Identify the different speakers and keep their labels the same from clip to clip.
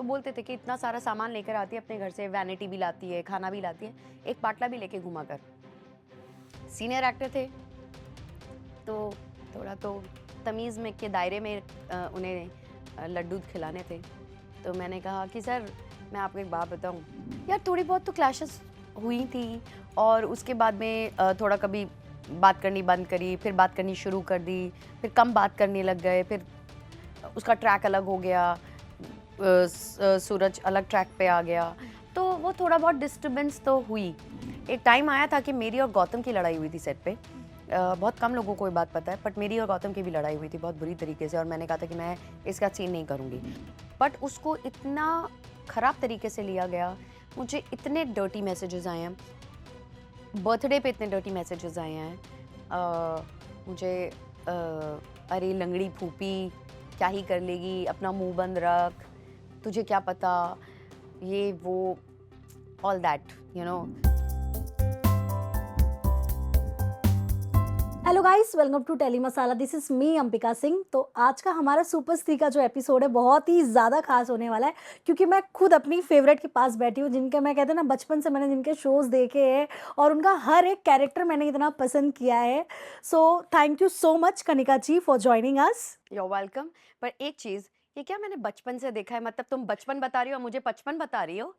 Speaker 1: बोलते थे कि इतना सारा सामान लेकर आती है अपने घर से, वैनिटी भी लाती है, खाना भी लाती है, एक पाटला भी लेके घुमा कर। सीनियर एक्टर थे, तो थोड़ा तो तमीज़ में के दायरे में उन्हें लड्डू खिलाने थे। तो मैंने कहा कि सर, मैं आपको एक बात बताऊँ, यार थोड़ी बहुत तो क्लैशेस हुई थी और उसके बाद में थोड़ा कभी बात करनी बंद करी, फिर बात करनी शुरू कर दी, फिर कम बात करने लग गए, फिर उसका ट्रैक अलग हो गया, सूरज अलग ट्रैक पे आ गया, तो वो थोड़ा बहुत डिस्टर्बेंस तो हुई। एक टाइम आया था कि मेरी और गौतम की लड़ाई हुई थी सेट पे। बहुत कम लोगों को ये बात पता है, बट मेरी और गौतम की भी लड़ाई हुई थी बहुत बुरी तरीके से, और मैंने कहा था कि मैं इसका सीन नहीं करूँगी। बट उसको इतना ख़राब तरीके से लिया गया, मुझे इतने डर्टी मैसेजेस आए हैं, बर्थडे पे इतने डर्टी मैसेजेस आए हैं। मुझे अरे लंगड़ी फूफी, क्या ही कर लेगी, अपना मुंह बंद रख, तुझे क्या पता, ये वो, all that, you know.
Speaker 2: Hello guys, welcome to Tele Masala. This is me Ambika Singh. तो आज का हमारा सुपर स्त्री का जो एपिसोड है बहुत ही ज़्यादा खास होने वाला है, क्योंकि मैं खुद अपनी फेवरेट के पास बैठी हूँ, जिनके मैं कहते हैं ना बचपन से मैंने जिनके शोज़ देखे हैं और उनका हर एक कैरेक्टर मैंने इतना पसंद किया है। So thank you so much Kanika ji for joining us.
Speaker 1: You're welcome. पर एक चीज़, ये क्या मैंने बचपन से देखा है, मतलब तुम बचपन बता रही हो और मुझे 55 बता रही हो?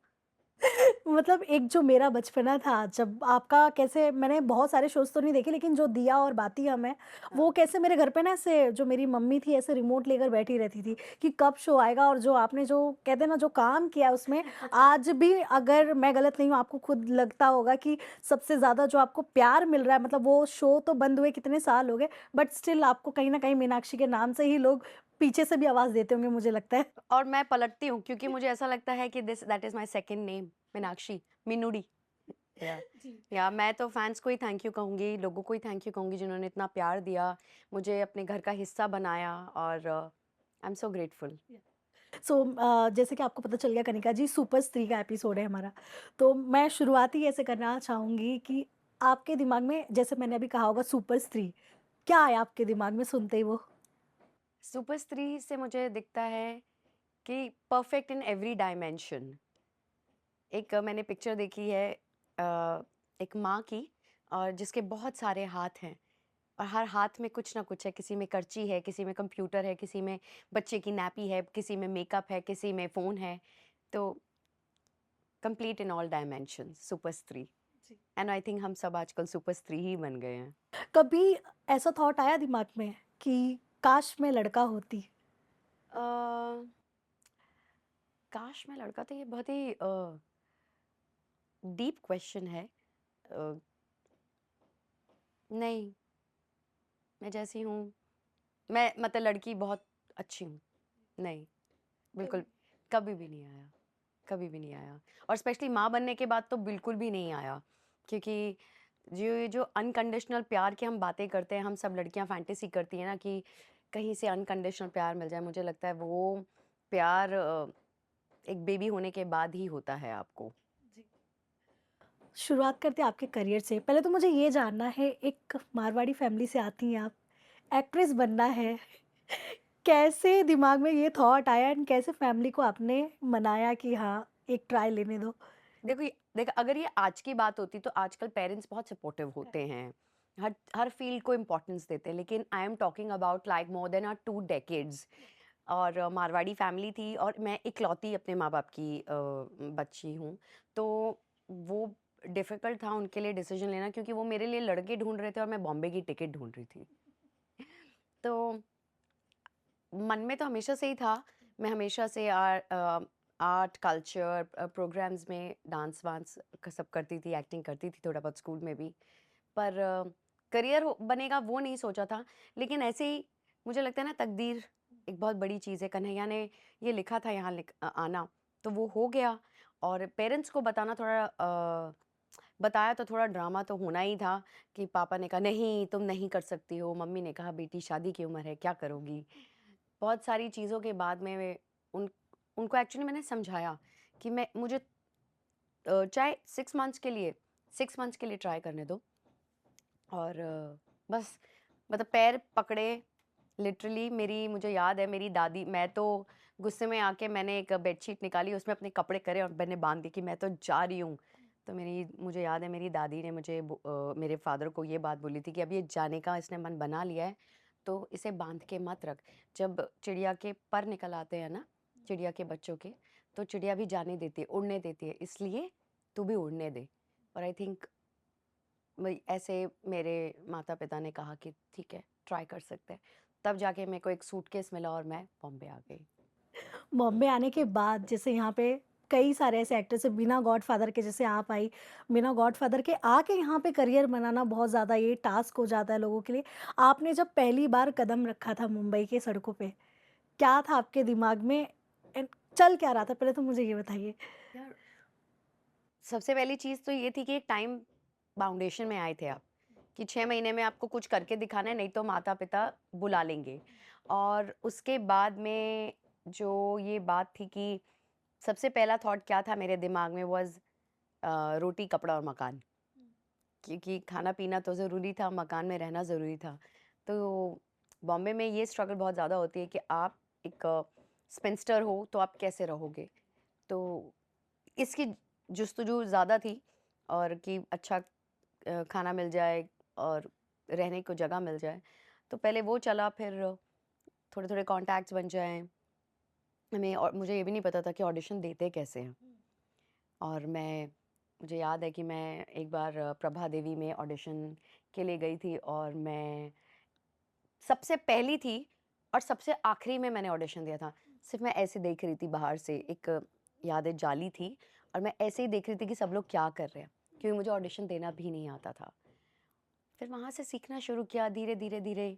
Speaker 2: मतलब एक जो मेरा बचपना था, जब आपका कैसे मैंने बहुत सारे शोज़ तो नहीं देखे, लेकिन जो दिया और बाती हम हैं, वो
Speaker 1: हाँ।
Speaker 2: कैसे मेरे घर पे ना ऐसे जो मेरी मम्मी थी ऐसे रिमोट लेकर बैठी रहती थी कि कब शो आएगा। और जो आपने जो कहते हैं ना जो काम किया उसमें, आज भी अगर मैं गलत नहीं हूँ, आपको खुद लगता होगा कि सबसे ज़्यादा जो आपको प्यार मिल रहा है, मतलब वो शो तो बंद हुए कितने साल हो गए, बट स्टिल आपको कहीं न कहीं मीनाक्षी के नाम से ही लोग पीछे से भी आवाज़ देते होंगे, मुझे लगता है।
Speaker 1: और मैं पलटती हूँ क्योंकि मुझे ऐसा लगता है कि this that is my second name, Meenakshi, Meenudi. Yeah
Speaker 2: जी।
Speaker 1: या मैं तो फैंस को ही थैंक यू कहूँगी, लोगों को ही थैंक यू कहूँगी जिन्होंने इतना प्यार दिया, मुझे अपने घर का हिस्सा बनाया, और आई एम सो ग्रेटफुल।
Speaker 2: सो जैसे कि आपको पता चल गया कनिका जी, सुपर स्त्री का एपिसोड है हमारा। तो मैं शुरुआत ही ऐसे करना चाहूँगी कि आपके दिमाग में, जैसे मैंने अभी कहा होगा सुपर स्त्री, क्या आया आपके दिमाग में सुनते ही वो?
Speaker 1: सुपर स्त्री से मुझे दिखता है कि परफेक्ट इन एवरी डायमेंशन। एक मैंने पिक्चर देखी है एक माँ की, और जिसके बहुत सारे हाथ हैं, और हर हाथ में कुछ ना कुछ है, किसी में करची है, किसी में कंप्यूटर है, किसी में बच्चे की नैपी है, किसी में मेकअप है, किसी में फ़ोन है। तो complete in all dimension super स्त्री।
Speaker 2: जी।
Speaker 1: एंड आई थिंक हम सब आजकल सुपर स्त्री ही बन गए हैं।
Speaker 2: कभी ऐसा थॉट आया दिमाग में कि काश मैं लड़का होती?
Speaker 1: अ, काश मैं लड़का, तो ये बहुत ही डीप क्वेश्चन है। अ, नहीं, मैं जैसी हूँ, मैं मतलब लड़की बहुत अच्छी हूँ। नहीं, बिल्कुल,
Speaker 2: कभी
Speaker 1: कभी भी नहीं आया, कभी भी नहीं आया। और स्पेशली माँ बनने के बाद तो बिल्कुल भी नहीं आया, क्योंकि ये जो अनकंडीशनल प्यार की हम बातें करते हैं, हम सब लड़कियाँ फैंटेसी करती हैं ना कि कहीं से अनकंडीशनल प्यार मिल जाए, मुझे लगता है वो प्यार एक बेबी होने के बाद ही होता है आपको।
Speaker 2: जी। शुरुआत करते हैं आपके करियर से। पहले तो मुझे ये जानना है, एक मारवाड़ी फैमिली से आती हैं आप, एक्ट्रेस बनना है। कैसे दिमाग में ये थॉट आया एंड कैसे फैमिली को आपने मनाया कि हाँ, एक ट्राई लेने दो?
Speaker 1: देखो देख, अगर ये आज की बात होती तो आजकल पेरेंट्स बहुत सपोर्टिव होते
Speaker 2: करेक्ट।
Speaker 1: हैं, हर हर फील्ड को इम्पोर्टेंस देते हैं, लेकिन I am talking about like more than are 2 decades. और मारवाड़ी फैमिली थी, और मैं इकलौती अपने माँ बाप की बच्ची हूँ। तो वो डिफ़िकल्ट था उनके लिए डिसीजन लेना, क्योंकि वो मेरे लिए लड़के ढूंढ रहे थे और मैं बॉम्बे की टिकट ढूंढ रही थी। तो मन में तो हमेशा से ही था, मैं हमेशा से आर्ट कल्चर प्रोग्राम्स में डांस वांस सब करती थी, एक्टिंग करती थी थोड़ा बहुत स्कूल में भी। पर करियर बनेगा वो नहीं सोचा था। लेकिन ऐसे ही मुझे लगता है ना, तकदीर एक बहुत बड़ी चीज़ है, कन्हैया ने ये लिखा था यहाँ आना, तो वो हो गया। और पेरेंट्स को बताना थोड़ा बताया तो थोड़ा ड्रामा तो होना ही था, कि पापा ने कहा नहीं तुम नहीं कर सकती हो, मम्मी ने कहा बेटी शादी की उम्र है, क्या करोगी। बहुत सारी चीज़ों के बाद में उन उनको एक्चुअली मैंने समझाया कि मैं मुझे चाहे 6 मंथ्स के लिए ट्राई करने दो। और बस मतलब पैर पकड़े, लिटरली। मेरी मुझे याद है, मेरी दादी, मैं तो गुस्से में आके मैंने एक बेडशीट निकाली, उसमें अपने कपड़े करे और मैंने बांध दी कि मैं तो जा रही हूँ। तो मेरी मुझे याद है मेरी दादी ने मुझे मेरे फादर को ये बात बोली थी कि अब ये जाने का इसने मन बना लिया है, तो इसे बांध के मत रख। जब चिड़िया के पर निकल आते हैं ना, चिड़िया के बच्चों के, तो चिड़िया भी जाने देती है, उड़ने देती है, इसलिए तू भी उड़ने दे। और आई थिंक वही ऐसे मेरे माता-पिता ने कहा कि ठीक है, ट्राई कर सकते हैं। तब जाके मेरे को एक सूटकेस मिला और मैं बॉम्बे आ गई।
Speaker 2: बॉम्बे आने के बाद जैसे यहाँ पे कई सारे ऐसे एक्टर्स हैं, बिना गॉडफादर के जैसे आप आई, बिना गॉडफादर के आके यहाँ पे करियर बनाना बहुत ज़्यादा ये टास्क हो जाता है लोगों के लिए। आपने जब पहली बार कदम रखा था मुंबई के सड़कों पे, क्या था आपके दिमाग में एंड चल क्या रहा था? पहले तो मुझे ये बताइए?
Speaker 1: यार, सबसे पहली चीज़ तो ये थी कि एक टाइम बाउंडेशन में आए थे आप, कि 6 महीने में आपको कुछ करके दिखाना है, नहीं तो माता-पिता बुला लेंगे। और उसके बाद में जो ये बात थी कि सबसे पहला थॉट क्या था मेरे दिमाग में वाज़ रोटी, कपड़ा और मकान। क्योंकि खाना-पीना तो ज़रूरी था, मकान में रहना ज़रूरी था। तो बॉम्बे में ये स्ट्रगल बहुत ज़्यादा होती है कि आप एक स्पिंस्टर हो, तो आप कैसे रहोगे? तो इसकी जुस्तजू ज़्यादा थी और कि अच्छा खाना मिल जाए और रहने को जगह मिल जाए। तो पहले वो चला, फिर थोड़े-थोड़े कॉन्टैक्ट्स बन जाएँ। हमें और मुझे ये भी नहीं पता था कि ऑडिशन देते कैसे हैं। और मुझे याद है कि मैं एक बार प्रभा देवी में ऑडिशन के लिए गई थी और मैं सबसे पहली थी और सबसे आखिरी में मैंने ऑडिशन दिया था। सिर्फ़ मैं ऐसे देख रही थी बाहर से, एक याद है जाली थी और मैं ऐसे ही देख रही थी कि सब लोग क्या कर रहे हैं, क्योंकि मुझे ऑडिशन देना भी नहीं आता था। फिर वहाँ से सीखना शुरू किया धीरे, धीरे, धीरे,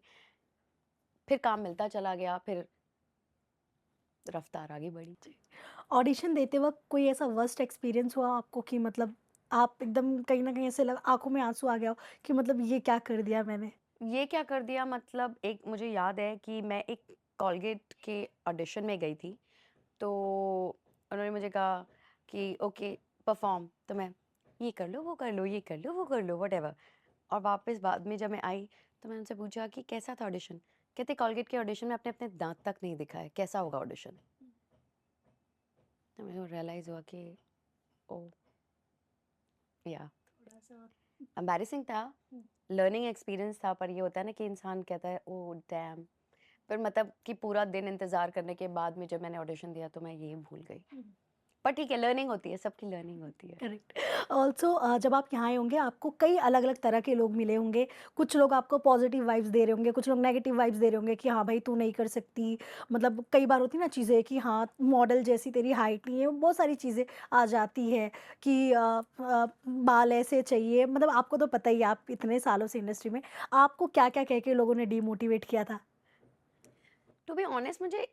Speaker 1: फिर काम मिलता चला गया, फिर रफ़्तार आगे बढ़ी।
Speaker 2: ऑडिशन देते वक़्त कोई ऐसा वर्स्ट एक्सपीरियंस हुआ आपको कि मतलब आप एकदम कहीं न कहीं ऐसे लगा आँखों में आँसू आ गया हो कि मतलब ये क्या कर दिया मैंने?
Speaker 1: ये क्या कर दिया, मतलब एक मुझे याद है कि मैं एक कोलगेट के ऑडिशन में गई थी, तो उन्होंने मुझे कहा कि ओके परफॉर्म, तो मैं ये कर लो, वो कर लो, ये कर लो, वो कर लो, व्हाटएवर। और वापस बाद में जब मैं आई तो मैंने उनसे पूछा कि कैसा था ऑडिशन? कहते कोलगेट के ऑडिशन में आपने अपने दाँत तक नहीं दिखाए, कैसा होगा ऑडिशन? तो मेरे को रियलाइज़ हुआ कि ओह! या
Speaker 2: थोड़ा-सा
Speaker 1: एम्बैरेसिंग था,
Speaker 2: हुँ।
Speaker 1: लर्निंग एक्सपीरियंस था, पर ये होता है ना कि इंसान कहता है ओह डैम! फिर मतलब कि पूरा दिन इंतज़ार करने के बाद में जब मैंने ऑडिशन दिया तो मैं ये भूल गई।
Speaker 2: हुँ।
Speaker 1: पर ठीक है, लर्निंग होती है, सबकी लर्निंग होती है।
Speaker 2: करेक्ट। ऑल्सो जब आप यहाँ आए होंगे आपको कई अलग-अलग तरह के लोग मिले होंगे। कुछ लोग आपको पॉजिटिव वाइब्स दे रहे होंगे, कुछ लोग नेगेटिव वाइब्स दे रहे होंगे कि हाँ भाई तू नहीं कर सकती। मतलब कई बार होती है ना चीज़ें कि हाँ मॉडल जैसी तेरी हाइट नहीं है, बहुत सारी चीज़ें आ जाती है कि बाल ऐसे चाहिए। मतलब आपको तो पता ही है आप इतने सालों से इंडस्ट्री में, आपको क्या-क्या कह के लोगों ने डिमोटिवेट किया था?
Speaker 1: टू बी ऑनेस्ट मुझे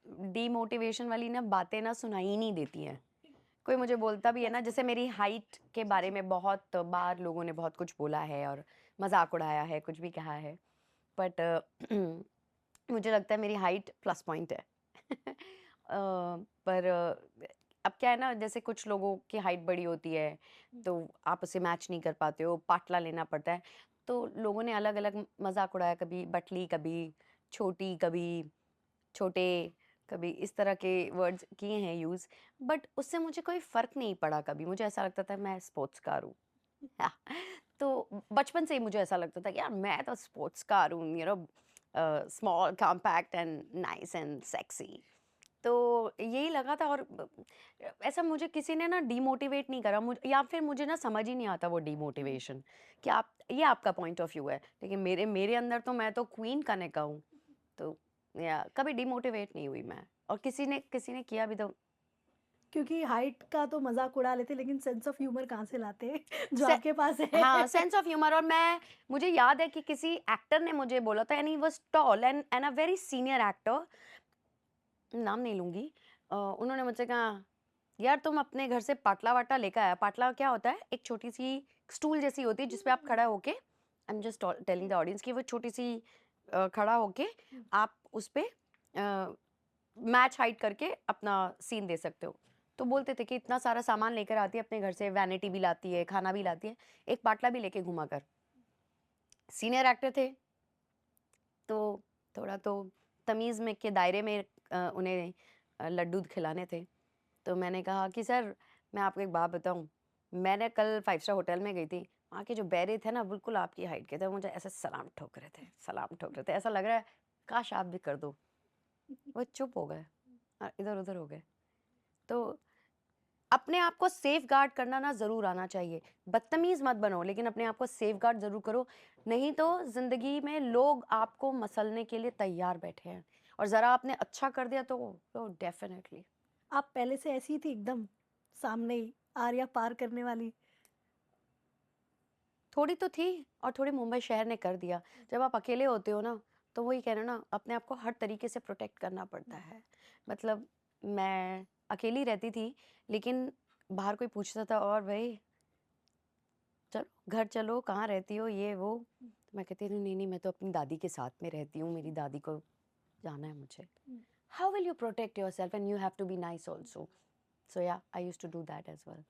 Speaker 1: डीमोटिवेशन वाली ना बातें ना सुनाई ही नहीं देती हैं। कोई मुझे बोलता भी है ना, जैसे मेरी हाइट के बारे में बहुत बार लोगों ने बहुत कुछ बोला है और मज़ाक उड़ाया है, कुछ भी कहा है। बट मुझे लगता है मेरी हाइट प्लस पॉइंट है। पर अब क्या है ना, जैसे कुछ लोगों की हाइट बड़ी होती है, तो आप उसे मैच नहीं कर पाते हो, पाटला लेना पड़ता है। तो लोगों ने अलग-अलग मज़ाक उड़ाया, कभी बटली, कभी छोटी, कभी छोटे, कभी इस तरह के वर्ड्स किए हैं यूज़। बट उससे मुझे कोई फ़र्क नहीं पड़ा कभी, मुझे ऐसा लगता था मैं स्पोर्ट्स कार हूँ। तो बचपन से ही मुझे ऐसा लगता था कि यार मैं तो स्पोर्ट्स कार हूँ, small, compact and nice and sexy. तो यही लगा था। और ऐसा मुझे किसी ने ना डिमोटिवेट नहीं करा, या फिर मुझे ना समझ ही नहीं आता वो डिमोटिवेशन कि आप ये आपका पॉइंट ऑफ व्यू है, लेकिन मेरे मेरे अंदर तो मैं तो क्वीन का का हूँ। तो या कभी डिमोटिवेट नहीं हुई मैं, और किसी ने किया भी तो
Speaker 2: क्योंकि हाइट का तो मज़ाक उड़ा लेते लेकिन सेंस ऑफ ह्यूमर कहाँ से लाते जो
Speaker 1: से,
Speaker 2: आपके पास है।
Speaker 1: हाँ, सेंस ऑफ ह्यूमर। और मुझे याद है कि किसी एक्टर ने मुझे बोला था, and he was tall and a very senior actor, नाम नहीं लूंगी। उन्होंने मुझसे कहा यार तुम अपने घर से पाटला वाटला लेकर आया। पाटला क्या होता है, एक छोटी सी स्टूल जैसी होती है जिसपे आप खड़ा होके, आई am just telling the audience कि वो छोटी सी खड़ा होके आप उस पे मैच हाइट करके अपना सीन दे सकते हो। तो बोलते थे कि इतना सारा सामान लेकर आती है अपने घर से, वैनिटी भी लाती है, खाना भी लाती है, एक पाटला भी लेके घुमा कर। सीनियर एक्टर थे, तो थोड़ा तो तमीज़ में के दायरे में उन्हें लड्डू खिलाने थे। तो मैंने कहा कि सर मैं आपको एक बात बताऊँ, मैंने कल 5 स्टार होटल में गई थी, वहाँ के जो बैरे थे ना बिल्कुल आपकी हाइट के थे, मुझे ऐसे सलाम ठोक रहे थे, ऐसा लग रहा है काश आप भी कर दो। वो चुप हो गए, इधर-उधर हो गए। तो अपने आप को सेफगार्ड करना ना ज़रूर आना चाहिए। बदतमीज़ मत बनो, लेकिन अपने आप को सेफगार्ड ज़रूर करो, नहीं तो ज़िंदगी में लोग आपको मसलने के लिए तैयार बैठे हैं और ज़रा आपने अच्छा कर दिया तो डेफ़िनेटली।
Speaker 2: आप पहले से ऐसी ही थी एकदम, सामने ही, आर पार करने वाली?
Speaker 1: थोड़ी तो थी और थोड़ी मुंबई शहर ने कर दिया। जब आप अकेले होते हो ना, तो वही कह रहे हो ना, अपने आप को हर तरीके से प्रोटेक्ट करना पड़ता है। मतलब मैं अकेली रहती थी, लेकिन बाहर कोई पूछता था और भई चलो घर चलो, कहाँ रहती हो? ये वो। तो मैं कहती थी नहीं, मैं तो अपनी दादी के साथ में रहती हूँ, मेरी दादी को जाना है मुझे। How will you protect yourself and you have to be nice also? So yeah, I used to do that as well.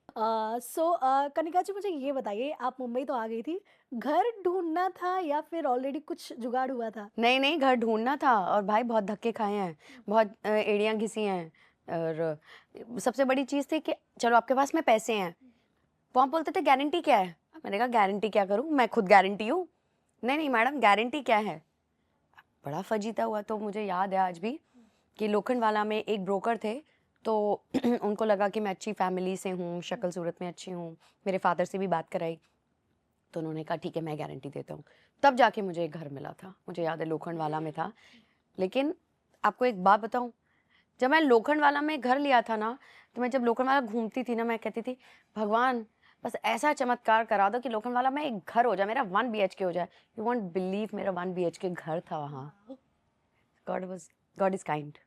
Speaker 2: Kanika जी मुझे ये बताइए, आप मुंबई तो आ गई थी, घर ढूँढना था या फिर ऑलरेडी कुछ जुगाड़ हुआ था?
Speaker 1: नहीं, घर ढूँढना था और भाई बहुत धक्के खाए हैं, बहुत एड़ियाँ घिसी हैं और सबसे बड़ी चीज़ थी कि चलो आपके पास में पैसे हैं। वो आप बोलते थे गारंटी क्या है? मैंने कहा गारंटी क्या करूँ? मैं खुद गारंटी हूँ। नहीं मैडम गारंटी क्या है? बड़ा फजीता हुआ। तो मुझे याद है आज भी कि लोखंडवाला में एक ब्रोकर थे, तो उनको लगा कि मैं अच्छी फैमिली से हूँ, शक्ल सूरत में अच्छी हूँ, मेरे फादर से भी बात कराई, तो उन्होंने कहा ठीक है मैं गारंटी देता हूँ। तब जाके मुझे एक घर मिला था, मुझे याद है लोखंडवाला में था। लेकिन आपको एक बात बताऊँ, जब मैं लोखंडवाला में घर लिया था ना, तो मैं जब लोखंडवाला घूमती थी ना, मैं कहती थी भगवान बस ऐसा चमत्कार करा दो कि लोखंडवाला में एक घर हो जाए, मेरा 1 बीएचके हो जाए। यू वोंट बिलीव मेरा 1 बीएचके घर था वहाँ। God is kind.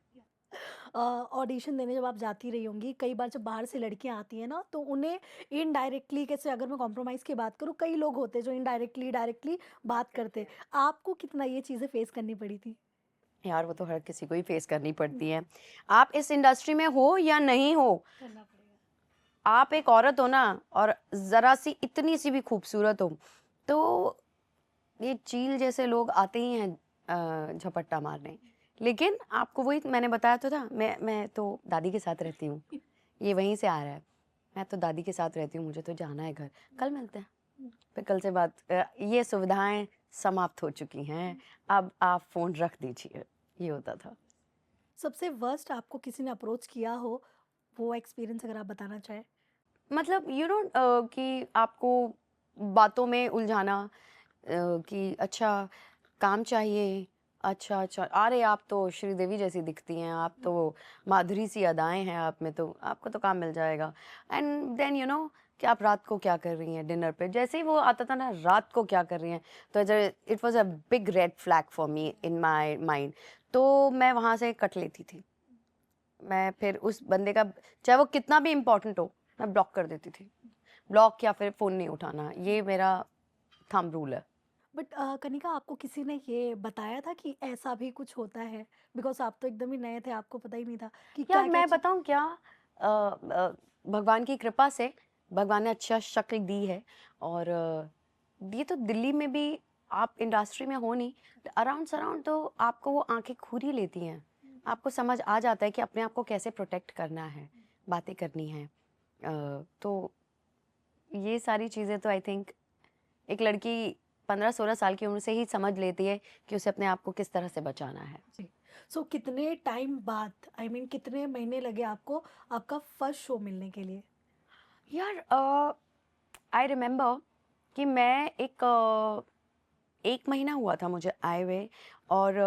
Speaker 2: ऑडिशन देने जब आप जाती रही होंगी, कई बार जब बाहर से लड़कियाँ आती हैं ना, तो उन्हें इनडायरेक्टली, कैसे अगर मैं कॉम्प्रोमाइज़ की बात करूँ, कई लोग होते हैं जो इनडायरेक्टली, डायरेक्टली बात करते हैं। आपको कितना ये चीज़ें फेस करनी पड़ी थी?
Speaker 1: यार वो तो हर किसी को ही फेस करनी पड़ती है। आप इस इंडस्ट्री में हो या नहीं हो,
Speaker 2: करना पड़ेगा।
Speaker 1: आप एक औरत हो ना और ज़रा सी इतनी सी भी खूबसूरत हो, तो ये चील जैसे लोग आते ही हैं झपट्टा मारने। लेकिन आपको वही मैंने बताया तो था, मैं तो दादी के साथ रहती हूँ। ये वहीं से आ रहा है। मैं तो दादी के साथ रहती हूँ, मुझे तो जाना है घर। कल मिलते हैं। फिर कल से बात ये सुविधाएँ समाप्त हो चुकी हैं, अब आप फ़ोन रख दीजिए। ये होता था।
Speaker 2: सबसे वर्स्ट आपको किसी ने अप्रोच किया हो, वो एक्सपीरियंस अगर आप बताना चाहें?
Speaker 1: मतलब यू नो कि आपको बातों में उलझाना, कि अच्छा काम चाहिए, अच्छा अरे आप तो श्रीदेवी जैसी दिखती हैं, आप तो माधुरी सी अदाएं हैं आप में, तो आपको तो काम मिल जाएगा। एंड देन यू नो कि आप रात को क्या कर रही हैं डिनर पे, जैसे ही वो आता था ना रात को क्या कर रही हैं, तो it was a big red flag for me in my mind. तो मैं वहाँ से कट लेती थी। मैं फिर उस बंदे का चाहे वो कितना भी इम्पोर्टेंट हो, मैं ब्लॉक कर देती थी। ब्लॉक या फिर फ़ोन नहीं उठाना, ये मेरा थंब रूल है।
Speaker 2: बट कनिका, आपको किसी ने ये बताया था कि ऐसा भी कुछ होता है? बिकॉज़ आप तो एकदम ही नए थे, आपको पता ही नहीं था कि
Speaker 1: यार
Speaker 2: क्या-क्या
Speaker 1: मैं
Speaker 2: ची
Speaker 1: बताऊँ क्या, भगवान की कृपा से भगवान ने अच्छा शक्ल दी है और ये तो दिल्ली में भी आप इंडस्ट्री में हो नहीं, अराउंड सराउंड तो आपको वो आँखें घूर ही लेती हैं। आपको समझ आ जाता है कि अपने आप को कैसे प्रोटेक्ट करना है, बातें करनी हैं। तो ये सारी चीज़ें तो आई थिंक एक लड़की 15-16 साल की उम्र से ही समझ लेती है कि उसे अपने आप को किस तरह से बचाना है।
Speaker 2: जी। सो कितने टाइम बाद, आई मीन कितने महीने लगे आपको आपका फर्स्ट शो मिलने के लिए?
Speaker 1: यार आई रिमेंबर कि मैं 1 महीना हुआ था मुझे आए हुए और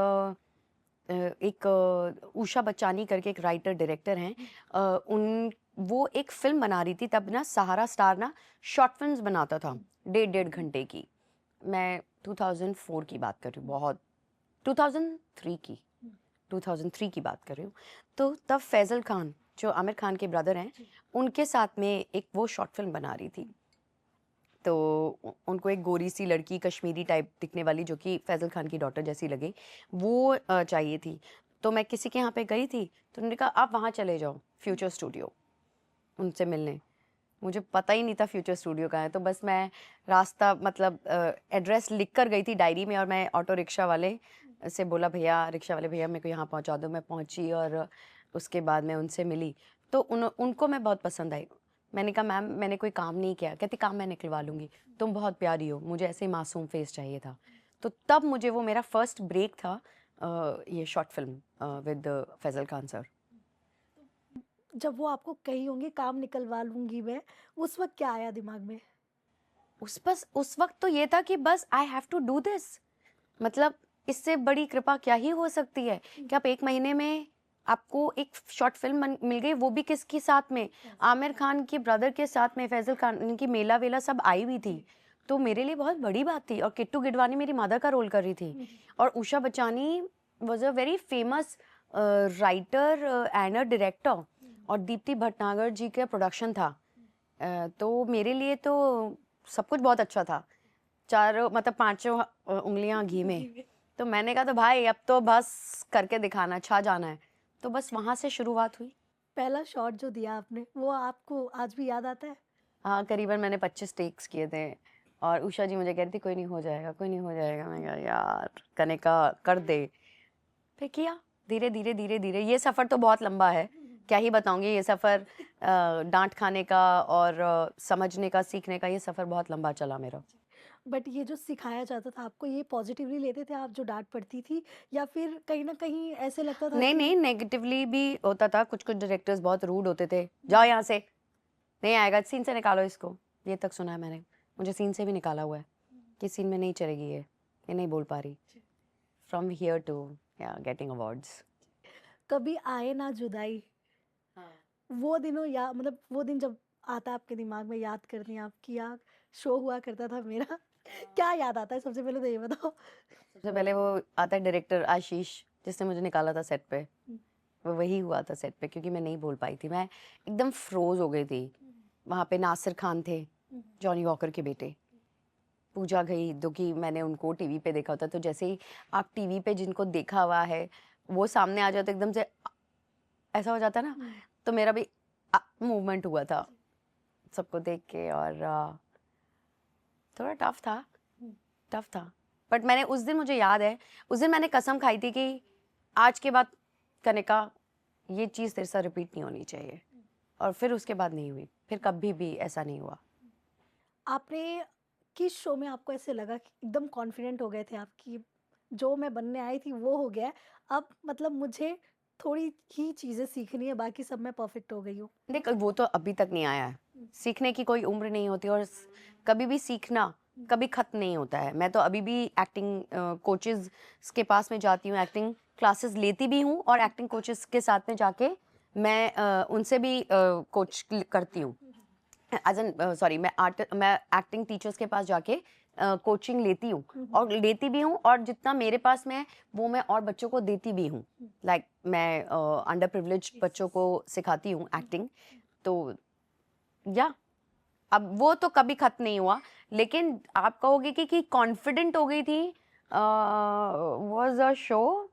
Speaker 1: एक उषा बच्चानी करके एक राइटर डायरेक्टर हैं, उन वो एक फ़िल्म बना रही थी तब ना, सहारा स्टार ना शॉर्ट फ़िल्म्स बनाता था, डेढ़ घंटे की। मैं 2004 की बात कर रही हूँ, बहुत 2003 की 2003 की बात कर रही हूँ। तो तब फैज़ल खान जो आमिर खान के ब्रदर हैं, उनके साथ में एक वो शॉर्ट फ़िल्म बना रही थी। तो उनको एक गोरी सी लड़की कश्मीरी टाइप दिखने वाली जो कि फैज़ल खान की डॉटर जैसी लगे, वो चाहिए थी। तो मैं किसी के यहाँ पे गई थी, तो उन्होंने कहा आप वहाँ चले जाओ फ्यूचर स्टूडियो उनसे मिलने। मुझे पता ही नहीं था फ्यूचर स्टूडियो कहाँ है, तो बस मैं रास्ता मतलब एड्रेस लिख कर गई थी डायरी में और मैं ऑटो रिक्शा वाले से बोला भैया, रिक्शा वाले भैया मेरे को यहाँ पहुँचा दो। मैं पहुँची और उसके बाद मैं उनसे मिली, तो उनको मैं बहुत पसंद आई। मैंने कहा मैम मैंने कोई काम नहीं किया। कहती काम मैं निकलवा लूँगी, तुम बहुत प्यारी हो, मुझे ऐसे ही मासूम फेस चाहिए था। तो तब मुझे वो मेरा फर्स्ट ब्रेक था ये short film with Faisal Khan sir.
Speaker 2: जब वो आपको कही होंगी काम निकलवा लूंगी मैं, उस वक्त क्या आया दिमाग में?
Speaker 1: उस वक्त तो ये था कि बस I have to do this, मतलब इससे बड़ी कृपा क्या ही हो सकती है कि आप 1 महीने में आपको एक शॉर्ट फिल्म मिल गई, वो भी किसके साथ में, आमिर खान के ब्रदर के साथ में, फैजल खान, इनकी मेला वेला सब आई हुई थी। तो मेरे लिए बहुत बड़ी बात थी। और किट्टू गिडवानी मेरी मदर का रोल कर रही थी, और उषा बचानी was a very famous writer and a director, और दीप्ति भटनागर जी का प्रोडक्शन था। तो मेरे लिए तो सब कुछ बहुत अच्छा था, चारों मतलब पांचों उंगलियां घी में। तो मैंने कहा तो भाई अब तो बस करके दिखाना, छा जाना है। तो बस वहां से शुरुआत हुई।
Speaker 2: पहला शॉट जो दिया आपने वो आपको आज भी याद आता है?
Speaker 1: हाँ, करीबन मैंने 25 टेक्स किए थे, और उषा जी मुझे कह रही थी कोई नहीं हो जाएगा, कोई नहीं हो जाएगा। मैं कहा यार कनिका कर दे। फिर किया, धीरे धीरे धीरे धीरे। ये सफ़र तो बहुत लंबा है, क्या ही बताऊंगी। ये सफ़र डांट खाने का और समझने का, सीखने का, ये सफ़र बहुत लंबा चला मेरा।
Speaker 2: बट ये जो सिखाया जाता था आपको, ये पॉजिटिवली लेते थे आप जो डांट पड़ती थी, या फिर कहीं ना कहीं ऐसे लगता था
Speaker 1: नहीं
Speaker 2: कि
Speaker 1: नहीं, नेगेटिवली भी होता था। कुछ कुछ डायरेक्टर्स बहुत रूड होते थे, जाओ यहाँ से, नहीं आएगा, सीन से निकालो इसको। ये तक सुना है मैंने, मुझे सीन से भी निकाला हुआ है कि सीन में नहीं चलेगी ये नहीं बोल पा रही। From here to getting awards.
Speaker 2: कभी आए ना जुदाई, वो दिनों या मतलब वो दिन जब आता है आपके दिमाग में, याद करती हैं आप कि यार शो हुआ करता था मेरा, क्या याद आता है सबसे पहले तो ये बताओ?
Speaker 1: सबसे पहले वो आता है डायरेक्टर आशीष, जिसने मुझे निकाला था सेट पे। वो वही हुआ था सेट पे, क्योंकि मैं नहीं बोल पाई थी, मैं एकदम फ्रोज हो गई थी। वहाँ पे नासिर खान थे, जॉनी वॉकर के बेटे, पूजा गई, जो कि मैंने उनको टीवी पे देखा होता। तो जैसे ही आप टीवी पे जिनको देखा हुआ है वो सामने आ जाए तो एकदम से ऐसा हो जाता है ना। तो मेरा भी मूवमेंट हुआ था सबको देख के, और थोड़ा टफ था, टफ था। बट मैंने उस दिन, मुझे याद है, उस दिन मैंने कसम खाई थी कि आज के बाद कनिका ये चीज़ तेरे साथ रिपीट नहीं होनी चाहिए। और फिर उसके बाद नहीं हुई, फिर कभी भी ऐसा नहीं हुआ।
Speaker 2: आपने किस शो में आपको ऐसे लगा कि एकदम कॉन्फिडेंट हो गए थे आप कि जो मैं बनने आई थी वो हो गया है, अब मतलब मुझे थोड़ी ही चीजें सीखनी है, बाकी सब मैं परफेक्ट हो गई हूँ?
Speaker 1: देख वो तो अभी तक नहीं आया है, सीखने की कोई उम्र नहीं होती, और कभी भी सीखना कभी खत्म नहीं होता है। मैं तो अभी भी एक्टिंग कोचेस के पास में जाती हूँ, एक्टिंग क्लासेस लेती भी हूँ, और एक्टिंग कोचेस के साथ में जाके मैं उनसे भी कोच करती हूँ। एज एन सॉरी, मैं एक्टिंग टीचर्स के पास जाके कोचिंग लेती हूँ, और लेती भी हूँ, और जितना मेरे पास में है वो मैं और बच्चों को देती भी हूँ। लाइक मैं अंडर प्रिविलेज बच्चों को सिखाती हूँ एक्टिंग। तो या अब वो तो कभी खत्म नहीं हुआ, लेकिन आप कहोगे कि कॉन्फिडेंट हो गई थी। वाज अ शो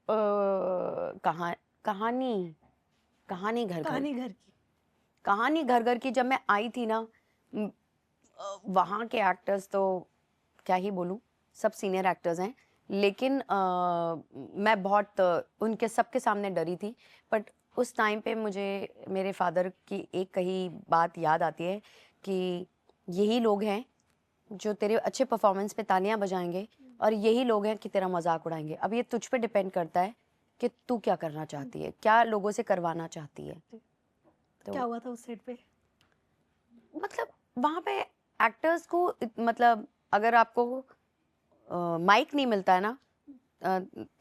Speaker 1: कहानी कहानी घर घर
Speaker 2: कहानी घर की।
Speaker 1: कहानी घर घर की। जब मैं आई थी ना, वहाँ के एक्टर्स तो क्या ही बोलूँ, सब सीनियर एक्टर्स हैं, लेकिन मैं बहुत उनके सबके सामने डरी थी। बट उस टाइम पे मुझे मेरे फादर की एक कही बात याद आती है कि यही लोग हैं जो तेरे अच्छे परफॉर्मेंस पे तालियां बजाएंगे, और यही लोग हैं कि तेरा मजाक उड़ाएंगे। अब ये तुझ पे डिपेंड करता है कि तू क्या करना चाहती है, क्या लोगों से करवाना चाहती है। तो
Speaker 2: क्या हुआ था उस सेट पे?
Speaker 1: मतलब वहाँ पे एक्टर्स को मतलब अगर आपको माइक नहीं मिलता है ना,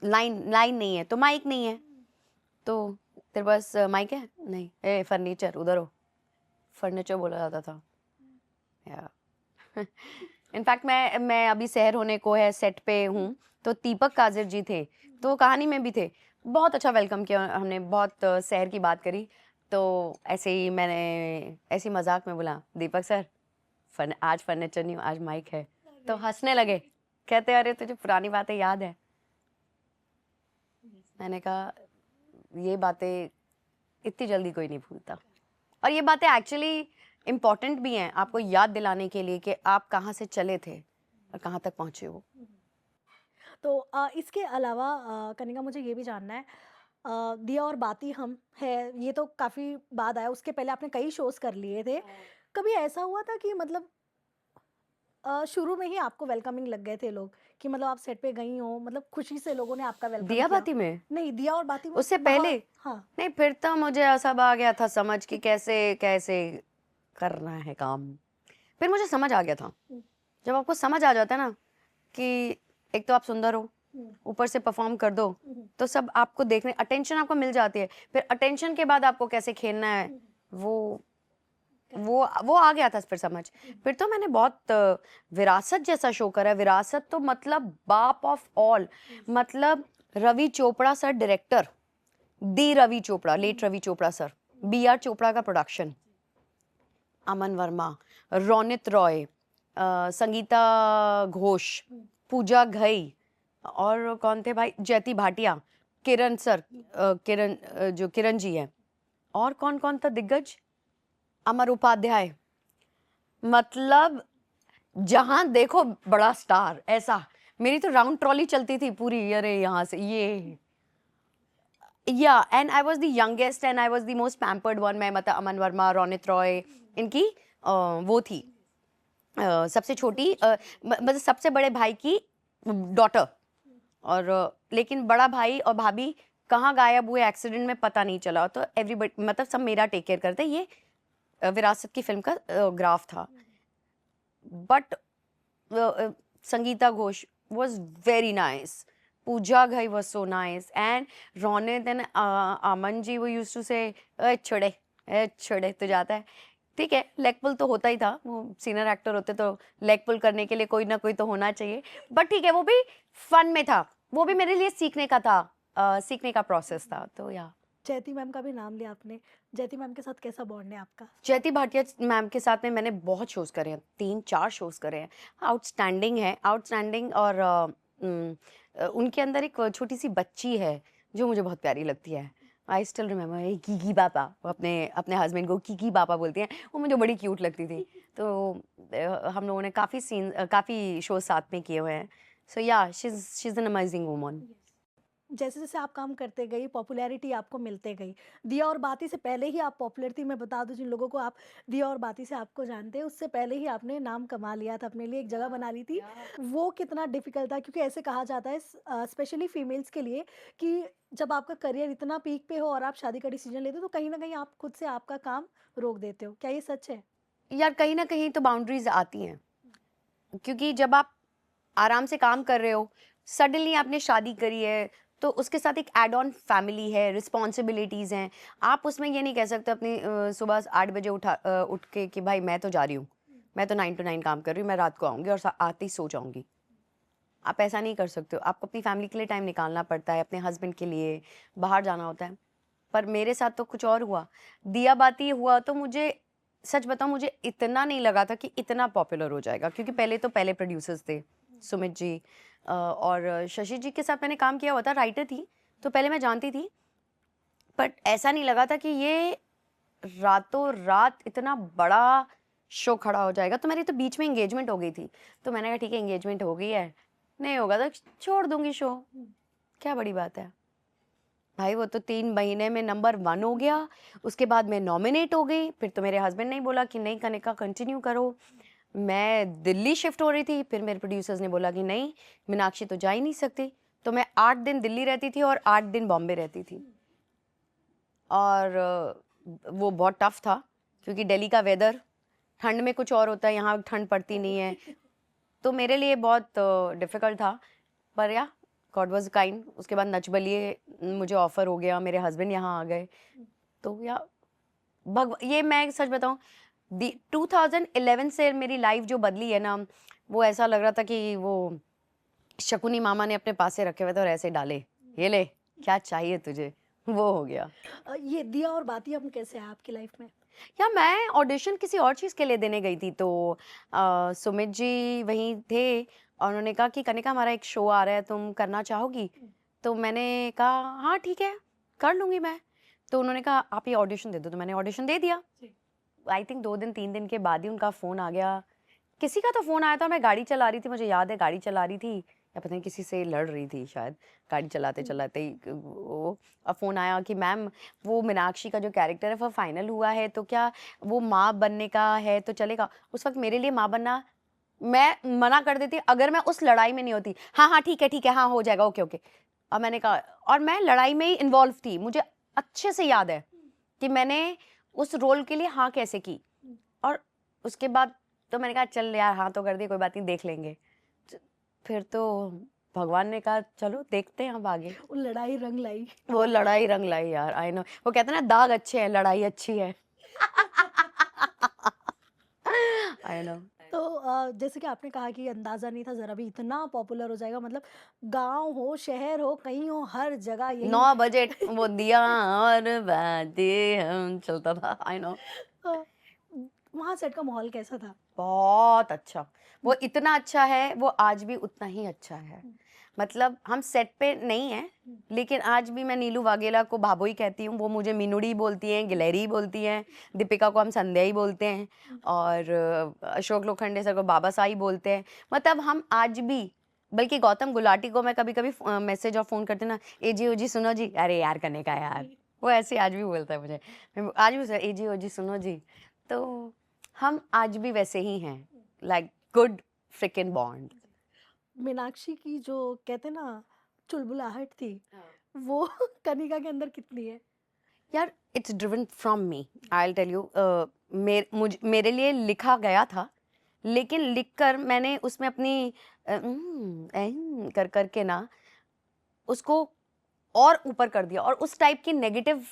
Speaker 1: लाइन लाइन नहीं है तो माइक नहीं है। तो तेरे पास माइक है नहीं, ए फर्नीचर उधर हो, फर्नीचर बोला जाता था। या इनफैक्ट मैं अभी शहर होने को है सेट पे हूँ, तो दीपक काजिर जी थे, तो वो कहानी में भी थे। बहुत अच्छा वेलकम किया हमने, बहुत शहर की बात करी। तो ऐसे ही मैंने ऐसी मजाक में बोला दीपक सर आज फर्नीचर नहीं, आज माइक है। तो हंसने लगे, कहते अरे तुझे पुरानी बातें याद है। मैंने कहा ये बातें इतनी जल्दी कोई नहीं भूलता, और ये बातें एक्चुअली इम्पॉर्टेंट भी हैं आपको याद दिलाने के लिए कि आप कहाँ से चले थे और कहाँ तक पहुँचे हो।
Speaker 2: तो इसके अलावा कनिका मुझे ये भी जानना है, दिया और बाती हम है, ये तो काफ़ी बाद आया, उसके पहले आपने कई शोज़ कर लिए थे। कभी ऐसा हुआ था कि मतलब शुरू में ही आपको वेलकमिंग लग गए थे लोग, कि मतलब आप सेट पे गई हो, मतलब खुशी से लोगों ने आपका वेलकम
Speaker 1: दिया
Speaker 2: किया?
Speaker 1: बाती में?
Speaker 2: नहीं, दिया और बाती में
Speaker 1: उससे
Speaker 2: वहाँ।
Speaker 1: पहले?
Speaker 2: हाँ।
Speaker 1: नहीं, फिर तो मुझे सब आ गया था समझ कि कैसे कैसे करना है काम। फिर मुझे समझ आ गया था।
Speaker 2: हुँ,
Speaker 1: जब आपको समझ आ जाता है ना कि एक तो आप सुंदर हो,
Speaker 2: हुँ,
Speaker 1: ऊपर से परफॉर्म कर दो,
Speaker 2: हुँ,
Speaker 1: तो सब आपको देखने, अटेंशन आपको मिल जाती है। फिर अटेंशन के बाद आपको कैसे खेलना है,
Speaker 2: हुँ,
Speaker 1: वो
Speaker 2: करेक्ट।
Speaker 1: वो आ गया था फिर समझ।
Speaker 2: हुँ,
Speaker 1: फिर तो मैंने बहुत विरासत जैसा शो करा है। विरासत तो मतलब बाप ऑफ ऑल,
Speaker 2: हुँ,
Speaker 1: मतलब Ravi Chopra sir director, the Ravi Chopra, late Ravi Chopra sir, B R Chopra का प्रोडक्शन, अमन वर्मा, रोनित रॉय, संगीता घोष,
Speaker 2: हुँ,
Speaker 1: पूजा घई, और कौन थे भाई, जयती भाटिया, किरण सर, किरण, जो किरण जी हैं, और कौन कौन था दिग्गज, अमर उपाध्याय, मतलब जहां देखो बड़ा स्टार ऐसा। मेरी तो राउंड ट्रॉली चलती थी पूरी, अरे यहाँ से ये, या and I was the youngest and I was the most pampered one. मैं मतलब अमन वर्मा, रोनित रॉय, इनकी वो थी, सबसे छोटी, मतलब सबसे बड़े भाई की डॉटर। और लेकिन बड़ा भाई और भाभी कहाँ गायब हुए एक्सीडेंट में पता नहीं चला, तो एवरीबडी मतलब सब मेरा टेक केयर करते। ये विरासत की फिल्म का ग्राफ था। But Sangeeta Ghosh was very nice. Pooja Ghai was so nice. And Ronit and Aman ji वो used to say, ए छोड़े तो जाता है। ठीक है, लेग पुल तो होता ही था, वो सीनियर एक्टर होते तो लेग पुल करने के लिए कोई ना कोई तो होना चाहिए। बट ठीक है, वो भी फन में था, वो भी मेरे लिए सीखने का था, सीखने का प्रोसेस था, तो या।
Speaker 2: जयती मैम का भी नाम लिया आपने, जयती मैम के साथ कैसा बॉन्ड है आपका?
Speaker 1: जयती भाटिया मैम के साथ में मैंने बहुत शोज़ करे हैं, 3-4 शोज़ करे हैं। आउटस्टैंडिंग है, आउटस्टैंडिंग। और उनके अंदर एक छोटी-सी बच्ची है, जो मुझे बहुत प्यारी लगती है। आई स्टिल रिमेंबर, ये कीकी पापा, वो अपने अपने हस्बैंड को कीकी पापा बोलती हैं, वो मुझे बड़ी क्यूट लगती थी। तो हम लोगों ने काफ़ी शोज़ साथ में किए हुए हैं। सो या, she is an amazing woman.
Speaker 2: जैसे-जैसे आप काम करते गई, पॉपुलैरिटी आपको मिलते गई। दिया और बाती से पहले ही आप पॉपुलर थी, मैं बता दूँ जिन लोगों को आप दिया और बाती से आपको जानते हैं, उससे पहले ही आपने नाम कमा लिया था, अपने लिए एक जगह बना ली थी। वो कितना डिफ़िकल्ट था? क्योंकि ऐसे कहा जाता है स्पेशली फीमेल्स के लिए कि जब आपका करियर इतना पीक पे हो और आप शादी का डिसीज़न लेते हो, तो कहीं न कहीं आप खुद से आपका काम रोक देते हो। क्या ये सच है?
Speaker 1: यार कहीं न कहीं तो बाउंड्रीज़ आती हैं, क्योंकि जब आप आराम से काम कर रहे हो, सडनली आपने शादी करी है, तो उसके साथ एक ऐड ऑन फैमिली है, रिस्पॉन्सिबिलिटीज़ हैं। आप उसमें ये नहीं कह सकते अपनी सुबह 8 बजे उठ के कि भाई मैं तो जा रही हूँ, मैं तो 9 टू 9 काम कर रही हूँ, मैं रात को आऊँगी और आते ही सो जाऊँगी। आप ऐसा नहीं कर सकते हो, आपको अपनी फैमिली के लिए टाइम निकालना पड़ता है, अपने हस्बैंड के लिए, बाहर जाना होता है। पर मेरे साथ तो कुछ और हुआ। दिया बाती हुआ तो मुझे, सच बताऊँ, मुझे इतना नहीं लगा था कि इतना पॉपुलर हो जाएगा, क्योंकि पहले प्रोड्यूसर्स थे, सुमित जी, और शशि जी के साथ मैंने काम किया हुआ था, राइटर थी, तो पहले मैं जानती थी। बट ऐसा नहीं लगा था कि ये रातों रात इतना बड़ा शो खड़ा हो जाएगा। तो मेरी तो बीच में एंगेजमेंट हो गई थी, तो मैंने कहा ठीक है, एंगेजमेंट हो गई है, नहीं होगा तो छोड़ दूंगी शो, क्या बड़ी बात है। भाई वो तो 3 महीने में नंबर 1 हो गया, उसके बाद मैं नॉमिनेट हो गई, फिर तो मेरे हस्बैंड ने बोला कि नहीं कनिका कंटिन्यू करो। मैं दिल्ली शिफ्ट हो रही थी, फिर मेरे प्रोड्यूसर्स ने बोला कि नहीं, मीनाक्षी तो जा ही नहीं सकती। तो मैं 8 दिन दिल्ली रहती थी और 8 दिन बॉम्बे रहती थी। और वो बहुत टफ था, क्योंकि दिल्ली का वेदर, ठंड में कुछ और होता है, यहाँ ठंड पड़ती नहीं है, तो मेरे लिए बहुत डिफ़िकल्ट था। पर या, गॉड वाज़ काइंड। उसके बाद नच बलिए मुझे ऑफ़र हो गया, मेरे हस्बैंड यहाँ आ गए, तो या ये मैं सच बताऊँ, 2011 से मेरी लाइफ जो बदली है ना, वो ऐसा लग रहा था कि वो शकुनी मामा ने अपने पास से रखे हुए थे और ऐसे डाले, ये ले, क्या चाहिए तुझे, वो हो गया।
Speaker 2: ये दिया और बाती हम कैसे आए आपकी लाइफ में?
Speaker 1: या मैं ऑडिशन किसी और चीज़ के लिए देने गई थी, तो सुमित जी वहीं थे, और उन्होंने कहा कि कनिका हमारा एक शो आ रहा है, तुम करना चाहोगी? तो मैंने कहा हाँ ठीक है, कर लूँगी मैं। तो उन्होंने कहा आप ये ऑडिशन दे दो, तो मैंने ऑडिशन दे दिया। आई थिंक 2 दिन 3 दिन के बाद ही उनका फ़ोन आ गया। किसी का तो फ़ोन आया था, मैं गाड़ी चला रही थी, मुझे याद है गाड़ी चला रही थी, या पता नहीं किसी से लड़ रही थी शायद, गाड़ी चलाते चलाते ही वो फ़ोन आया कि मैम वो मीनाक्षी का जो कैरेक्टर है वो फाइनल हुआ है, तो क्या वो माँ बनने का है तो चलेगा? उस वक्त मेरे लिए माँ बनना, मैं मना कर देती अगर मैं उस लड़ाई में नहीं होती। हाँ हाँ ठीक है, हाँ हो जाएगा, ओके ओके। और मैंने कहा, और मैं लड़ाई में ही इन्वॉल्व थी, मुझे अच्छे से याद है कि मैंने उस रोल के लिए हाँ कैसे की। और उसके बाद तो मैंने कहा चल यार हाँ तो कर दी, कोई बात नहीं, देख लेंगे। फिर तो भगवान ने कहा चलो देखते हैं अब आगे।
Speaker 2: वो लड़ाई रंग लाई।
Speaker 1: वो लड़ाई रंग लाई यार, आई नो। वो कहते हैं ना दाग अच्छे हैं, लड़ाई अच्छी है। I know.
Speaker 2: तो जैसे कि आपने कहा कि अंदाजा नहीं था जरा भी इतना पॉपुलर हो जाएगा, मतलब गांव हो शहर हो कहीं हो हर जगह यही
Speaker 1: 9 बजे वो दिया और बातें हम चलता था, आई नो।
Speaker 2: वहां सेट का माहौल कैसा था?
Speaker 1: बहुत अच्छा। वो इतना अच्छा है, वो आज भी उतना ही अच्छा है। मतलब हम सेट पे नहीं हैं, लेकिन आज भी मैं नीलू वाघेला को भाभोई कहती हूँ, वो मुझे मीनुड़ी बोलती हैं, गिलहरी बोलती हैं, दीपिका को हम संध्या ही बोलते हैं, और अशोक लोखंडे सर को बाबा साई बोलते हैं। मतलब हम आज भी, बल्कि गौतम गुलाटी को मैं कभी कभी मैसेज और फ़ोन करते ना, ए जी ओ जी सुनो जी, अरे यार करने का यार, वो ऐसे आज भी बोलता है मुझे। मैं आज भी ए जी ओ जी सुनो जी। तो हम आज भी वैसे ही हैं, like good freaking bond.
Speaker 2: Meenakshi की जो कहते हैं ना चुलबुलाहट थी वो कनिका के अंदर कितनी है?
Speaker 1: यार it's driven from me, I will tell you. मेरे लिए लिखा गया था, लेकिन लिखकर मैंने उसमें अपनी कर करके ना उसको और ऊपर कर दिया, और उस टाइप की नेगेटिव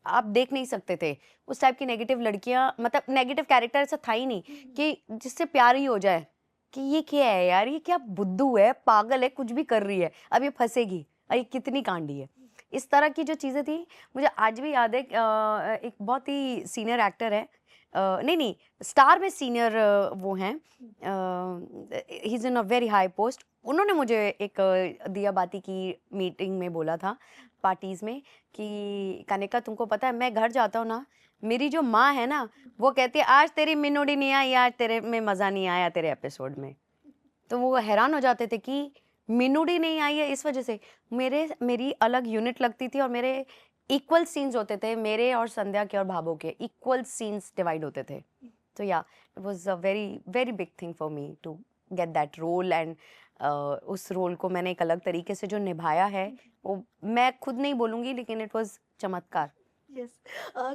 Speaker 1: आप देख नहीं सकते थे। उस टाइप की नेगेटिव लड़कियां, मतलब नेगेटिव कैरेक्टर ऐसा था ही नहीं कि जिससे प्यार ही हो जाए, कि ये क्या है यार, ये क्या बुद्धू है, पागल है, कुछ भी कर रही है, अब ये फंसेगी, और ये कितनी कांडी है। इस तरह की जो चीज़ें थी, मुझे आज भी याद है। एक बहुत ही सीनियर एक्टर है, नहीं नहीं, स्टार में सीनियर वो हैं, he is in a very high post. उन्होंने मुझे एक दिया बाती की मीटिंग में बोला था, पार्टीज में, कि कनिका तुमको पता है मैं घर जाता हूँ ना, मेरी जो माँ है ना, वो कहती है आज तेरी मिनोडी नहीं आई, आज तेरे में मज़ा नहीं आया तेरे एपिसोड में। तो वो हैरान हो जाते थे कि मिनोडी नहीं आई है इस वजह से। मेरी अलग यूनिट लगती थी, और मेरे इक्वल सीन्स होते थे, मेरे और संध्या के और भाभो के इक्वल सीन्स डिवाइड होते थे। तो yeah it was a very very big thing for me to get that role, एंड उस रोल को मैंने एक अलग तरीके से जो निभाया है, वो मैं खुद नहीं बोलूँगी, लेकिन इट वाज चमत्कार।
Speaker 2: यस।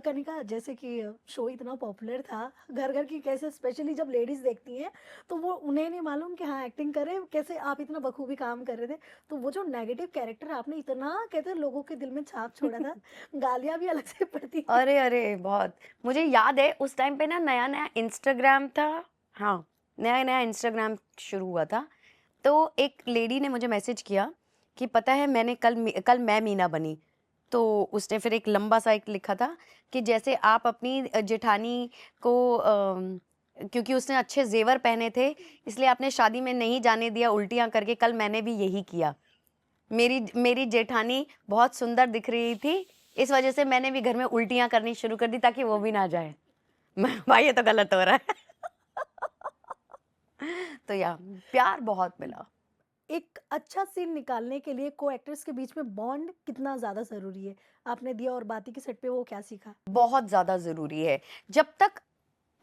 Speaker 2: कनिका जैसे कि शो इतना पॉपुलर था, घर घर की कैसे स्पेशली जब लेडीज देखती हैं तो वो उन्हें नहीं मालूम कि हाँ एक्टिंग करें कैसे, आप इतना बखूबी काम कर रहे थे। तो वो जो नेगेटिव कैरेक्टर आपने इतना कहते हैं लोगों के दिल में छाप छोड़ा था, गालियां भी अलग से पड़ती थी।
Speaker 1: अरे अरे बहुत, मुझे याद है उस टाइम पे ना नया नया इंस्टाग्राम था। हाँ, नया नया इंस्टाग्राम शुरू हुआ था। तो एक लेडी ने मुझे मैसेज किया कि पता है मैंने कल मैं मीना बनी। तो उसने फिर एक लंबा सा एक लिखा था कि जैसे आप अपनी जेठानी को क्योंकि उसने अच्छे जेवर पहने थे इसलिए आपने शादी में नहीं जाने दिया उल्टियां करके, कल मैंने भी यही किया। मेरी मेरी जेठानी बहुत सुंदर दिख रही थी, इस वजह से मैंने भी घर में उल्टियां करनी शुरू कर दी ताकि वो भी ना जाए। मैं भाई ये तो गलत हो रहा है। तो या प्यार बहुत मिला।
Speaker 2: एक अच्छा सीन निकालने के लिए को एक्टर्स के बीच में बॉन्ड कितना ज्यादा जरूरी है? आपने दिया और बाती के सेट पे वो क्या सीखा?
Speaker 1: बहुत ज्यादा जरूरी है। जब तक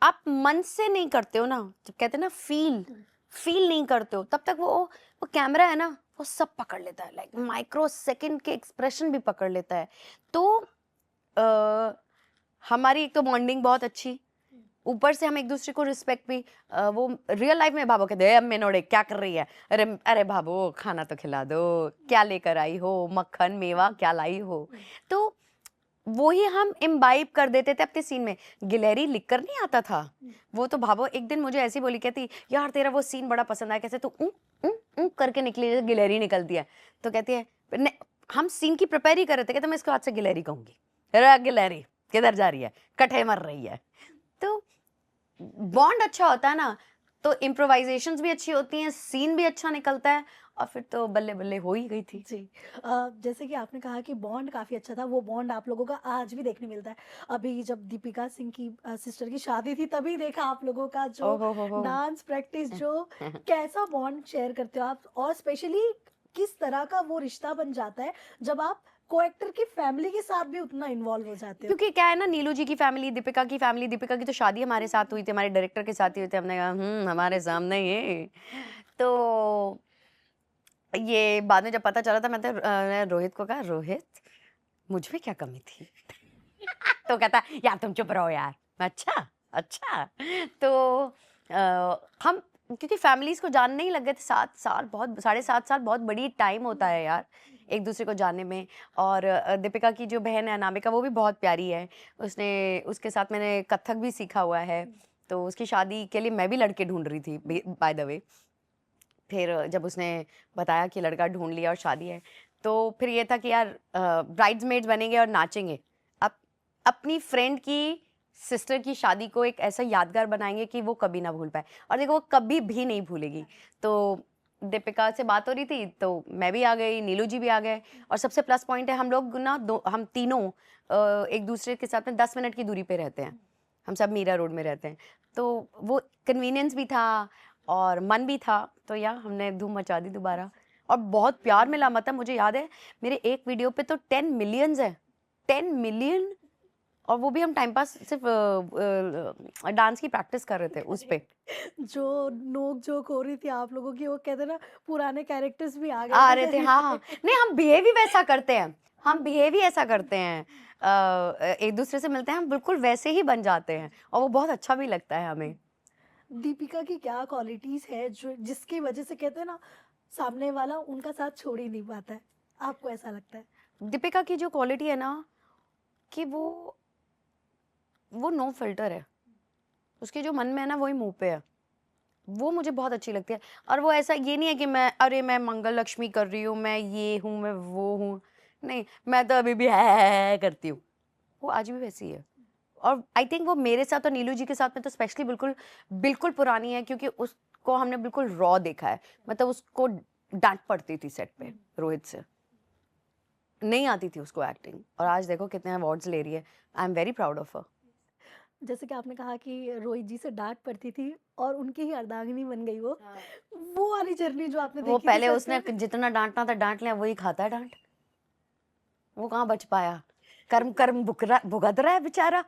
Speaker 1: आप मन से नहीं करते हो ना, जब कहते हैं ना फील नहीं करते हो, तब तक वो कैमरा है ना, वो सब पकड़ लेता है, लाइक माइक्रो सेकंड के एक्सप्रेशन भी पकड़ लेता है। तो हमारी एक तो बॉन्डिंग बहुत अच्छी, ऊपर से हम एक दूसरे को रिस्पेक्ट भी। वो रियल लाइफ में भाभो कहते हैं अम्मे नोड़े क्या कर रही है, अरे अरे भाभो खाना तो खिला दो, क्या लेकर आई हो, मक्खन मेवा क्या लाई हो। तो वो ही हम इम्बाइब कर देते थे अपने सीन में। गिलहरी लिखकर नहीं आता था, वो तो भाभो एक दिन मुझे ऐसी बोली, कहती यार तेरा वो सीन बड़ा पसंद आया, कैसे तू करके निकली जैसे गिलहरी निकलती है। तो कहती है हम सीन की प्रिपेयर ही कर रहे थे, कहते मैं इसके हाथ से गिलहरी कहूंगी, गिलहरी किधर जा रही है, कटे मर रही है। तो बॉन्ड अच्छा होता है ना, तो इम्प्रोवाइजेशंस भी अच्छी होती हैं, सीन भी अच्छा निकलता है, और फिर तो बल्ले-बल्ले हो ही गई थी।
Speaker 2: जी। जैसे कि आपने कहा कि बॉन्ड काफ़ी अच्छा था, वो बॉन्ड आप लोगों का आज भी देखने मिलता है। अभी जब दीपिका सिंह की सिस्टर की शादी थी तभी देखा आप लोगों का जो
Speaker 1: ओह हो हो!
Speaker 2: डांस प्रैक्टिस, जो कैसा बॉन्ड शेयर करते हो आप, और स्पेशली किस तरह का वो रिश्ता बन जाता है जब आप को-एक्टर की फैमिली के साथ भी उतना इन्वॉल्व हो जाते हो?
Speaker 1: क्योंकि क्या है ना, नीलू जी की फैमिली, दीपिका की तो शादी हमारे साथ हुई थी, हमारे डायरेक्टर के साथ ही हुई थी। हमने कहा हमारे सामने ये। तो ये बाद में जब पता चला था, मैं रोहित को कहा, रोहित मुझ में क्या कमी थी? तो कहता यार तुम चुप रहो यार। मैं, अच्छा अच्छा। तो हम क्योंकि फैमिलीज को जानने ही लग गए थे 7 साल, बहुत 7.5 साल बहुत बड़ी टाइम होता है यार एक दूसरे को जानने में। और दीपिका की जो बहन है अनामिका, वो भी बहुत प्यारी है। उसके साथ मैंने कथक भी सीखा हुआ है, तो उसकी शादी के लिए मैं भी लड़के ढूंढ रही थी बाय द वे। फिर जब उसने बताया कि लड़का ढूंढ लिया और शादी है, तो फिर ये था कि यार ब्राइड्समेड्स बनेंगे और नाचेंगे। अब अपनी फ्रेंड की सिस्टर की शादी को एक ऐसा यादगार बनाएंगे कि वो कभी ना भूल पाए, और देखो वो कभी भी नहीं भूलेगी। तो दीपिका से बात हो रही थी तो मैं भी आ गई, नीलू जी भी आ गए। और सबसे प्लस पॉइंट है, हम लोग ना हम तीनों एक दूसरे के साथ में 10 मिनट की दूरी पे रहते हैं। हम सब मीरा रोड में रहते हैं, तो वो कन्वीनियंस भी था और मन भी था। तो या हमने धूम मचा दी दोबारा, और बहुत प्यार मिला। मतलब मुझे याद है मेरे एक वीडियो पे तो 10 मिलियंस है, 10 मिलियन। और वो भी हम टाइम पास सिर्फ डांस की प्रैक्टिस कर रहे थे उस पे।
Speaker 2: जो नोक-झोंक हो रही थी आप लोगों की, वो कहते हैं ना, पुराने कैरेक्टर्स भी आ गए
Speaker 1: आ
Speaker 2: थे
Speaker 1: रहे थे,
Speaker 2: शरीर
Speaker 1: हाँ
Speaker 2: में।
Speaker 1: हाँ। नहीं, हम बिहेव ही वैसा करते हैं, हम बिहेव ही ऐसा करते हैं। एक दूसरे से मिलते हैं, हम बिल्कुल वैसे ही बन जाते हैं, और वो बहुत अच्छा भी लगता है हमें।
Speaker 2: दीपिका की क्या क्वालिटीज़ है जो जिसकी वजह से कहते हैं ना, सामने वाला उनका साथ छोड़ ही नहीं पाता है? आपको ऐसा लगता है?
Speaker 1: दीपिका की जो क्वालिटी है ना, कि वो नो फिल्टर है। उसके जो मन में है ना, वही मुंह पे है। वो मुझे बहुत अच्छी लगती है। और वो ऐसा ये नहीं है कि मैं मंगल लक्ष्मी कर रही हूँ, मैं ये हूँ, मैं वो हूँ। नहीं, मैं तो अभी भी है करती हूँ। वो आज भी वैसी है। और आई थिंक वो मेरे साथ और नीलू जी के साथ में तो स्पेशली बिल्कुल बिल्कुल पुरानी है, क्योंकि उसको हमने बिल्कुल रॉ देखा है। मतलब उसको डांट पड़ती थी सेट पे रोहित से, नहीं आती थी उसको एक्टिंग, और आज देखो कितने अवार्ड्स ले रही है। I am very proud of her.
Speaker 2: जैसे कि आपने कहा कि रोहित जी से डाँट पड़ती थी और उनकी ही अर्धांगिनी बन गई वो।
Speaker 1: हाँ।
Speaker 2: वो वाली जर्नी जो आपने
Speaker 1: वो
Speaker 2: देखी थी
Speaker 1: पहले
Speaker 2: सेट
Speaker 1: उसने
Speaker 2: पे।
Speaker 1: जितना डांटना था डांट लिया, वही खाता है डांट। वो कहाँ बच पाया, कर्म कर्म भुगत रहा है बेचारा।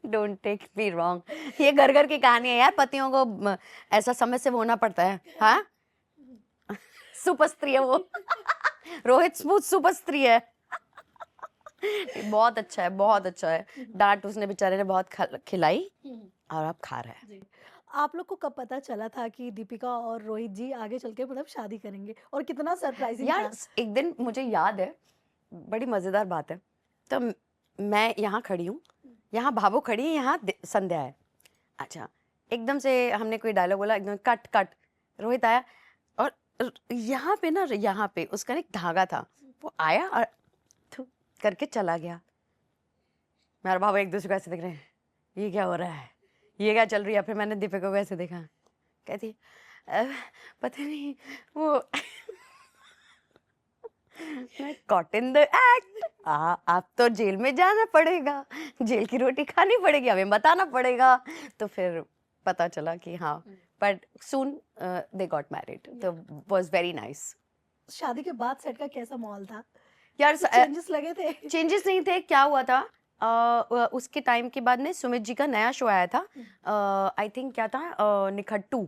Speaker 1: डोंट टेक मी रॉन्ग, ये घर घर की कहानी है यार। पतियों को ऐसा समय से होना पड़ता है। हाँ, सुपर स्त्री है वो। रोहित स्मूथ सुपर स्त्री है। बहुत अच्छा है, बहुत अच्छा है। डांट उसने बेचारे ने बहुत खिलाई, और अब खा रहा है।
Speaker 2: जी। आप लोग को कब पता चला था कि दीपिका और रोहित जी आगे चल के मतलब शादी करेंगे, और कितना सरप्राइजिंग
Speaker 1: यार
Speaker 2: था?
Speaker 1: एक दिन मुझे याद है, बड़ी मजेदार बात है। तो मैं यहाँ खड़ी हूँ, यहाँ भाभो खड़ी है, यहाँ संध्या है। अच्छा, एकदम से हमने कोई डायलॉग बोला, एकदम कट कट। रोहित आया, और यहाँ पे ना, यहाँ पे उसका एक धागा था, वो आया और थू करके चला गया। मेरा भाव एक दूसरे को ऐसे देख रहे हैं, ये क्या हो रहा है, ये क्या चल रही है। फिर मैंने दीपिका को ऐसे देखा, कहती "अ, पता नहीं वो मैं कॉट इन द एक्ट, आप तो जेल में जाना पड़ेगा, जेल की रोटी खानी पड़ेगी, हमें बताना पड़ेगा। तो फिर पता चला कि हाँ, but soon they got married, तो वाज वेरी नाइस।
Speaker 2: शादी के बाद सेट का कैसा माहौल था?
Speaker 1: यार
Speaker 2: कुछ चेंजेस लगे थे?
Speaker 1: चेंजेस नहीं थे, क्या हुआ था, उसके टाइम के बाद में सुमित जी का नया शो आया था। आई थिंक क्या था, निखट्टू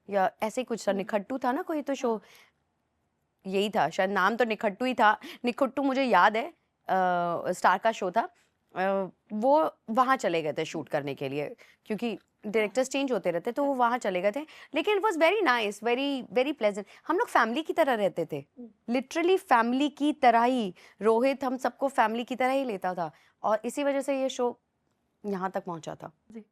Speaker 1: या ऐसे ही कुछ था, निखट्टू था ना कोई तो शो, यही था शायद, नाम तो निखट्टू ही था। निखट्टू मुझे याद है, स्टार का शो था। वो वहाँ चले गए थे शूट करने के लिए, क्योंकि डायरेक्टर्स चेंज होते रहते, तो वो वहाँ चले गए थे। लेकिन it was very nice, very very pleasant. हम लोग फैमिली की तरह रहते थे, लिटरली फैमिली की तरह ही। रोहित हम सबको फैमिली की तरह ही लेता था, और इसी वजह से ये शो यहाँ तक पहुँचा था।
Speaker 2: जी।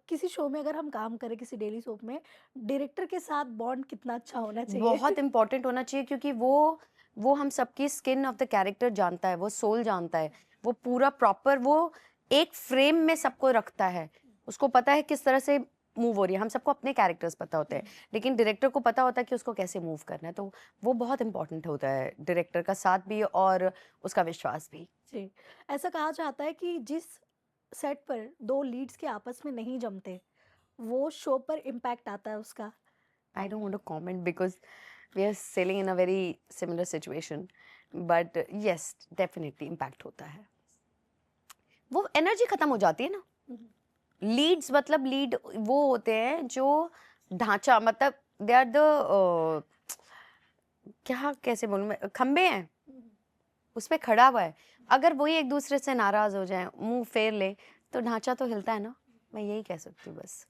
Speaker 2: किसी शो में अगर हम काम करें, किसी डेली सोप में, डायरेक्टर के साथ बॉन्ड कितना अच्छा होना चाहिए?
Speaker 1: बहुत इंपॉर्टेंट होना चाहिए, क्योंकि वो हम सबकी स्किन ऑफ द कैरेक्टर जानता है, वो सोल जानता है, वो पूरा प्रॉपर वो एक फ्रेम में सबको रखता है। उसको पता है किस तरह से मूव हो रही है, हम सबको अपने कैरेक्टर्स पता होते हैं, लेकिन डायरेक्टर को पता होता है कि उसको कैसे मूव करना है, तो वो बहुत इंपॉर्टेंट होता है, डायरेक्टर का साथ भी और उसका विश्वास भी।
Speaker 2: जी, ऐसा कहा जाता है कि जिस सेट पर 2 लीड्स के आपस में नहीं जमते, वो शो पर इम्पैक्ट आता है उसका।
Speaker 1: I don't want to comment because we are sailing in a very similar situation, but yes, definitely impact होता है। वो एनर्जी खत्म हो जाती है ना। लीड्स मतलब लीड वो होते हैं जो ढांचा, मतलब दे आर द क्या कैसे बोलूं मैं, खंबे हैं, उस पे खड़ा हुआ है। अगर वही एक दूसरे से नाराज हो जाए, मुंह फेर ले, तो ढांचा तो हिलता है ना। मैं यही कह सकती हूँ बस।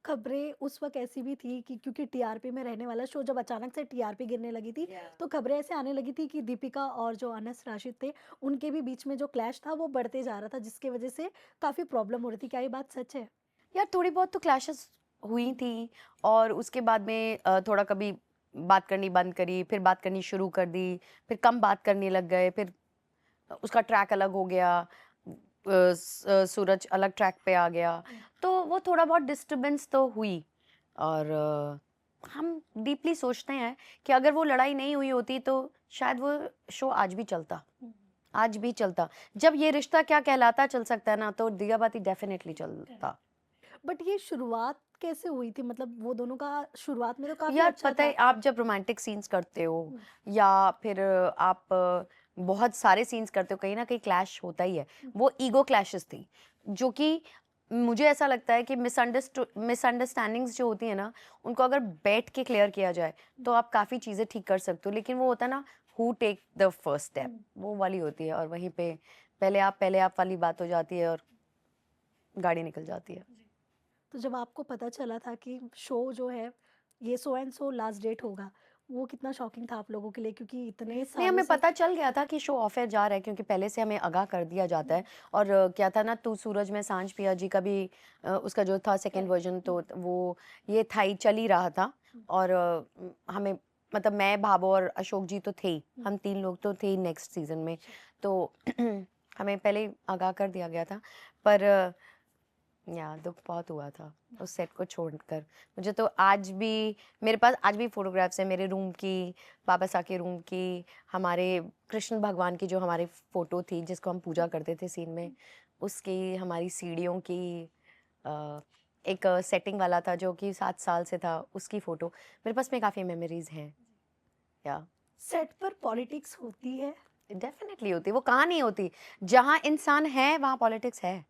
Speaker 2: खबरें उस वक़्त ऐसी भी थी कि क्योंकि टीआरपी में रहने वाला शो जब अचानक से टीआरपी गिरने लगी थी, तो खबरें ऐसे आने लगी थी कि दीपिका और जो अनस राशिद थे, उनके भी बीच में जो क्लैश था वो बढ़ते जा रहा था, जिसकी वज़ह से काफ़ी प्रॉब्लम हो रही थी। क्या ये बात सच है?
Speaker 1: यार थोड़ी बहुत तो क्लैशेस हुई थी, और उसके बाद में थोड़ा कभी बात करनी बंद करी, फिर बात करनी शुरू कर दी, फिर कम बात करने लग गए, फिर उसका ट्रैक अलग हो गया, सूरज अलग ट्रैक पे आ गया, तो वो थोड़ा बहुत डिस्टरबेंस तो हुई। और हम डीपली सोचते हैं कि अगर वो लड़ाई नहीं हुई होती तो शायद वो शो आज भी चलता, आज भी चलता। जब ये रिश्ता क्या कहलाता चल सकता है ना, तो दिया बाती डेफिनेटली चलता।
Speaker 2: बट ये शुरुआत कैसे हुई थी? मतलब वो दोनों का शुरुआत में तो काफ़ी
Speaker 1: यार
Speaker 2: अच्छा
Speaker 1: पता है,
Speaker 2: था।
Speaker 1: आप जब रोमांटिक सीन्स करते हो या फिर आप बहुत सारे सीन्स करते हो, कहीं ना कहीं क्लैश होता ही है। वो ईगो क्लैशेस थी, जो कि मुझे ऐसा लगता है कि मिसअंडरस्टैंडिंग्स जो होती है ना, उनको अगर बैठ के क्लियर किया जाए तो आप काफ़ी चीज़ें ठीक कर सकते हो। लेकिन वो होता है ना, who take the first step, वो वाली होती है, और वहीं पे पहले आप वाली बात हो जाती है और गाड़ी निकल जाती है।
Speaker 2: तो जब आपको पता चला था कि शो जो है, ये so and so last date होगा, वो कितना शॉकिंग था आप लोगों के लिए? क्योंकि इतने
Speaker 1: नहीं,
Speaker 2: सालों
Speaker 1: हमें
Speaker 2: से
Speaker 1: पता चल गया था कि शो ऑफ एयर जा रहा है, क्योंकि पहले से हमें आगाह कर दिया जाता है। और क्या था ना, तू सूरज में सांझ पिया जी का भी उसका जो था सेकंड वर्जन, तो वो ये था ही, चल ही रहा था। और हमें मतलब मैं, भाबो और अशोक जी तो थे ही, हम 3 लोग तो थे ही नेक्स्ट सीजन में, तो हमें पहले ही आगाह कर दिया गया था। पर या दुख बहुत हुआ था उस सेट को छोड़कर। मुझे तो आज भी, मेरे पास आज भी फोटोग्राफ्स हैं मेरे रूम की, पापा सा के रूम की, हमारे कृष्ण भगवान की जो हमारी फोटो थी जिसको हम पूजा करते थे सीन में, उसकी, हमारी सीढ़ियों की, एक सेटिंग वाला था जो कि 7 साल से था, उसकी फोटो मेरे पास में काफ़ी मेमोरीज हैं। या
Speaker 2: सेट पर पॉलिटिक्स होती है।
Speaker 1: डेफिनेटली होती, वो कहाँ नहीं होती। जहाँ इंसान है वहाँ पॉलिटिक्स है।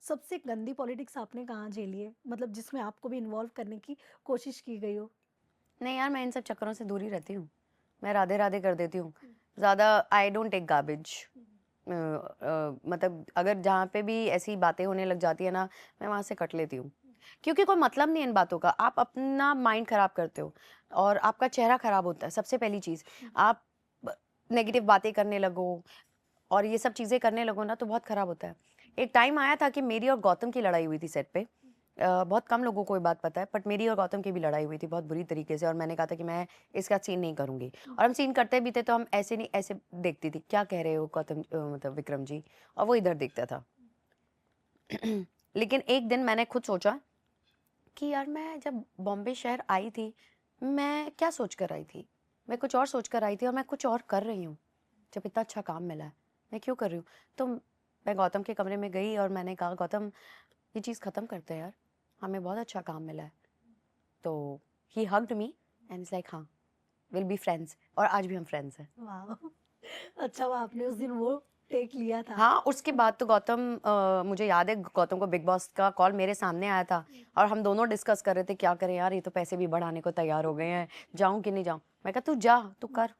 Speaker 2: सबसे गंदी पॉलिटिक्स आपने कहाँ झेली है? मतलब जिसमें आपको भी इन्वॉल्व करने की कोशिश की गई हो?
Speaker 1: नहीं यार, मैं इन सब चक्करों से दूर ही रहती हूँ। मैं राधे राधे कर देती हूँ ज़्यादा। I don't take garbage. मतलब अगर जहाँ पे भी ऐसी बातें होने लग जाती है ना, मैं वहाँ से कट लेती हूँ, क्योंकि कोई मतलब नहीं है इन बातों का। आप अपना माइंड खराब करते हो और आपका चेहरा खराब होता है। सबसे पहली चीज़, आप नेगेटिव बातें करने लगो और ये सब चीज़ें करने लगो ना, तो बहुत खराब होता है। एक टाइम आया था कि मेरी और गौतम की लड़ाई हुई थी सेट पे। बहुत कम लोगों को ये बात पता है, बट मेरी और गौतम की भी लड़ाई हुई थी बहुत बुरी तरीके से, और मैंने कहा था कि मैं इसका सीन नहीं करूँगी। और हम सीन करते भी थे तो हम ऐसे नहीं, ऐसे देखती थी, क्या कह रहे हो गौतम, मतलब विक्रम जी, और वो इधर देखता था। लेकिन एक दिन मैंने खुद सोचा कि यार मैं जब बॉम्बे शहर आई थी, मैं क्या सोच कर आई थी? मैं कुछ और सोच कर आई थी और मैं कुछ और कर रही हूँ। जब इतना अच्छा काम मिला है, मैं क्यों कर रही हूँ? तो मैं गौतम के कमरे में गई और मैंने कहा, गौतम ये चीज़ ख़त्म करते हैं यार, हमें बहुत अच्छा काम मिला है। तो ही hugged me and is like हाँ, विल बी फ्रेंड्स, और आज भी हम फ्रेंड्स हैं।
Speaker 2: वाह! अच्छा हुआ आपने उस दिन वो टेक लिया था।
Speaker 1: हाँ, उसके बाद तो गौतम, मुझे याद है गौतम को बिग बॉस का कॉल मेरे सामने आया था और हम दोनों डिस्कस कर रहे थे क्या करें यार, ये तो पैसे भी बढ़ाने को तैयार हो गए हैं, जाऊँ कि नहीं जाऊँ? मैं कहा तू जा, तू कर,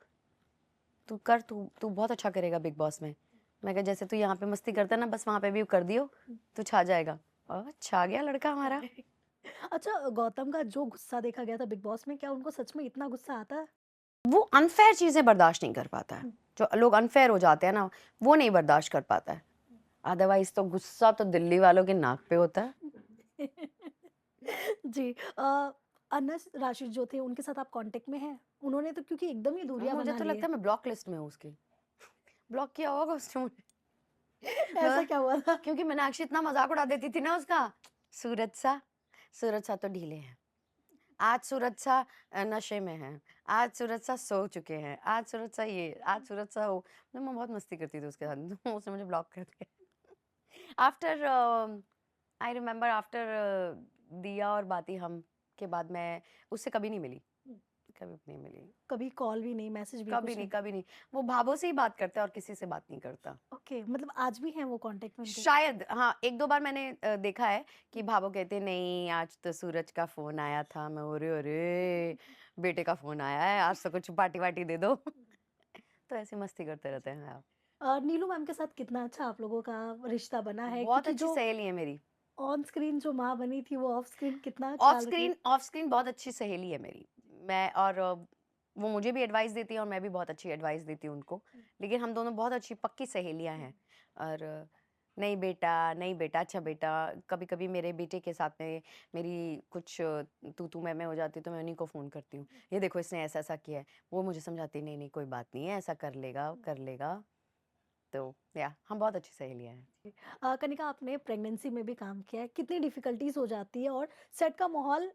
Speaker 1: तू कर, तू तू बहुत अच्छा करेगा बिग बॉस में। मैं कहा जैसे तू यहाँ पे मस्ती करता है ना, बस वहाँ पे भी कर दियो, तू छा जाएगा। और छा गया लड़का हमारा।
Speaker 2: अच्छा, गौतम का जो गुस्सा देखा गया था बिग बॉस में, क्या उनको सच में इतना गुस्सा आता है?
Speaker 1: वो अनफेयर चीज़ें बर्दाश्त नहीं कर पाता है। जो लोग अनफेयर हो जाते हैं ना, वो नहीं बर्दाश्त कर पाता है। अदरवाइज़ तो गुस्सा तो दिल्ली वालों के नाक पे होता है।
Speaker 2: जी। अनस राशिद जो थे उनके साथ आप कांटेक्ट में हैं? उन्होंने तो क्योंकि एकदम ही दूरियां
Speaker 1: मुझे
Speaker 2: बना
Speaker 1: तो
Speaker 2: ली
Speaker 1: लगता
Speaker 2: है।
Speaker 1: है मैं ब्लॉक लिस्ट में हूँ उसकी। ब्लॉक किया होगा उसने मुझे।
Speaker 2: ऐसा क्या हुआ था?
Speaker 1: क्योंकि मीनाक्षी इतना मज़ाक उड़ा देती थी ना उसका, सूरज सा, सूरज सा तो ढीले हैं, आज सूरज सा नशे में है, आज सूरज सा सो चुके हैं, आज सूरज सा ये, आज सूरज सा वो। मतलब मैं बहुत मस्ती करती थी उसके साथ। तो उसने मुझे ब्लॉक कर दिया। आफ्टर आई रिमेम्बर आफ्टर दिया और बाती हम के बाद मैं उससे कभी नहीं मिली, कभी नहीं मिली।
Speaker 2: कभी कॉल भी नहीं, मैसेज भी
Speaker 1: कभी
Speaker 2: कुछ
Speaker 1: नहीं,
Speaker 2: नहीं?
Speaker 1: कभी नहीं। वो भाभो से ही बात करता है और किसी से बात नहीं करता।
Speaker 2: ओके, मतलब आज भी हैं वो कांटेक्ट में उनके?
Speaker 1: शायद हाँ, 1-2 बार मैंने देखा है कि भाभो कहते हैं, नहीं आज तो सूरज का फ़ोन आया था। मैं अरे, अरे! बेटे का फ़ोन आया है, आज तो कुछ पार्टी-वार्टी दे दो। तो ऐसे मस्ती करते रहते हैं। हाँ,
Speaker 2: नीलू मैम के साथ कितना अच्छा आप लोगों का रिश्ता बना है,
Speaker 1: बहुत
Speaker 2: क्योंकि
Speaker 1: अच्छी
Speaker 2: जो
Speaker 1: सहेली है मेरी।
Speaker 2: ऑन स्क्रीन जो माँ बनी थी वो ऑफ स्क्रीन कितना ख्याल रखती है।
Speaker 1: ऑफ स्क्रीन बहुत अच्छी सहेली है मेरी। मैं और वो मुझे भी एडवाइस देती है और मैं भी बहुत अच्छी एडवाइस देती हूँ उनको। लेकिन हम दोनों बहुत अच्छी पक्की सहेलियाँ हैं। और नहीं बेटा, नहीं बेटा, अच्छा बेटा। कभी-कभी मेरे बेटे के साथ में मेरी कुछ तू-तू मैं-मैं हो जाती है तो मैं उन्हीं को फ़ोन करती हूँ। ये देखो इसने ऐसा-ऐसा किया है। वो मुझे समझाती है, नहीं, नहीं कोई बात नहीं है, ऐसा कर लेगा, कर लेगा। तो या हम बहुत अच्छी सहेलियाँ हैं।
Speaker 2: कनिका, आपने प्रेगनेंसी में भी काम किया है, कितनी डिफिकल्टीज हो जाती है और सेट का माहौल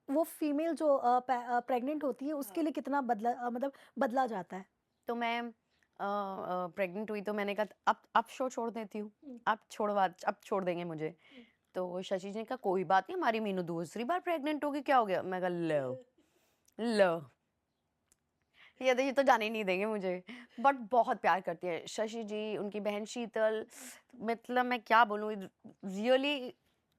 Speaker 2: वो फीमेल जो प्रेग्नेंट होती है उसके लिए कितना मतलब बदला जाता है?
Speaker 1: तो मैं प्रेग्नेंट हुई तो मैंने कहा अब शो छोड़ देती हूँ।
Speaker 2: हम्म,
Speaker 1: अब छोड़ देंगे मुझे। तो शशि जी ने कहा कोई बात नहीं, हमारी मीनू दूसरी बार प्रेग्नेंट होगी, क्या हो गया? मैं कहा लो, लो, ये तो जाने ही नहीं देंगे मुझे। बट बहुत प्यार करती है शशि जी, उनकी बहन शीतल। मतलब मैं क्या बोलूँ, really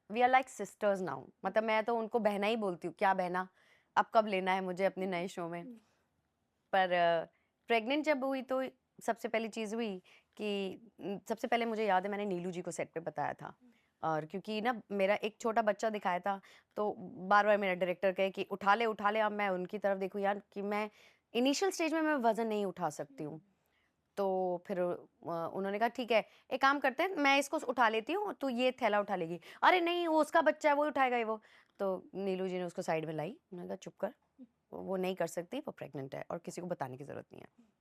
Speaker 1: we are like sisters now. मतलब मैं तो उनको बहना ही बोलती हूँ, क्या बहना, अब कब लेना है मुझे अपने नए शो में। पर प्रेग्नेंट जब हुई तो सबसे पहली चीज़ हुई कि सबसे पहले मुझे याद है मैंने नीलू जी को सेट पे बताया था। और क्योंकि ना मेरा एक छोटा बच्चा दिखाया था, तो बार-बार मेरा डायरेक्टर कहे कि उठा ले। अब मैं उनकी तरफ देखूँ यार कि मैं इनिशियल स्टेज में मैं वज़न नहीं उठा सकती हूँ। तो फिर उन्होंने कहा ठीक है, एक काम करते हैं, मैं इसको उठा लेती हूँ, तू ये थैला उठा लेगी। अरे नहीं, वो उसका बच्चा है, वो उठाएगा ही वो। तो नीलू जी ने उसको साइड में लाई। उन्होंने कहा चुप कर, वो नहीं कर सकती, वो प्रेग्नेंट है और किसी को बताने की ज़रूरत नहीं है।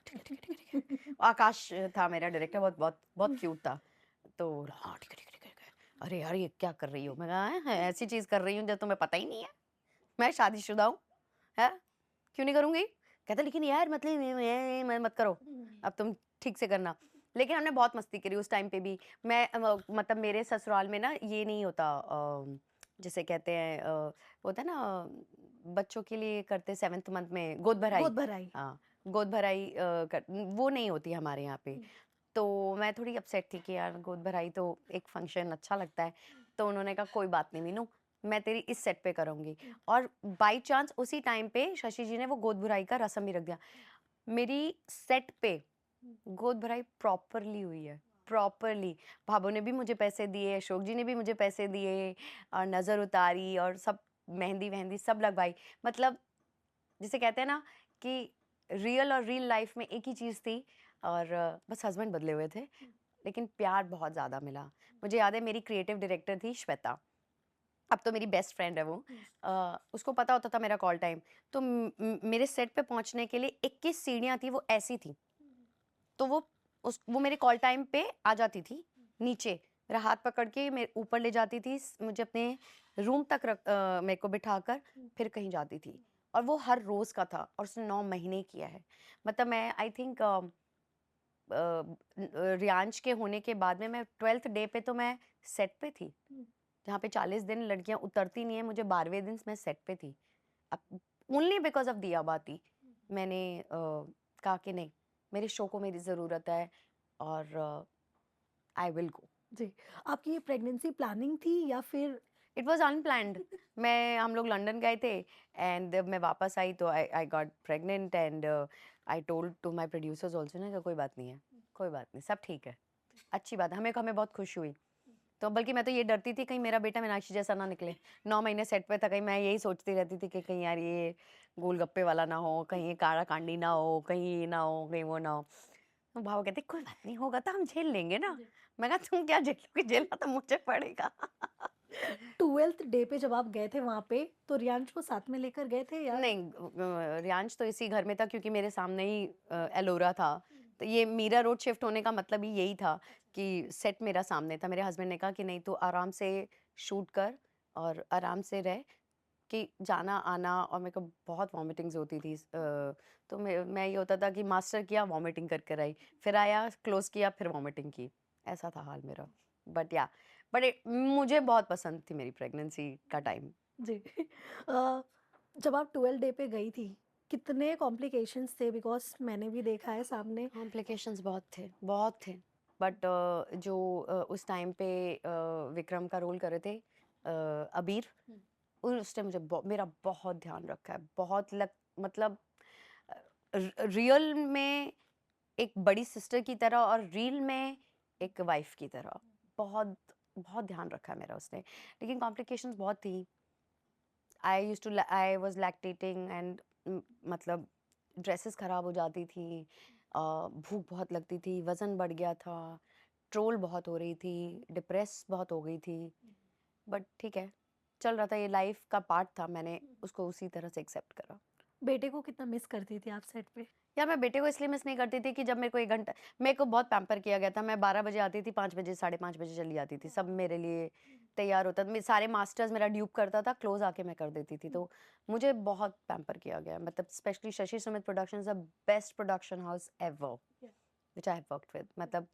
Speaker 1: ठीक है, ठीक है, ठीक है, ठीक है। आकाश था मेरा डायरेक्टर, बहुत बहुत बहुत क्यूट था। तो हाँ, ठीक है, ठीक है, ठीक है, ठीक है। अरे यार, ये क्या कर रही हो? मैं कहा, "हैं, ऐसी चीज़ कर रही हूँ जो तुम्हें पता ही नहीं है। मैं शादीशुदा हूँ, हैं? क्यों नहीं करूँगी?" कहता लेकिन यार मतलब ये मत करो, अब तुम ठीक से करना। लेकिन हमने बहुत मस्ती करी उस टाइम पे भी। मैं मतलब मेरे ससुराल में ना ये नहीं होता, जिसे कहते हैं होता है ना, बच्चों के लिए करते 7th मंथ में गोद भराई।
Speaker 2: गोद भराई।
Speaker 1: हाँ, गोद भराई वो नहीं होती हमारे यहाँ पे। तो मैं थोड़ी अपसेट थी कि यार गोद भराई तो एक फंक्शन अच्छा लगता है। तो उन्होंने कहा कोई बात नहीं मीनू, मैं तेरी इस सेट पे करूँगी। और बाय चांस उसी टाइम पे शशि जी ने वो गोद भराई का रस्म भी रख दिया। मेरी सेट पे गोद भराई प्रॉपरली हुई है, प्रॉपरली। भाभो ने भी मुझे पैसे दिए, अशोक जी ने भी मुझे पैसे दिए और नज़र उतारी और सब मेहंदी-वेहंदी सब लगवाई। मतलब जिसे कहते हैं ना कि रियल और रील लाइफ में एक ही चीज़ थी। और बस हस्बैंड बदले हुए थे, लेकिन प्यार बहुत ज़्यादा मिला। मुझे याद है मेरी क्रिएटिव डायरेक्टर थी श्वेता, अब तो मेरी बेस्ट फ्रेंड है वो। उसको पता होता था मेरा कॉल टाइम, तो मेरे सेट पे पहुँचने के लिए 21 सीढ़ियाँ थी, वो ऐसी थी। तो वो मेरे कॉल टाइम पे आ जाती थी नीचे, मेरा हाथ पकड़ के मेरे ऊपर ले जाती थी, मुझे अपने रूम तक मेरे को बिठाकर फिर कहीं जाती थी। और वो हर रोज का था और उसने 9 महीने किया है। मतलब मैं आई थिंक रियांश के होने के बाद में मैं 12th डे पे तो मैं सेट पे थी, जहाँ पे 40 दिन लड़कियां उतरती नहीं है, मुझे 12वें दिन मैं सेट पे थी। अब ओनली बिकॉज ऑफ दिया बाती मैंने कहा कि नहीं, मेरे शो को मेरी ज़रूरत है और आई विल गो।
Speaker 2: जी, आपकी ये प्रेगनेंसी प्लानिंग थी या फिर?
Speaker 1: It was unplanned. हम लोग लंदन गए थे एंड जब मैं वापस आई तो I I got pregnant and I told to my producers also ना कि कोई बात नहीं है, कोई बात नहीं, सब ठीक है, अच्छी बात है। हमें बहुत खुशी हुई। तो बल्कि मैं तो ये डरती थी कहीं मेरा बेटा मीनाक्षी जैसा ना निकले। 9 महीने सेट पे था, कहीं मैं यही सोचती रहती थी कि कहीं यार ये गोलगप्पे वाला ना हो, कहीं ये काड़ा कांडी ना हो, कहीं ये ना हो, कहीं वो ना हो। तो भाव कहते कोई बात नहीं, होगा तो हम झेल लेंगे ना। मैं कहा तुम क्या झेलोगे, झेलना तो मुझे पड़ेगा।
Speaker 2: 12th डे पे जब आप गए थे वहां पे, तो रियांश को साथ में लेकर गए थे या?
Speaker 1: नहीं, रियांश तो इसी घर में था क्योंकि मेरे सामने ही एलोरा था। तो ये मीरा रोड शिफ्ट होने का मतलब ही यही था कि सेट मेरा सामने था। मेरे हस्बैंड ने कहा कि नहीं तू आराम से शूट कर और आराम से रह कि जाना आना। और मेरे को बहुत वॉमिटिंग्स होती थी, तो मैं ये होता था कि मास्टर किया वॉमिटिंग कर कर आई, फिर आया क्लोज किया फिर वॉमिटिंग की, ऐसा था हाल मेरा। बट या मुझे बहुत पसंद थी मेरी प्रेगनेंसी का टाइम।
Speaker 2: जी। अ, जब आप 12 डे पे गई थी, कितने कॉम्प्लिकेशंस थे? बिकॉज़ मैंने भी देखा है सामने।
Speaker 1: कॉम्प्लिकेशंस बहुत थे, बहुत थे। बट जो उस टाइम पे विक्रम का रोल कर रहे थे, अबीर, उस टाइम मेरा बहुत ध्यान रखा है, बहुत मतलब रियल में एक बड़ी सिस्टर की तरह और रील में एक वाइफ की तरह बहुत बहुत ध्यान रखा है मेरा उसने। लेकिन कॉम्प्लिकेशंस बहुत थी। आई वाज लैक्टेटिंग एंड मतलब ड्रेसेस खराब हो जाती थी, भूख बहुत लगती थी, वजन बढ़ गया था, ट्रोल बहुत हो रही थी, डिप्रेस बहुत हो गई थी। बट ठीक है, चल रहा था, ये लाइफ का पार्ट था, मैंने उसको उसी तरह से एक्सेप्ट करा।
Speaker 2: बेटे को कितना मिस करती थी आप सेट पे?
Speaker 1: यार मैं बेटे को इसलिए मिस नहीं करती थी कि जब मेरे को 1 घंटा, मेरे को बहुत पैम्पर किया गया था। मैं 12 बजे आती थी, 5 बजे, साढ़े 5 बजे चली जाती थी। सब मेरे लिए तैयार होता था। सारे मास्टर्स मेरा ड्यूप करता था, क्लोज आके मैं कर देती थी। तो मुझे बहुत पैम्पर किया गया। मतलब specially Shashi Sumit productions the best production house ever which I have worked with. मतलब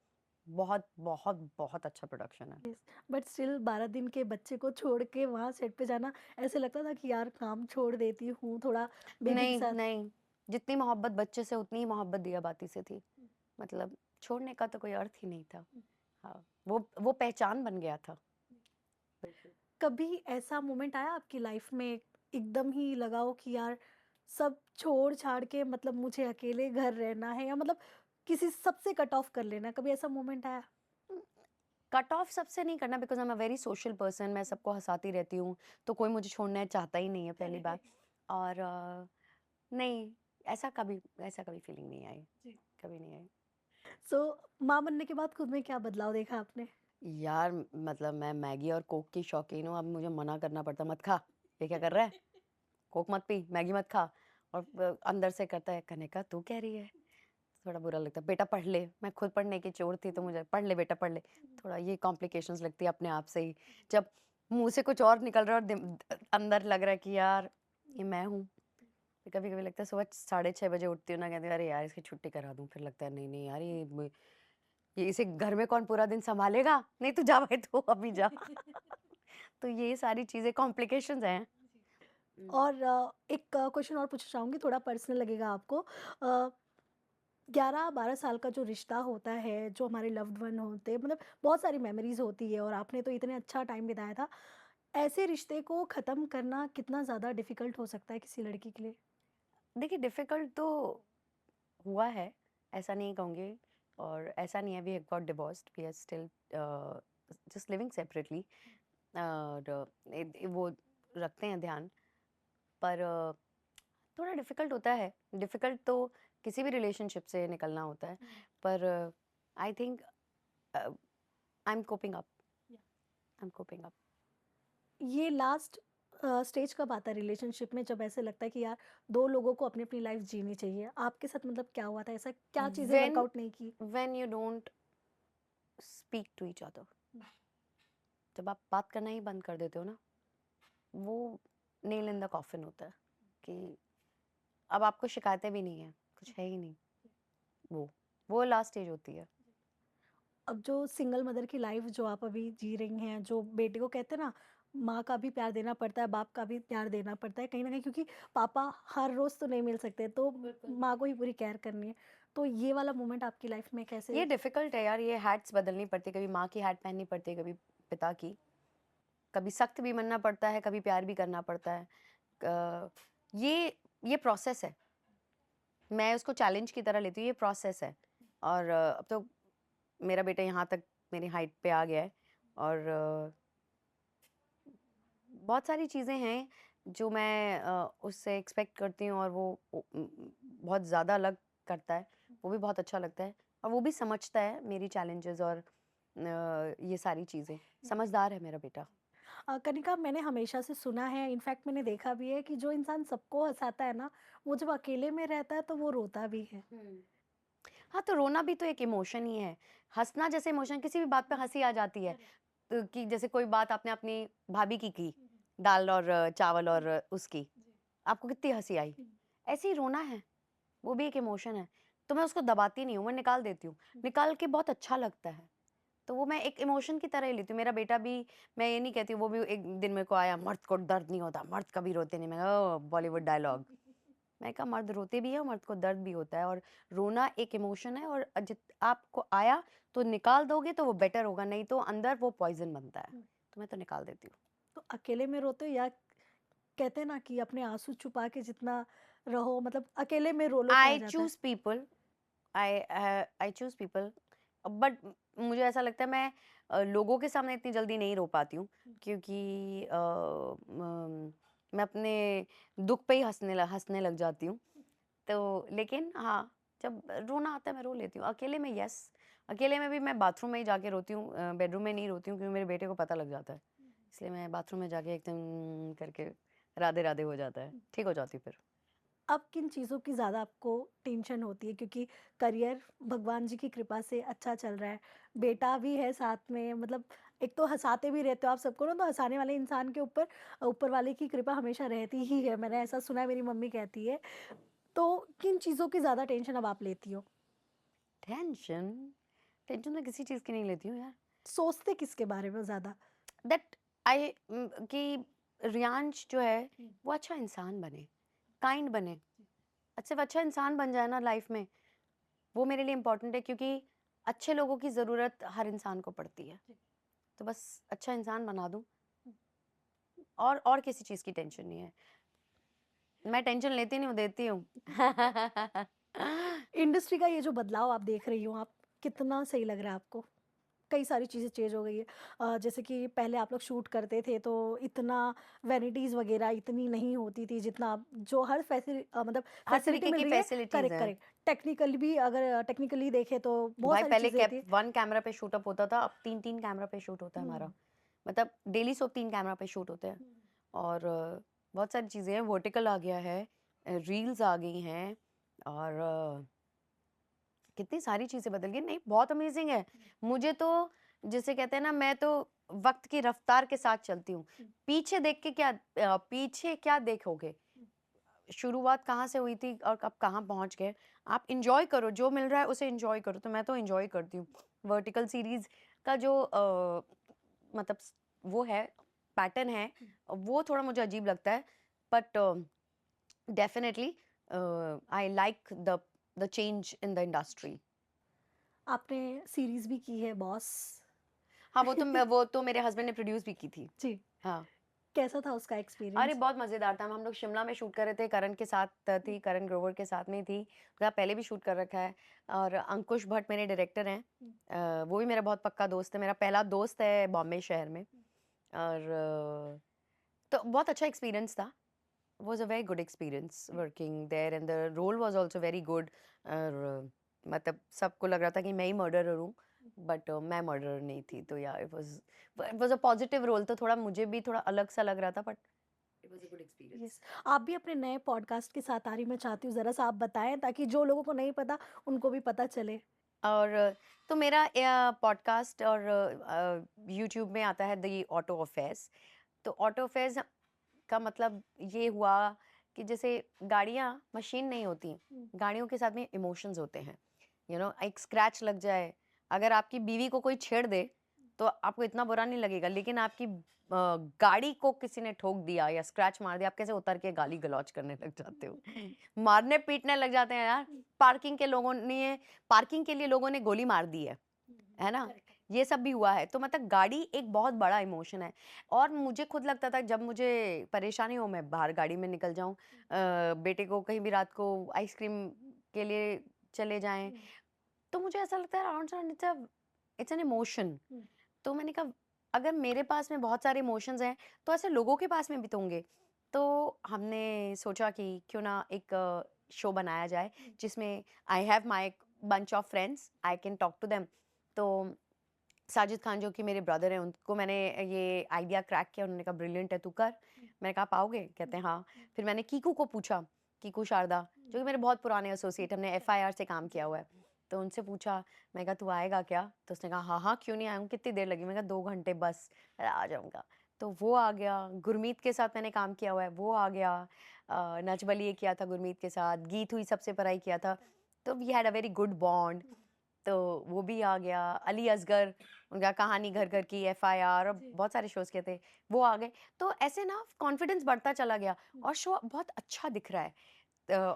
Speaker 1: बहुत बहुत बहुत अच्छा प्रोडक्शन है।
Speaker 2: बट स्टिल 12 दिन के बच्चे को छोड़ के वहाँ सेट पे जाना, ऐसे लगता था कि यार काम छोड़ देती हूँ, थोड़ा बेबी के
Speaker 1: नहीं,
Speaker 2: साथ।
Speaker 1: नहीं, जितनी मोहब्बत बच्चे से उतनी ही मोहब्बत दिया बाती से थी। मतलब छोड़ने का तो कोई अर्थ ही नहीं था। हाँ, वो पहचान बन गया था। बिल्कुल।
Speaker 2: कभी ऐसा मोमेंट आया आपकी लाइफ में एकदम ही लगा हो कि यार सब छोड़ छाड़ के मतलब मुझे अकेले घर रहना है, या मतलब किसी सबसे कट ऑफ कर लेना, कभी ऐसा मोमेंट आया?
Speaker 1: कट ऑफ सबसे नहीं करना, because I am a very social person. मैं सबको हँसाती रहती हूँ, तो कोई मुझे छोड़ना चाहता ही नहीं है पहली बात। और नहीं, ऐसा कभी फीलिंग नहीं आई,
Speaker 2: जी।
Speaker 1: कभी नहीं आई।
Speaker 2: सो माँ बनने के बाद खुद में क्या बदलाव देखा आपने?
Speaker 1: यार मतलब मैं मैगी और कोक की शौकीन हूँ, अब मुझे मना करना पड़ता है, मत खा, ये क्या कर रहा है? कोक मत पी, मैगी मत खा। और अंदर से करता है, कनिका तू कह रही है? थोड़ा बुरा लगता है, बेटा पढ़ ले। मैं खुद पढ़ने की चोर थी, तो मुझे पढ़ ले बेटा पढ़ ले। थोड़ा ये कॉम्प्लिकेशंस लगती है अपने आप से ही, जब मुँह से कुछ और निकल रहा है और अंदर लग रहा है कि यार ये मैं हूँ। कभी-कभी लगता है सुबह 6:30 बजे उठती हूँ ना, कहती हूँ अरे यार इसकी छुट्टी करा दूँ। फिर लगता है नहीं, नहीं यार ये इसे घर में कौन पूरा दिन सँभालेगा? नहीं तू जा भाई तू अभी जा। तो ये सारी चीज़ें कॉम्प्लिकेशंस हैं। हुँ।
Speaker 2: और एक क्वेश्चन और पूछना चाहूंगी, थोड़ा पर्सनल लगेगा आपको। 11-12 साल का जो रिश्ता होता है, जो हमारे लव्ड वन होते हैं, मतलब बहुत सारी मेमोरीज होती है और आपने तो इतने अच्छा टाइम बिताया था। ऐसे रिश्ते को ख़त्म करना कितना ज़्यादा डिफ़िकल्ट हो सकता है किसी लड़की के लिए?
Speaker 1: देखिए डिफ़िकल्ट तो हुआ है, ऐसा नहीं कहूँगी। और ऐसा नहीं है we have got divorced, we are still just living separately. और वो रखते हैं ध्यान। पर थोड़ा डिफ़िकल्ट होता है। डिफ़िकल्ट तो किसी भी रिलेशनशिप से निकलना होता है। पर I think I am coping up, I am coping up.
Speaker 2: ये लास्ट स्टेज कब आता है रिलेशनशिप में, जब ऐसे लगता है कि यार 2 लोगों को अपनी-अपनी लाइफ़ जीनी चाहिए? आपके साथ मतलब क्या हुआ था? ऐसा क्या चीज़ें
Speaker 1: व्हेन
Speaker 2: वर्कआउट नहीं की?
Speaker 1: When you don't speak to each other, जब आप बात करना ही बंद कर देते हो ना, वो नेल इन द कॉफिन होता है कि अब आपको शिकायतें भी नहीं है, कुछ है ही नहीं। वो वो लास्ट स्टेज होती है।
Speaker 2: अब जो सिंगल मदर की लाइफ जो आप अभी जी रही हैं, जो बेटे को कहते हैं ना, माँ का भी प्यार देना पड़ता है, बाप का भी प्यार देना पड़ता है कहीं न कहीं, क्योंकि पापा हर रोज़ तो नहीं मिल सकते, तो
Speaker 1: बिल्कुल।
Speaker 2: माँ को ही पूरी केयर करनी है। तो ये वाला मोमेंट आपकी लाइफ में
Speaker 1: ये
Speaker 2: कैसे?
Speaker 1: डिफ़िकल्ट है यार, ये हैट्स बदलनी पड़ती है, कभी माँ की हैट पहननी पड़ती है, कभी पिता की। कभी सख्त भी बनना पड़ता है, कभी प्यार भी करना पड़ता है। अ, ये प्रोसेस है। मैं उसको चैलेंज की तरह लेती हूँ, ये प्रोसेस है। और अब तो मेरा बेटा यहाँ तक मेरी हाइट पे आ गया है। और बहुत सारी चीज़ें हैं जो मैं उससे एक्सपेक्ट करती हूँ, और वो बहुत ज़्यादा अलग करता है। वो भी बहुत अच्छा लगता है और वो भी समझता है मेरी चैलेंजेस और ये सारी चीज़ें। समझदार है मेरा बेटा।
Speaker 2: कनिका, मैंने हमेशा से सुना है, इनफैक्ट मैंने देखा भी है कि जो इंसान सबको हँसाता है ना, वो जब अकेले में रहता है तो वो रोता भी है।
Speaker 1: हाँ, तो रोना भी तो एक इमोशन ही है। हँसना जैसे इमोशन, किसी भी बात पे हँसी आ जाती है। कि जैसे कोई बात आपने अपनी भाभी की दाल और चावल और उसकी, आपको कितनी हँसी आई? ऐसे ही रोना है, वो भी एक इमोशन है, तो मैं उसको दबाती नहीं हूँ, मैं निकाल देती हूँ। निकाल के बहुत अच्छा लगता है, तो वो मैं एक इमोशन की तरह ही लेती हूँ। मेरा बेटा भी, मैं ये नहीं कहती हूँ, वो भी एक दिन मेरे को आया, "मर्द को दर्द नहीं होता, मर्द कभी रोते नहीं।" मैं कहा, "ओह! बॉलीवुड डायलॉग।" मैंने कहा, "मर्द रोते भी हैं और मर्द को दर्द भी होता है, और रोना एक इमोशन है, और जित आपको आया तो निकाल दोगे तो वो बेटर होगा, नहीं तो अंदर वो पॉइज़न बनता है।" तो मैं तो निकाल देती हूँ।
Speaker 2: तो अकेले में रोते हो या कहते हैं ना कि अपने आँसू छुपा के जितना रहो मतलब अकेले में रो लो तो आ
Speaker 1: आई
Speaker 2: जाता है?
Speaker 1: Choose people, I choose people, but मुझे ऐसा लगता है मैं लोगों के सामने इतनी जल्दी नहीं रो पाती हूँ, क्योंकि मैं अपने दुख पे ही हंसने लग जाती हूँ। तो लेकिन हाँ, जब रोना आता है मैं रो लेती हूँ। अकेले में यस, अकेले में भी मैं बाथरूम में ही जाके रोती हूँ, बेडरूम में नहीं रोती हूँ, क्योंकि मेरे बेटे को पता लग जाता है। इसलिए मैं बाथरूम में जाके एकदम करके राधे राधे हो जाता है, ठीक हो जाती हूँ फिर।
Speaker 2: अब किन चीज़ों की ज़्यादा आपको टेंशन होती है? क्योंकि करियर भगवान जी की कृपा से अच्छा चल रहा है, बेटा भी है साथ में मतलब एक तो हँसाते भी रहते हो आप सबको ना, तो हँसाने वाले इंसान के ऊपर ऊपर वाले की कृपा हमेशा रहती ही है, मैंने ऐसा सुना है मेरी मम्मी कहती है। तो किन चीज़ों की ज़्यादा टेंशन अब आप लेती हो?
Speaker 1: टेंशन, टेंशन मैं किसी चीज़ की नहीं लेती हूँ यार।
Speaker 2: सोचते किसके बारे में ज़्यादा?
Speaker 1: दैट कि रियांश जो है वो अच्छा इंसान बने, काइंड बने। सिर्फ अच्छा इंसान बन जाए ना लाइफ में, वो मेरे लिए इम्पोर्टेंट है, क्योंकि अच्छे लोगों की ज़रूरत हर इंसान को पड़ती है। तो बस अच्छा इंसान बना दूँ, और किसी चीज़ की टेंशन नहीं है। मैं टेंशन लेती नहीं हूँ, देती हूँ।
Speaker 2: इंडस्ट्री का ये जो बदलाव आप देख रही हो आप, कितना सही लग रहा है आपको? कई सारी चीज़ें चेंज हो गई है। जैसे कि पहले आप लोग शूट करते थे तो इतना वैनिटीज़ वगैरह इतनी नहीं होती थी जितना अब जो हर मतलब
Speaker 1: हर
Speaker 2: फैसिलिटी
Speaker 1: तरीके
Speaker 2: मिल
Speaker 1: की
Speaker 2: रही है।
Speaker 1: फैसिलिटीज़
Speaker 2: करेक्ट,
Speaker 1: हैं।
Speaker 2: करेक्ट। टेक्निकली भी अगर टेक्निकली देखें तो बहुत
Speaker 1: भाई
Speaker 2: सारी
Speaker 1: पहले
Speaker 2: चीज़ें
Speaker 1: कैप
Speaker 2: थी।
Speaker 1: 1 कैमरा पे शूट अप होता था, अब 3-3 कैमरा पे शूट होता है हमारा।
Speaker 2: हुँ,
Speaker 1: मतलब डेली सोप 3 कैमरा पे शूट होते हैं, और बहुत सारी चीज़ें हैं, वर्टिकल आ गया है, रील्स आ गई हैं, और कितनी सारी चीज़ें बदल गई। नहीं, बहुत अमेज़िंग है। मुझे तो, जिसे कहते हैं ना, मैं तो वक़्त की रफ़्तार के साथ चलती हूँ। पीछे क्या देखोगे? शुरुआत कहाँ से हुई थी और अब कहाँ पहुँच गए। आप एन्जॉय करो, जो मिल रहा है उसे एन्जॉय करो, तो मैं तो एन्जॉय करती हूँ। वर्टिकल सीरीज़ का जो मतलब वो है, पैटर्न है, वो थोड़ा मुझे अजीब लगता है, but definitely I like the change in the industry.
Speaker 2: आपने सीरीज़ भी की है बॉस।
Speaker 1: हाँ, वो तो मेरे हस्बैंड ने प्रोड्यूस भी की थी।
Speaker 2: जी,
Speaker 1: हाँ।
Speaker 2: कैसा था उसका
Speaker 1: अरे
Speaker 2: एक्सपीरियंस?
Speaker 1: बहुत मज़ेदार था। हम लोग शिमला में शूट कर रहे थे, करण के साथ थी, करण ग्रोवर के साथ में ही थी। उसके साथ पहले भी शूट कर रखा है, और अंकुश भट्ट मेरे डायरेक्टर हैं। वो भी मेरा बहुत पक्का दोस्त है, मेरा पहला दोस्त है बॉम्बे शहर में, और तो बहुत अच्छा एक्सपीरियंस था। Was a very good experience working there, and the role was also very good, और मतलब सबको लग रहा था कि मैं ही मर्डरर हूँ, बट मैं मर्डरर नहीं थी। तो yeah it was a positive role, तो थोड़ा मुझे भी थोड़ा अलग-सा लग रहा था, but it was a good
Speaker 2: yes,
Speaker 1: experience.
Speaker 2: आप भी अपने नए पॉडकास्ट के साथ आ रही, मैं चाहती हूँ ज़रा-सा आप बताएँ ताकि जो लोगों को नहीं पता उनको भी पता चले।
Speaker 1: और तो मेरा पॉडकास्ट और यूट्यूब में आता है द ऑटो अफेयर्स। तो ऑटो अफेयर्स का मतलब ये हुआ कि जैसे गाड़ियाँ मशीन नहीं होती,
Speaker 2: हुँ,
Speaker 1: गाड़ियों के साथ में इमोशंस होते हैं। एक स्क्रैच लग जाए, अगर आपकी बीवी को कोई छेड़ दे तो आपको इतना बुरा नहीं लगेगा, लेकिन आपकी गाड़ी को किसी ने ठोक दिया या स्क्रैच मार दिया, आप कैसे उतर के गाली गलौज करने लग जाते हो। मारने पीटने लग जाते हैं यार। पार्किंग के लिए लोगों ने गोली मार दी है ना?
Speaker 2: करेक्ट।
Speaker 1: ये सब भी हुआ है। तो मतलब गाड़ी एक बहुत बड़ा इमोशन है, और मुझे खुद लगता था जब मुझे परेशानी हो, मैं बाहर गाड़ी में निकल जाऊँ, बेटे को कहीं भी रात को आइसक्रीम के लिए चले जाएँ, तो मुझे ऐसा लगता है round round it's an emotion.
Speaker 2: हुँ,
Speaker 1: तो मैंने कहा, अगर मेरे पास में बहुत सारे इमोशंस हैं, तो ऐसे लोगों के पास में भी तो होंगे। तो हमने सोचा कि क्यों ना एक शो बनाया जाए, जिसमें I have my bunch of friends, I can talk to them. तो साजिद खान जो कि मेरे ब्रदर हैं, उनको मैंने ये आइडिया क्रैक किया, उन्होंने कहा ब्रिलियंट है, तू कर। मैंने कहा, आप आओगे? कहते हैं हाँ। फिर मैंने कीकू को पूछा, कीकू शारदा, जो कि मेरे बहुत पुराने एसोसिएट, हमने एफआईआर से काम किया हुआ है। तो उनसे पूछा, मैं कहा, तू आएगा क्या? तो उसने कहा, हाँ हाँ, क्यों नहीं आऊँ, कितनी देर लगी? मैं कहा, 2 घंटे बस, आ जाऊँगा। तो वो आ गया। गुरमीत के साथ मैंने काम किया हुआ है, वो आ गया। नच बलिए किया था गुरमीत के साथ, गीत हुई सबसे पराई किया था, तो we had a very good bond. तो वो भी आ गया। अली असगर, उनका कहानी घर घर की, एफआईआर, और बहुत सारे शोज किए थे, वो आ गए। तो ऐसे ना कॉन्फिडेंस बढ़ता चला गया, और शो बहुत अच्छा दिख रहा है,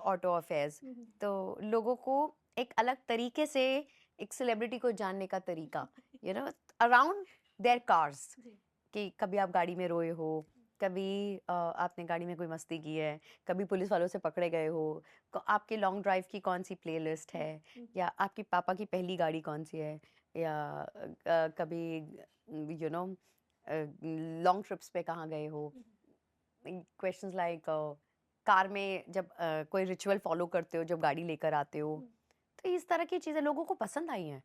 Speaker 1: ऑटो अफेयर्स। तो लोगों को एक अलग तरीके से एक सेलिब्रिटी को जानने का तरीका, अराउंड देयर कार्स, कि कभी आप गाड़ी में रोए हो, कभी आपने गाड़ी में कोई मस्ती की है, कभी पुलिस वालों से पकड़े गए हो, आपके लॉन्ग ड्राइव की कौन सी प्लेलिस्ट है, या आपके पापा की पहली गाड़ी कौन सी है, या कभी लॉन्ग ट्रिप्स पे कहाँ गए हो। क्वेश्चंस लाइक कार में जब कोई रिचुअल फॉलो करते हो जब गाड़ी लेकर आते हो, तो इस तरह की चीज़ें लोगों को पसंद आई हैं।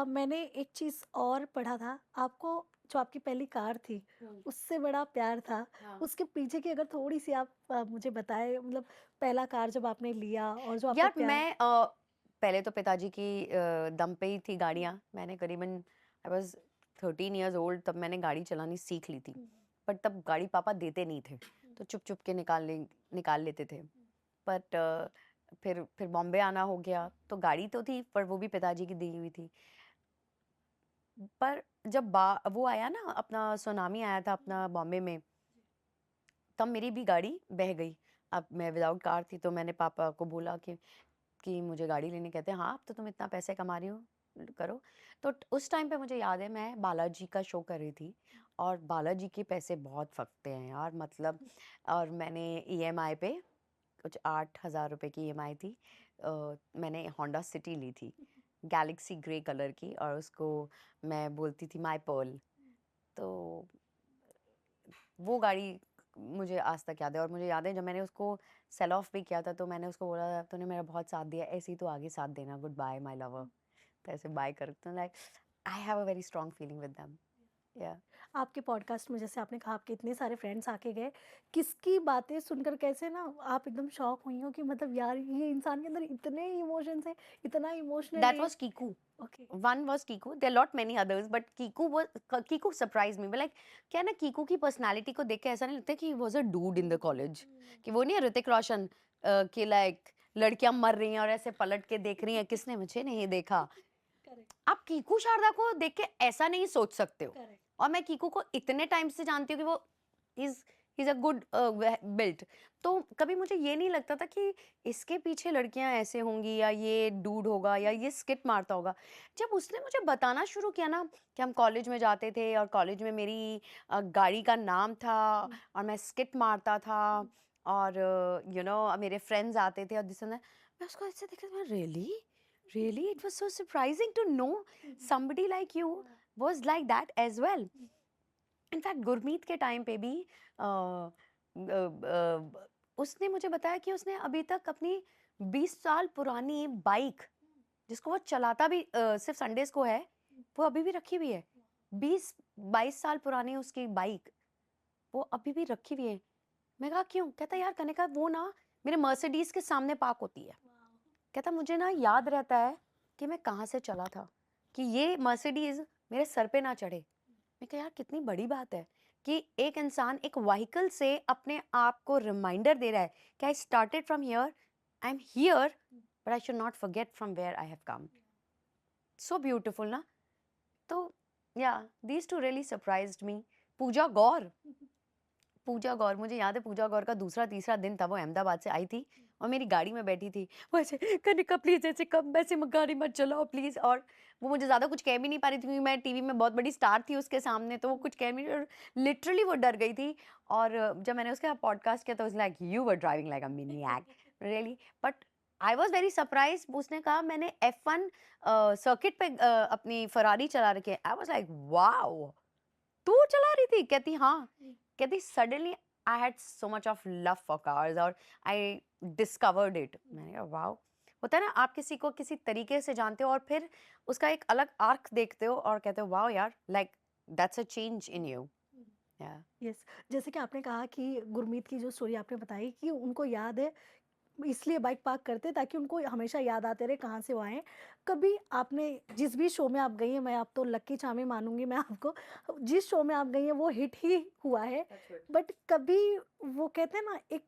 Speaker 2: मैंने एक चीज़ और पढ़ा था, आपको जो आपकी पहली कार थी,
Speaker 1: हम्म,
Speaker 2: उससे बड़ा प्यार था।
Speaker 1: हाँ।
Speaker 2: उसके पीछे की अगर थोड़ी-सी आप मुझे बताएँ, मतलब पहला कार जब आपने लिया और जो आपका
Speaker 1: यार
Speaker 2: प्यार।
Speaker 1: मैं पहले तो पिताजी की दम पे ही थी गाड़ियाँ। मैंने करीबन आई वाज 13 इयर्स ओल्ड, तब मैंने गाड़ी चलानी सीख ली थी। बट तब गाड़ी पापा देते नहीं थे, तो चुप चुप के निकाल लेते थे। बट फिर बॉम्बे आना हो गया, तो गाड़ी तो थी पर वो भी पिताजी की दी हुई थी। पर जब वो आया ना, अपना सुनामी आया था अपना बॉम्बे में, तब मेरी भी गाड़ी बह गई। अब मैं विदाउट कार थी, तो मैंने पापा को बोला कि मुझे गाड़ी लेने। कहते हैं हाँ, अब तो तुम इतना पैसे कमा रही हो, करो। तो उस टाइम पे मुझे याद है मैं बालाजी का शो कर रही थी, और बालाजी के पैसे बहुत फकते हैं यार, मतलब। और मैंने ईएमआई पे कुछ 8,000 रुपए की ईएमआई थी। मैंने होंडा सिटी ली थी, गैलेक्सी ग्रे कलर की, और उसको मैं बोलती थी माई पर्ल। तो वो गाड़ी मुझे आज तक याद है। और मुझे याद है जब मैंने उसको सेल ऑफ भी किया था, तो मैंने उसको बोला, तूने मेरा बहुत साथ दिया, ऐसे ही तो आगे साथ देना, गुड बाय माय लवर। तो ऐसे बाय करते हैं, like I have a very strong feeling with them. या
Speaker 2: आपके पॉडकास्ट में जैसे आपने कहा आपके इतने सारे फ्रेंड्स आके गए, किसकी बातें सुनकर कैसे ना आप एकदम शॉक हुई हो कि मतलब यार ये इंसान के अंदर इतने इमोशंस हैं, इतना इमोशनल
Speaker 1: दैट
Speaker 2: है।
Speaker 1: Was Kiku.
Speaker 2: Okay.
Speaker 1: One was Kiku. There are lot many others, but Kiku surprised me. But like, क्या है ना, कीकू की पर्सनालिटी को देख के ऐसा नहीं लगता कि he was a dude in the college, कि वो नहीं है ऋतिक रोशन, कि लाइक लड़कियां मर रही हैं और ऐसे पलट के देख रही हैं, किसने मुझे नहीं देखा।
Speaker 2: करेक्ट।
Speaker 1: आप कीकू शारदा को देख के ऐसा नहीं सोच सकते हो।
Speaker 2: करेक्ट।
Speaker 1: और मैं कीकू को इतने टाइम से जानती हूँ कि वो is is a good built. तो कभी मुझे ये नहीं लगता था कि इसके पीछे लड़कियां ऐसे होंगी, या ये डूड होगा, या ये स्किट मारता होगा। जब उसने मुझे बताना शुरू किया ना कि हम कॉलेज में जाते थे, और कॉलेज में मेरी गाड़ी का नाम था, और मैं स्किट मारता था, और मेरे फ्रेंड्स आते थे, और मैं उसको ऐसे देखा, really Really? It was so surprising to know somebody like you was like that as well. In fact, Gurmeet के टाइम पे भी उसने मुझे बताया कि उसने अभी तक अपनी 20 साल पुरानी बाइक, जिसको वो चलाता भी सिर्फ संडेज को है, वो अभी भी रखी हुई है। 20-22 साल पुरानी उसकी बाइक, वो अभी भी रखी हुई है। मैं कहा क्यों? कहता यार कनिका, वो ना मेरे मर्सिडीज के सामने पार्क होती है। कहता मुझे ना याद रहता है कि मैं कहाँ से चला था, कि ये मर्सिडीज मेरे सर पे ना चढ़े। मैं कहा यार कितनी बड़ी बात है कि एक इंसान एक व्हीकल से अपने आप को रिमाइंडर दे रहा है कि I started from here, I am here, but I should not forget from where I have come. So beautiful ना। तो yeah these two really surprised me. Pooja Gaur, Pooja Gaur मुझे याद है, पूजा गौर का दूसरा तीसरा दिन था, वो अहमदाबाद से आई थी और मेरी गाड़ी में बैठी थी। वो ऐसे कनिका प्लीज ऐसे कब ऐसे गाड़ी मत चलाओ प्लीज। और वो मुझे ज्यादा कुछ कह भी नहीं पा रही थी, क्योंकि मैं टीवी में बहुत बड़ी स्टार थी उसके सामने, तो वो कुछ कह भी नहीं, लिटरली वो डर गई थी। और जब मैंने उसके पॉडकास्ट किया तो like you were driving like a maniac, really. But I was very surprise. उसने कहा मैंने F1 सर्किट पे अपनी फरारी चला रखी है। आई वॉज लाइक वाओ, तू चला रही थी? कहती हाँ। कहती suddenly I had so much of love for cars, और आई डिस्कवर्ड इट। मैंने कहा वाओ। होता है ना, आप किसी को किसी तरीके से जानते हो और फिर उसका एक अलग आर्क देखते हो और कहते हो वाओ यार, like that's a change in you. या
Speaker 2: यस, जैसे कि आपने कहा कि गुरमीत की जो स्टोरी आपने बताई कि उनको याद है इसलिए बाइक पार्क करते हैं ताकि उनको हमेशा याद आते रहे कहाँ से वो आए हैं। कभी आपने जिस भी शो में आप गई हैं, मैं अब तो लकी चार्म ही मानूँगी मैं आपको, जिस शो में आप गई हैं वो हिट ही हुआ है।
Speaker 1: That's good.
Speaker 2: बट कभी वो कहते हैं ना एक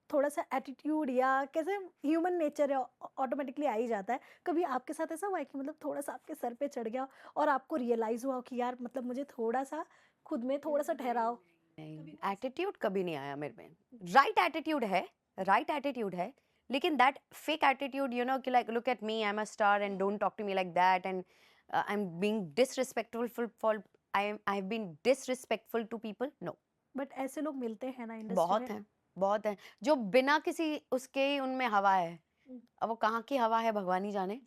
Speaker 2: थोड़ा-सा एटीट्यूड या कैसे ह्यूमन नेचर है ऑटोमेटिकली आ ही जाता है। कभी आपके साथ ऐसा हुआ है कि मतलब थोड़ा-सा आपके सर पे चढ़ गया और आपको रियलाइज़ हुआ हो कि यार मतलब मुझे थोड़ा-सा खुद में थोड़ा-सा ठहराव
Speaker 1: नहीं, एटीट्यूड कभी नहीं आया मेरे में। राइट एटीट्यूड है, राइट एटीट्यूड है, लेकिन that fake attitude, you know, कि like look at me, I am a star and don't talk to me like that, and I am being disrespectful for, I have been disrespectful to people, no.
Speaker 2: But ऐसे लोग मिलते हैं ना industry
Speaker 1: बहुत
Speaker 2: में।
Speaker 1: हैं, बहुत हैं, जो बिना किसी उसके ही उनमें हवा है।
Speaker 2: हुँ।
Speaker 1: अब वो कहाँ की हवा है भगवान ही जाने।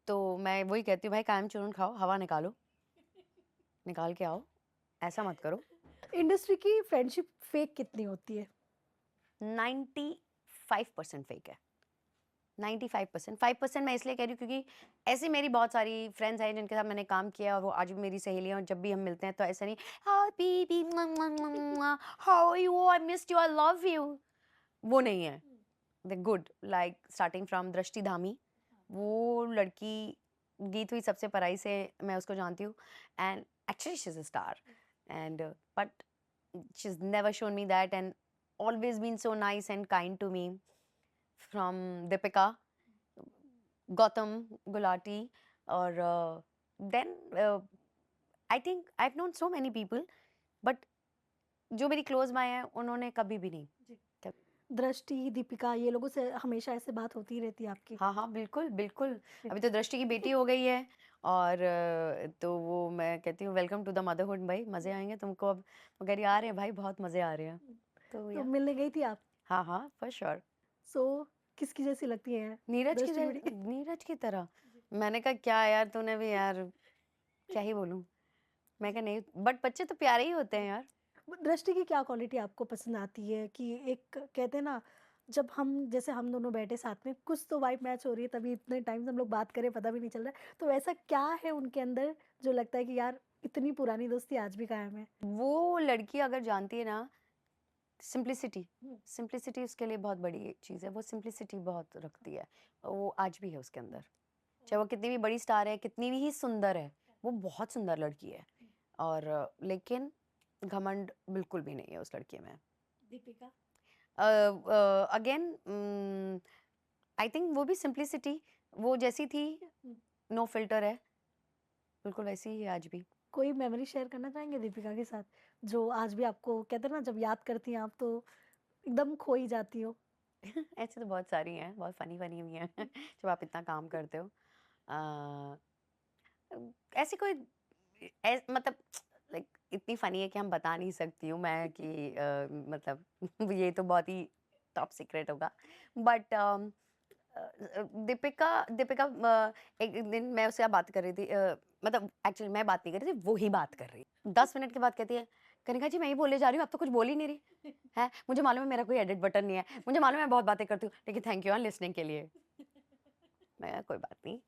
Speaker 1: तो मैं वही कहती हूँ, भाई कायम चूर्ण खाओ, हवा निकालो, निकाल के आओ, ऐसा मत करो।
Speaker 2: इंडस्ट्री की फ्रेंडशिप फेक कितनी होती है?
Speaker 1: 95% फेक है। 95%, 5% मैं इसलिए कह रही हूँ क्योंकि ऐसी मेरी बहुत सारी फ्रेंड्स हैं जिनके साथ मैंने काम किया और वो आज भी मेरी सहेलियां, और जब भी हम मिलते हैं तो ऐसा नहीं, hi baby, how are you, I missed you, I love you, वो नहीं है। The good, like starting from Drishti Dhami, वो लड़की गीत हुई सबसे पराई से, मैं उसको जानती हूँ, and actually she is a star, and but she is never shown me that, and always been so nice and kind to me. From Deepika, Gautam Gulati, or then I think I've known so many people, but जो मेरी close by हैं उन्होंने कभी भी नहीं।
Speaker 2: जी।
Speaker 1: तब
Speaker 2: दृष्टि, दीपिका ये लोगों से हमेशा ऐसे बात होती ही रहती है आपकी?
Speaker 1: हाँ हाँ, बिल्कुल बिल्कुल। अभी तो दृष्टि की बेटी हो गई है, और तो वो मैं कहती हूँ वेलकम टू द मदरहुड भाई, मज़े आएंगे तुमको अब। वो कह रही आ रहे हैं भाई, बहुत मज़े आ रहे हैं। तो
Speaker 2: तो
Speaker 1: या
Speaker 2: मिलने गई थी आप?
Speaker 1: हाँ हाँ, फॉर श्योर।
Speaker 2: सो किसकी जैसी लगती हैं दृष्टि बड़ी?
Speaker 1: नीरज की तरह। मैंने कहा क्या यार, तूने भी यार, क्या ही बोलूं। मैं कहा नहीं, बट बच्चे तो प्यारे ही होते हैं यार।
Speaker 2: दृष्टि की क्या क्वालिटी आपको पसंद आती है कि एक कहते हैं ना जब हम जैसे हम दोनों बैठे साथ में कुछ तो वाइब मैच हो रही है तभी इतने टाइम से हम लोग बात करें पता भी नहीं चल रहा है, तो ऐसा क्या है उनके अंदर जो लगता है कि यार इतनी पुरानी दोस्ती आज भी कायम है?
Speaker 1: वो लड़की अगर जानती है ना, सिंप्लिसिटी, सिंप्लिसिटी उसके लिए बहुत बड़ी चीज़ है। वो सिंप्लिसिटी बहुत रखती है, वो आज भी है उसके अंदर। चाहे वो कितनी भी बड़ी स्टार है, कितनी भी ही सुंदर है, वो बहुत सुंदर लड़की है, और लेकिन घमंड बिल्कुल भी नहीं है उस लड़की में।
Speaker 2: दीपिका?
Speaker 1: अगेन आई थिंक वो भी सिंप्लिसिटी, वो जैसी थी, नो फिल्टर है, बिल्कुल वैसी ही है आज भी।
Speaker 2: कोई मेमोरी शेयर करना चाहेंगे दीपिका के साथ जो आज भी आपको कहते हैं ना जब याद करती हैं आप तो एकदम खो ही जाती हो?
Speaker 1: ऐसे तो बहुत सारी हैं, बहुत फनी फनी भी हैं जब आप इतना काम करते हो। अ, ऐसी कोई मतलब लाइक इतनी फनी है कि हम बता नहीं सकती हूँ मैं कि मतलब ये तो बहुत ही टॉप सीक्रेट होगा, बट दीपिका दीपिका एक दिन मैं उससे बात कर रही थी, मतलब एक्चुअली मैं बात नहीं कर रही थी, वो ही बात कर रही, 10 मिनट के बाद कहती है, कनिका जी मैं ही बोले जा रही हूँ, आप तो कुछ बोल ही नहीं रही है, मुझे मालूम है मेरा कोई एडिट बटन नहीं है, मुझे मालूम है मैं बहुत बातें करती हूँ, लेकिन थैंक यू लिसनिंग के लिए। मैं कहा, कोई बात नहीं,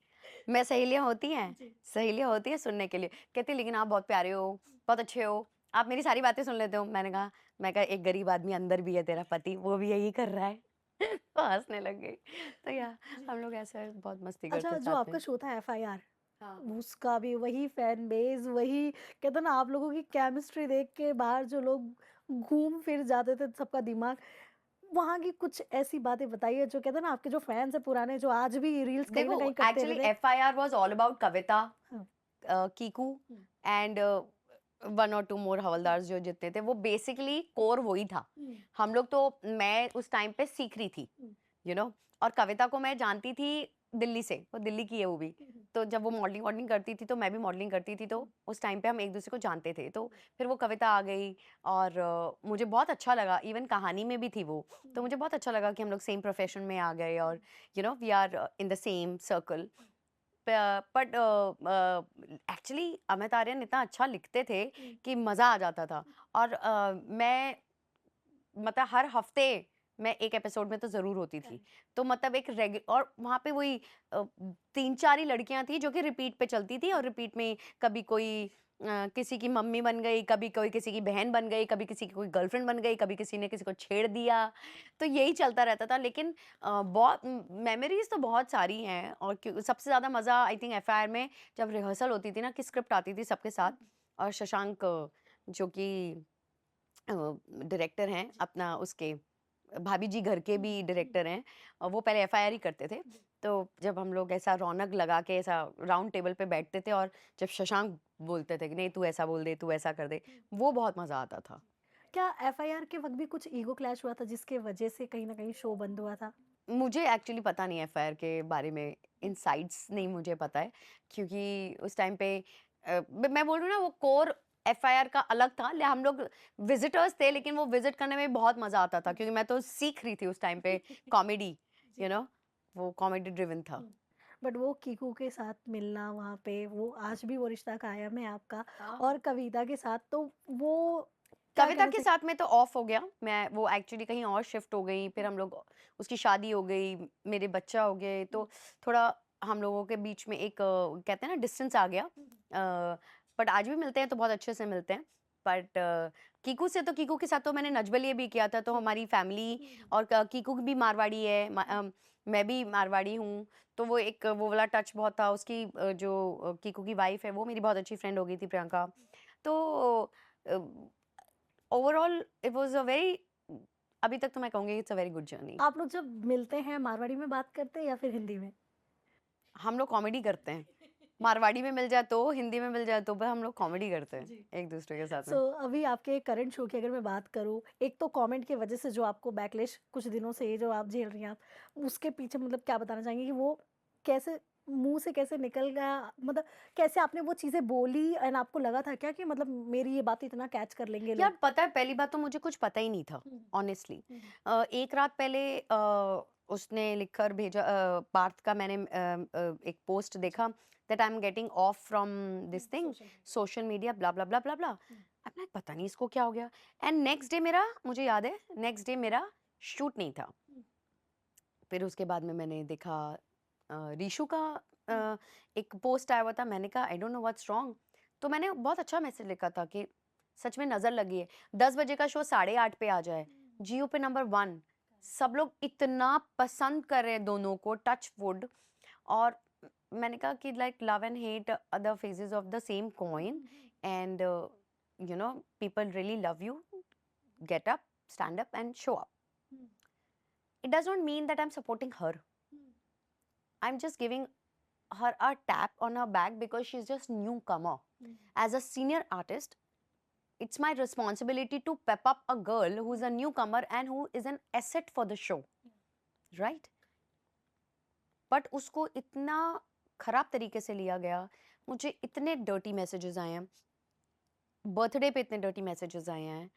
Speaker 1: मैं सहेलियां होती हैं,
Speaker 2: जी।
Speaker 1: सहेलियां होती हैं सुनने के लिए। कहती लेकिन आप बहुत प्यारे हो, बहुत अच्छे हो, आप मेरी सारी बातें सुन लेते हो। मैं कहा एक गरीब आदमी अंदर भी है, तेरा पति, वो भी यही कर रहा है। तो हंसने लग गई। तो या हम लोग ऐसे बहुत मस्ती करते
Speaker 2: अच्छा
Speaker 1: हैं
Speaker 2: जो
Speaker 1: साथ
Speaker 2: आपका
Speaker 1: में।
Speaker 2: शो था एफआईआर
Speaker 1: हाँ।
Speaker 2: उसका भी वही फैन बेस वही कहते हैं ना आप लोगों की केमिस्ट्री देख के बाहर जो लोग घूम फिर जाते थे सबका दिमाग वहां की कुछ ऐसी बातें बताइए जो कहते हैं ना आपके जो फैंस है पुराने जो आज भी रील्स कहीं ना
Speaker 1: देखो
Speaker 2: कहीं करते
Speaker 1: एक्चुअली
Speaker 2: रहते हैं।
Speaker 1: एफआईआर वाज ऑल अबाउट कविता,
Speaker 2: हाँ।
Speaker 1: कीकू,
Speaker 2: हम्म,
Speaker 1: एंड 1 और 2 मोर हवलदार जो जितने थे, वो बेसिकली कोर वही था।
Speaker 2: हम्म,
Speaker 1: हम लोग तो, मैं उस टाइम पे सीख रही थी,
Speaker 2: हम्म,
Speaker 1: यू नो, और कविता को मैं जानती थी दिल्ली से, वो दिल्ली की है वो भी।
Speaker 2: हम्म,
Speaker 1: तो जब वो मॉडलिंग वॉडलिंग करती थी तो मैं भी मॉडलिंग करती थी, तो उस टाइम पे हम एक दूसरे को जानते थे। तो फिर वो कविता आ गई, और मुझे बहुत अच्छा लगा, इवन कहानी में भी थी वो। तो मुझे बहुत अच्छा लगा कि हम लोग सेम प्रोफेशन में आ गए, और you know we are in the same circle. But actually Amit Aryan इतना अच्छा लिखते थे कि मज़ा आ जाता था, और मैं मतलब हर हफ्ते मैं एक एपिसोड में तो ज़रूर होती थी। तो मतलब एक और वहाँ पे वही 3-4 ही लड़कियाँ थी जो कि रिपीट पे चलती थी, और रिपीट में कभी कोई किसी की मम्मी बन गई, कभी कोई किसी की बहन बन गई, कभी किसी की कोई गर्लफ्रेंड बन गई, कभी किसी ने किसी को छेड़ दिया, तो यही चलता रहता था। लेकिन बहुत मेमोरीज़ तो बहुत सारी हैं, और सबसे ज़्यादा मज़ा आई थिंक एफआईआर में जब रिहर्सल होती थी ना, कि स्क्रिप्ट आती थी सबके साथ, और शशांक जो कि डायरेक्टर हैं अपना, उसके भाभी जी घर के भी डायरेक्टर हैं, और वो पहले एफआईआर ही करते थे। तो जब हम लोग ऐसा रौनक लगा के ऐसा राउंड टेबल पे बैठते थे, और जब शशांक बोलते थे कि नहीं तू ऐसा बोल दे, तू ऐसा कर दे, वो बहुत मज़ा आता था।
Speaker 2: क्या एफआईआर के वक़्त भी कुछ ईगो क्लैश हुआ था जिसके वजह से कहीं न कहीं शो बंद हुआ था?
Speaker 1: मुझे एक्चुअली पता नहीं है एफआईआर के बारे में, इनसाइट्स नहीं मुझे पता है, क्योंकि उस टाइम पे मैं बोल रही हूँ ना, वो कोर एफआईआर का अलग था, हम लोग विजिटर्स थे, लेकिन वो विजिट करने में बहुत मजा आता था, क्योंकि मैं तो सीख रही थी उस टाइम पे कॉमेडी, यू नो, वो कॉमेडी ड्रिवन था।
Speaker 2: बट वो कीकू के साथ मिलना वहाँ पे, वो आज भी वो रिश्ता कायम है आपका
Speaker 1: हाँ।
Speaker 2: और कविता के साथ, तो वो क्या
Speaker 1: कविता
Speaker 2: कहना
Speaker 1: के
Speaker 2: चाहिए?
Speaker 1: साथ में तो ऑफ हो गया, मैं वो एक्चुअली कहीं और शिफ्ट हो गई, फिर हम लोग, उसकी शादी हो गई, मेरे बच्चा हो गए, तो थोड़ा हम लोगों के बीच में एक कहते हैं ना डिस्टेंस आ गया। बट आज भी मिलते हैं तो बहुत अच्छे से मिलते हैं। बट कीकू से, तो कीकू के साथ तो मैंने नजबलिए भी किया था, तो हमारी फैमिली, और कीकू भी मारवाड़ी है, मैं भी मारवाड़ी हूँ, तो वो एक वो वाला टच बहुत था। उसकी जो कीकू की वाइफ है, वो मेरी बहुत अच्छी फ्रेंड हो गई थी, प्रियंका। तो overall it was a very, अभी तक तो मैं कहूँगी it's a very good journey.
Speaker 2: आप लोग जब मिलते हैं मारवाड़ी में बात करते हैं या फिर हिंदी में?
Speaker 1: हम लोग कॉमेडी करते हैं। मारवाड़ी में मिल जाए तो, हिंदी में मिल जाए तो, पर हम लोग कॉमेडी करते हैं
Speaker 2: जी।
Speaker 1: एक-दूसरे के साथ
Speaker 2: सो
Speaker 1: में।
Speaker 2: अभी आपके करंट शो की अगर मैं बात करूँ, एक तो कमेंट की वजह से जो आपको बैकलैश कुछ दिनों से ये जो आप झेल रही हैं आप, उसके पीछे मतलब क्या बताना चाहेंगी कि वो कैसे मुँह से कैसे निकल गया? मतलब कैसे आपने वो चीज़ें बोली एंड आपको लगा था क्या कि मतलब मेरी ये बात इतना कैच कर लेंगे
Speaker 1: यार
Speaker 2: लोग?
Speaker 1: पता है, पहली बात तो मुझे कुछ पता ही नहीं था,
Speaker 2: हुँ,
Speaker 1: ऑनेस्टली।
Speaker 2: हुँ,
Speaker 1: एक रात पहले उसने लिख कर भेजा, पार्थ का, मैंने एक पोस्ट देखा that I am getting off from this thing,
Speaker 2: social media.
Speaker 1: Social media, blah blah blah blah blah.
Speaker 2: हुँ,
Speaker 1: अब मैं पता नहीं इसको क्या हो गया। एंड नेक्स्ट डे मेरा, मुझे याद है, नेक्स्ट डे मेरा शूट नहीं था।
Speaker 2: हुँ,
Speaker 1: फिर उसके बाद में मैंने देखा रीशु का
Speaker 2: हुँ,
Speaker 1: एक पोस्ट आया हुआ था, मैंने कहा I don't know what's wrong. तो मैंने बहुत अच्छा मैसेज लिखा था कि सच में नज़र लगी है, 10 बजे का शो 8:30 पे आ जाए,
Speaker 2: हुँ,
Speaker 1: जियो पे नंबर 1, सब लोग इतना पसंद कर रहे हैं दोनों को, टच वुड। और मैंने कहा कि like love and hate are the phases of the same coin,
Speaker 2: hmm,
Speaker 1: and you know, people really love you, get up, stand up and show up.
Speaker 2: Hmm,
Speaker 1: it does not mean that I am supporting her,
Speaker 2: hmm,
Speaker 1: I am just giving her a tap on her back because she's just newcomer.
Speaker 2: Hmm,
Speaker 1: As a senior artist, it's my responsibility to pep up a girl who's a newcomer and who is an asset for the show, right? But उसको इतना खराब तरीके से लिया गया, मुझे इतने dirty messages आए हैं, बर्थडे पे इतने डर्टी मैसेजेस आए हैं,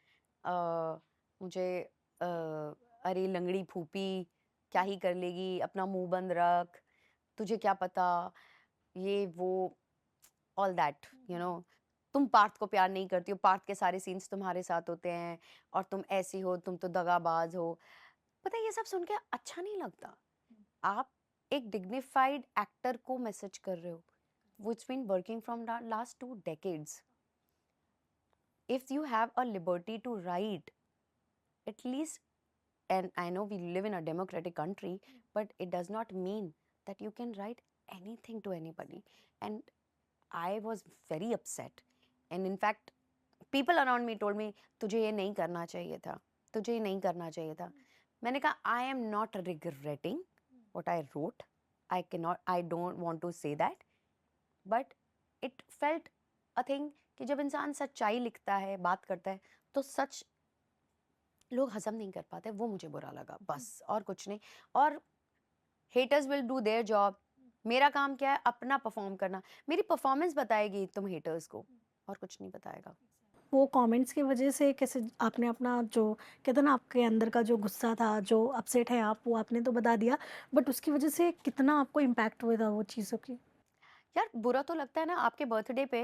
Speaker 1: मुझे अ, अरे लंगड़ी फूपी, क्या ही कर लेगी, अपना मुंह बंद रख, तुझे क्या पता, ये वो, ऑल दैट, यू नो, तुम पार्थ को प्यार नहीं करती हो, पार्थ के सारे सीन्स तुम्हारे साथ होते हैं, और तुम ऐसी हो, तुम तो दगाबाज हो। पता है, ये सब सुन के अच्छा नहीं लगता। आप एक डिग्निफाइड एक्टर को मैसेज कर रहे हो, which been working from the last 2 decades. If you have a liberty to write, at least, and I know we live in a democratic country, but it does not mean that you can write anything to anybody. And I was very upset. And in fact, people around me told me, तुझे ये नहीं करना चाहिए था, तुझे ये नहीं करना चाहिए था। मैंने कहा, I am not regretting what I wrote. I don't want to say that. But it felt a thing कि जब इंसान सच्चाई लिखता है, बात करता है, तो सच लोग हजम नहीं कर पाते, वो मुझे बुरा लगा, बस और कुछ नहीं। और haters will do their job, मेरा काम क्या है, अपना परफॉर्म करना, मेरी परफॉर्मेंस बताएगी तुम हेटर्स को, और कुछ नहीं बताएगा।
Speaker 2: वो कमेंट्स की वजह से कैसे आपने अपना जो कहते हैं ना आपके अंदर का जो गुस्सा था, जो अपसेट है आप, वो आपने तो बता दिया, बट उसकी वजह से कितना आपको इम्पैक्ट हुआ था वो चीज़ों की?
Speaker 1: यार बुरा तो लगता है ना, आपके बर्थडे पे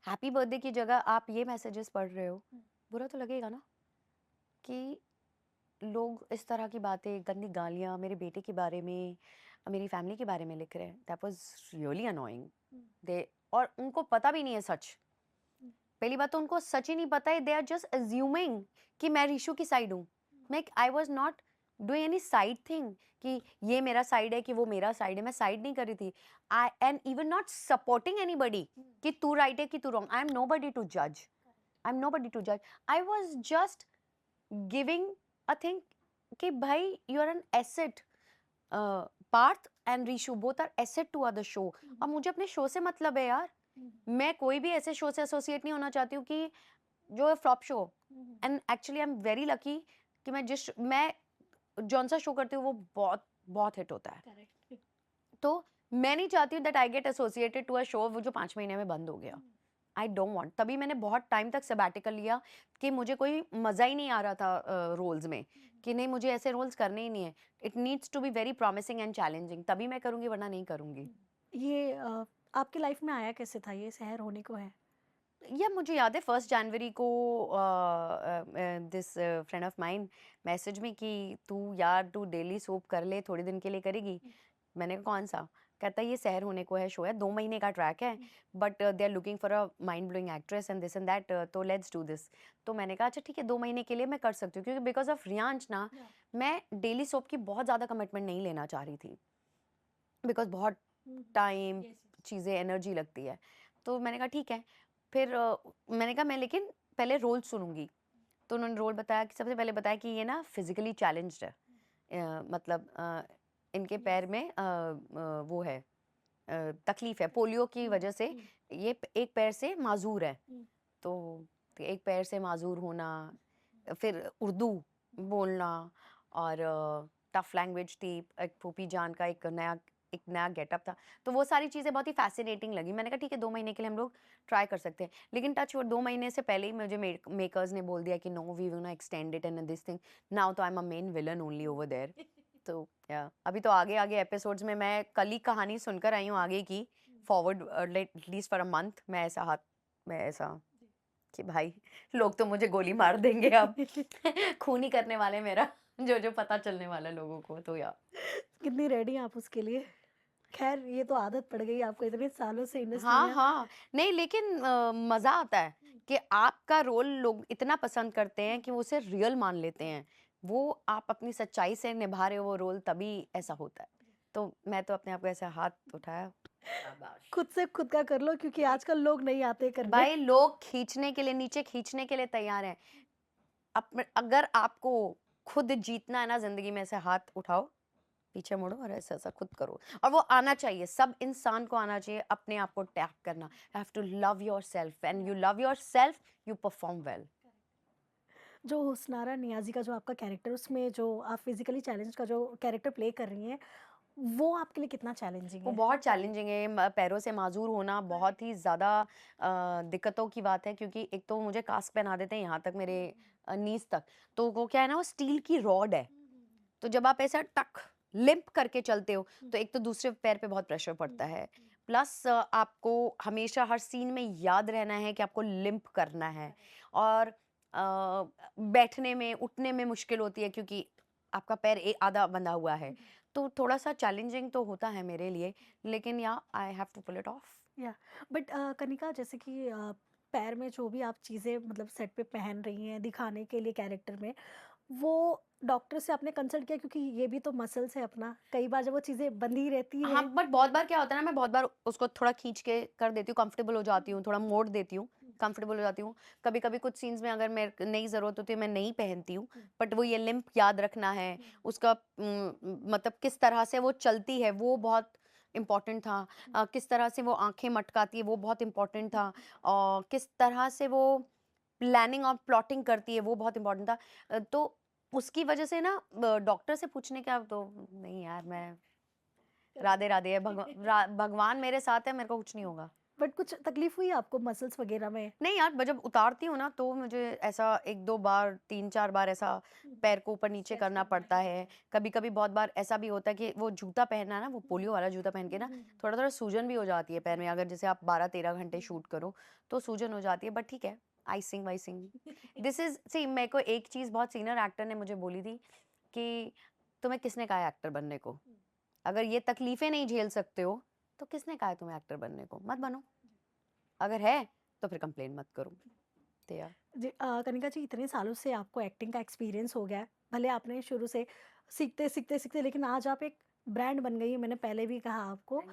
Speaker 1: हैप्पी बर्थडे की जगह आप ये मैसेजेस पढ़ रहे हो, बुरा तो लगेगा ना, कि लोग इस तरह की बातें, गंदी गालियाँ मेरे बेटे के बारे में, मेरी फैमिली के बारे में लिख रहे हैं। That was really annoying. They और उनको पता भी नहीं है सच, पहली बात तो उनको सच ही नहीं पता है, दे आर जस्ट अज्यूमिंग कि मैं रीशु की साइड हूँ। मैं I was not doing any side thing कि ये मेरा साइड है कि वो मेरा साइड है, मैं साइड नहीं कर रही थी। आई and even not supporting anybody कि तू राइट है कि तू wrong. I am nobody to जज, आई एम नोबडी टू जज। I was just giving a thing कि भाई you are an asset, Partha and Rishu both are asset to other show. अब मुझे अपने शो से मतलब है यार, मैं कोई भी ऐसे शो से एसोसिएट नहीं होना चाहती हूँ कि जो है flop show. And actually I am very lucky कि मैं जौन सा शो करती हूँ वो बहुत बहुत हिट होता है। तो मैं नहीं चाहती हूँ that I get associated to a show वो जो 5 महीने में बंद हो गया। I don't want. तभी मैंने बहुत टाइम तक सबैटिकल लिया कि मुझे कोई मज़ा ही नहीं आ रहा था रोल्स में, कि नहीं मुझे ऐसे रोल्स करने ही नहीं है। It needs to be very promising and challenging, तभी मैं करूँगी वरना नहीं करूँगी।
Speaker 2: ये आपकी लाइफ में आया कैसे था, ये शहर होने को है?
Speaker 1: या मुझे याद है 1 जनवरी को this friend of mine message में कि तू यार तू डेली सोप कर ले, थोड़े दिन के लिए करेगी? मैंने कहा कौन सा? कहता ये शहर होने को है शो है, 2 महीने का ट्रैक है, but they are looking for a mind blowing actress and this and that, तो लेट्स डू दिस। तो मैंने कहा अच्छा ठीक है 2 महीने के लिए मैं कर सकती हूँ, क्योंकि बिकॉज ऑफ रियांश ना मैं डेली सोप की बहुत ज़्यादा कमिटमेंट नहीं लेना चाह रही थी, बिकॉज बहुत टाइम चीज़ें एनर्जी लगती है। तो मैंने कहा ठीक है। फिर मैंने कहा मैं लेकिन पहले रोल सुनूंगी। तो उन्होंने रोल बताया कि सबसे पहले बताया कि ये ना फिजिकली चैलेंज्ड है, मतलब इनके पैर में वो है, तकलीफ है पोलियो की वजह से, ये एक पैर से माजूर है। तो एक पैर से माजूर होना, फिर उर्दू बोलना, और टफ लैंग्वेज थी। एक फूफी जान का एक नया गेटअप था। तो वो सारी चीज़ें बहुत ही फैसिनेटिंग लगी। मैंने कहा ठीक है 2 महीने के लिए हम लोग ट्राई कर सकते हैं। लेकिन टच वो 2 महीने से पहले ही मुझे मेकर्स ने बोल दिया कि no we will not extend it and this thing, now तो I am a main villain only over there. तो या अभी तो आगे आगे एपिसोड्स में मैं कल ही कहानी सुनकर आई हूँ आगे की, forward at least for a month. मैं ऐसा कि भाई लोग तो मुझे गोली मार देंगे अब। खून ही करने वाले मेरा, जो जो पता चलने वाला लोगों को। तो या
Speaker 2: कितनी रेडी हैं आप उसके लिए? खैर ये तो आदत पड़ गई आपको इतने सालों से इंडस्ट्री
Speaker 1: हाँ
Speaker 2: में।
Speaker 1: हाँ, नहीं लेकिन मजा आता है कि आपका रोल लोग इतना पसंद करते हैं कि वो उसे रियल मान लेते हैं। वो आप अपनी सच्चाई से निभा रहे हो वो रोल, तभी ऐसा होता है। तो मैं तो अपने आप को ऐसे हाथ उठाया, शाबाश।
Speaker 2: खुद से खुद का कर लो, क्योंकि आजकल लोग नहीं आते करने।
Speaker 1: भाई लोग खींचने के लिए, नीचे खींचने के लिए तैयार हैं। अगर आपको खुद जीतना है ना जिंदगी में, ऐसे हाथ उठाओ, पीछे मुड़ो और ऐसा ऐसा खुद करो। और वो आना चाहिए, सब इंसान को आना चाहिए अपने आप को टैग करना। You have to love yourself, and you love yourself you perform well.
Speaker 2: जो हुस्नारा नियाज़ी का जो आपका कैरेक्टर, उसमें जो आप फिजिकली चैलेंज का जो कैरेक्टर प्ले कर रही हैं, वो आपके लिए कितना चैलेंजिंग
Speaker 1: वो
Speaker 2: है?
Speaker 1: बहुत चैलेंजिंग है। पैरों से माजूर होना बहुत ही ज़्यादा दिक्कतों की बात है, क्योंकि एक तो मुझे कास्ट पहना देते हैं यहाँ तक, मेरे नीज तक। तो वो क्या है ना, वो स्टील की रॉड है। तो जब आप ऐसा टक लिम्प करके चलते हो तो एक तो दूसरे पैर पे बहुत प्रेशर पड़ता है, प्लस आपको हमेशा हर सीन में याद रहना है कि आपको लिम्प करना है। और बैठने में उठने में मुश्किल होती है, क्योंकि आपका पैर आधा बंधा हुआ है। तो थोड़ा सा चैलेंजिंग तो होता है मेरे लिए, लेकिन yeah I have to pull it off.
Speaker 2: Yeah but Kanika, जैसे कि पैर में जो भी आप चीज़ें मतलब सेट पे पहन रही हैं दिखाने के लिए कैरेक्टर में, वो डॉक्टर से आपने कंसल्ट किया? क्योंकि ये भी तो मसल्स है अपना, कई बार जब वो चीज़ें बंधी रहती
Speaker 1: हाँ,
Speaker 2: है।
Speaker 1: बट बहुत बार क्या होता है ना, मैं बहुत बार उसको थोड़ा खींच के कर देती हूँ, कंफर्टेबल हो जाती हूँ, थोड़ा मोड़ देती हूँ, कंफर्टेबल हो जाती हूँ। कभी-कभी कुछ सीन्स में अगर मैं नहीं ज़रूरत होती है, मैं नहीं पहनती हूँ, बट वो ये लिम्प याद रखना है, उसका मतलब किस तरह से वो चलती है, वो बहुत इम्पोर्टेंट था। किस तरह से वो आँखें मटकाती है, वो बहुत इम्पोर्टेंट था। और किस तरह से वो प्लानिंग और प्लॉटिंग करती है, वो बहुत इम्पोर्टेंट था। तो उसकी वजह से ना डॉक्टर से पूछने का तो नहीं यार, मैं राधे राधे है, भगवान मेरे साथ है, मेरे को कुछ नहीं होगा।
Speaker 2: बट कुछ तकलीफ हुई आपको मसल्स वगैरह में?
Speaker 1: नहीं यार, जब उतारती हूँ ना तो मुझे ऐसा 1-2 बार 3-4 बार ऐसा पैर को ऊपर नीचे करना पड़ता है। कभी-कभी बहुत बार ऐसा भी होता है कि वो जूता पहनना ना, वो पोलियो वाला जूता पहन के ना थोड़ा-थोड़ा सूजन भी हो जाती है पैर में। अगर जैसे आप 12-13 घंटे शूट करो तो सूजन हो जाती है, बट ठीक है, आइसिंग वाइसिंग। दिस इज़ सी, मेरे को एक चीज़ बहुत सीनियर एक्टर ने मुझे बोली थी कि तुम्हें किसने कहा है एक्टर बनने को? अगर ये तकलीफें नहीं झेल सकते हो तो किसने कहा है तुम्हें एक्टर बनने को? मत बनो। अगर है तो फिर कंप्लेन मत करो। तो या
Speaker 2: जी कनिका जी, इतने सालों से आपको एक्टिंग का एक्सपीरियंस हो गया है, भले आपने शुरू से सीखते सीखते सीखते, लेकिन आज आप एक ब्रांड बन गई है, मैंने पहले भी कहा आपको।
Speaker 1: Thank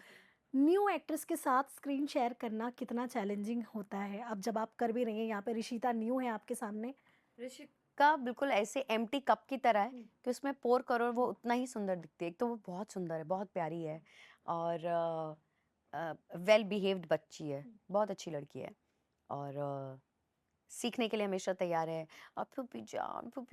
Speaker 1: you.
Speaker 2: न्यू एक्ट्रेस के साथ स्क्रीन शेयर करना कितना चैलेंजिंग होता है? अब जब आप कर भी रही हैं, यहाँ पे ऋषिता न्यू है आपके सामने।
Speaker 1: ऋषिका बिल्कुल ऐसे एम्प्टी कप की तरह है
Speaker 2: हम्म,
Speaker 1: कि उसमें पोर करो वो उतना ही सुंदर दिखती है। एक तो वो बहुत सुंदर है, बहुत प्यारी है और वेल बिहेव्ड बच्ची है,
Speaker 2: हम्म,
Speaker 1: बहुत अच्छी लड़की है और सीखने के लिए हमेशा तैयार है। अब फूफी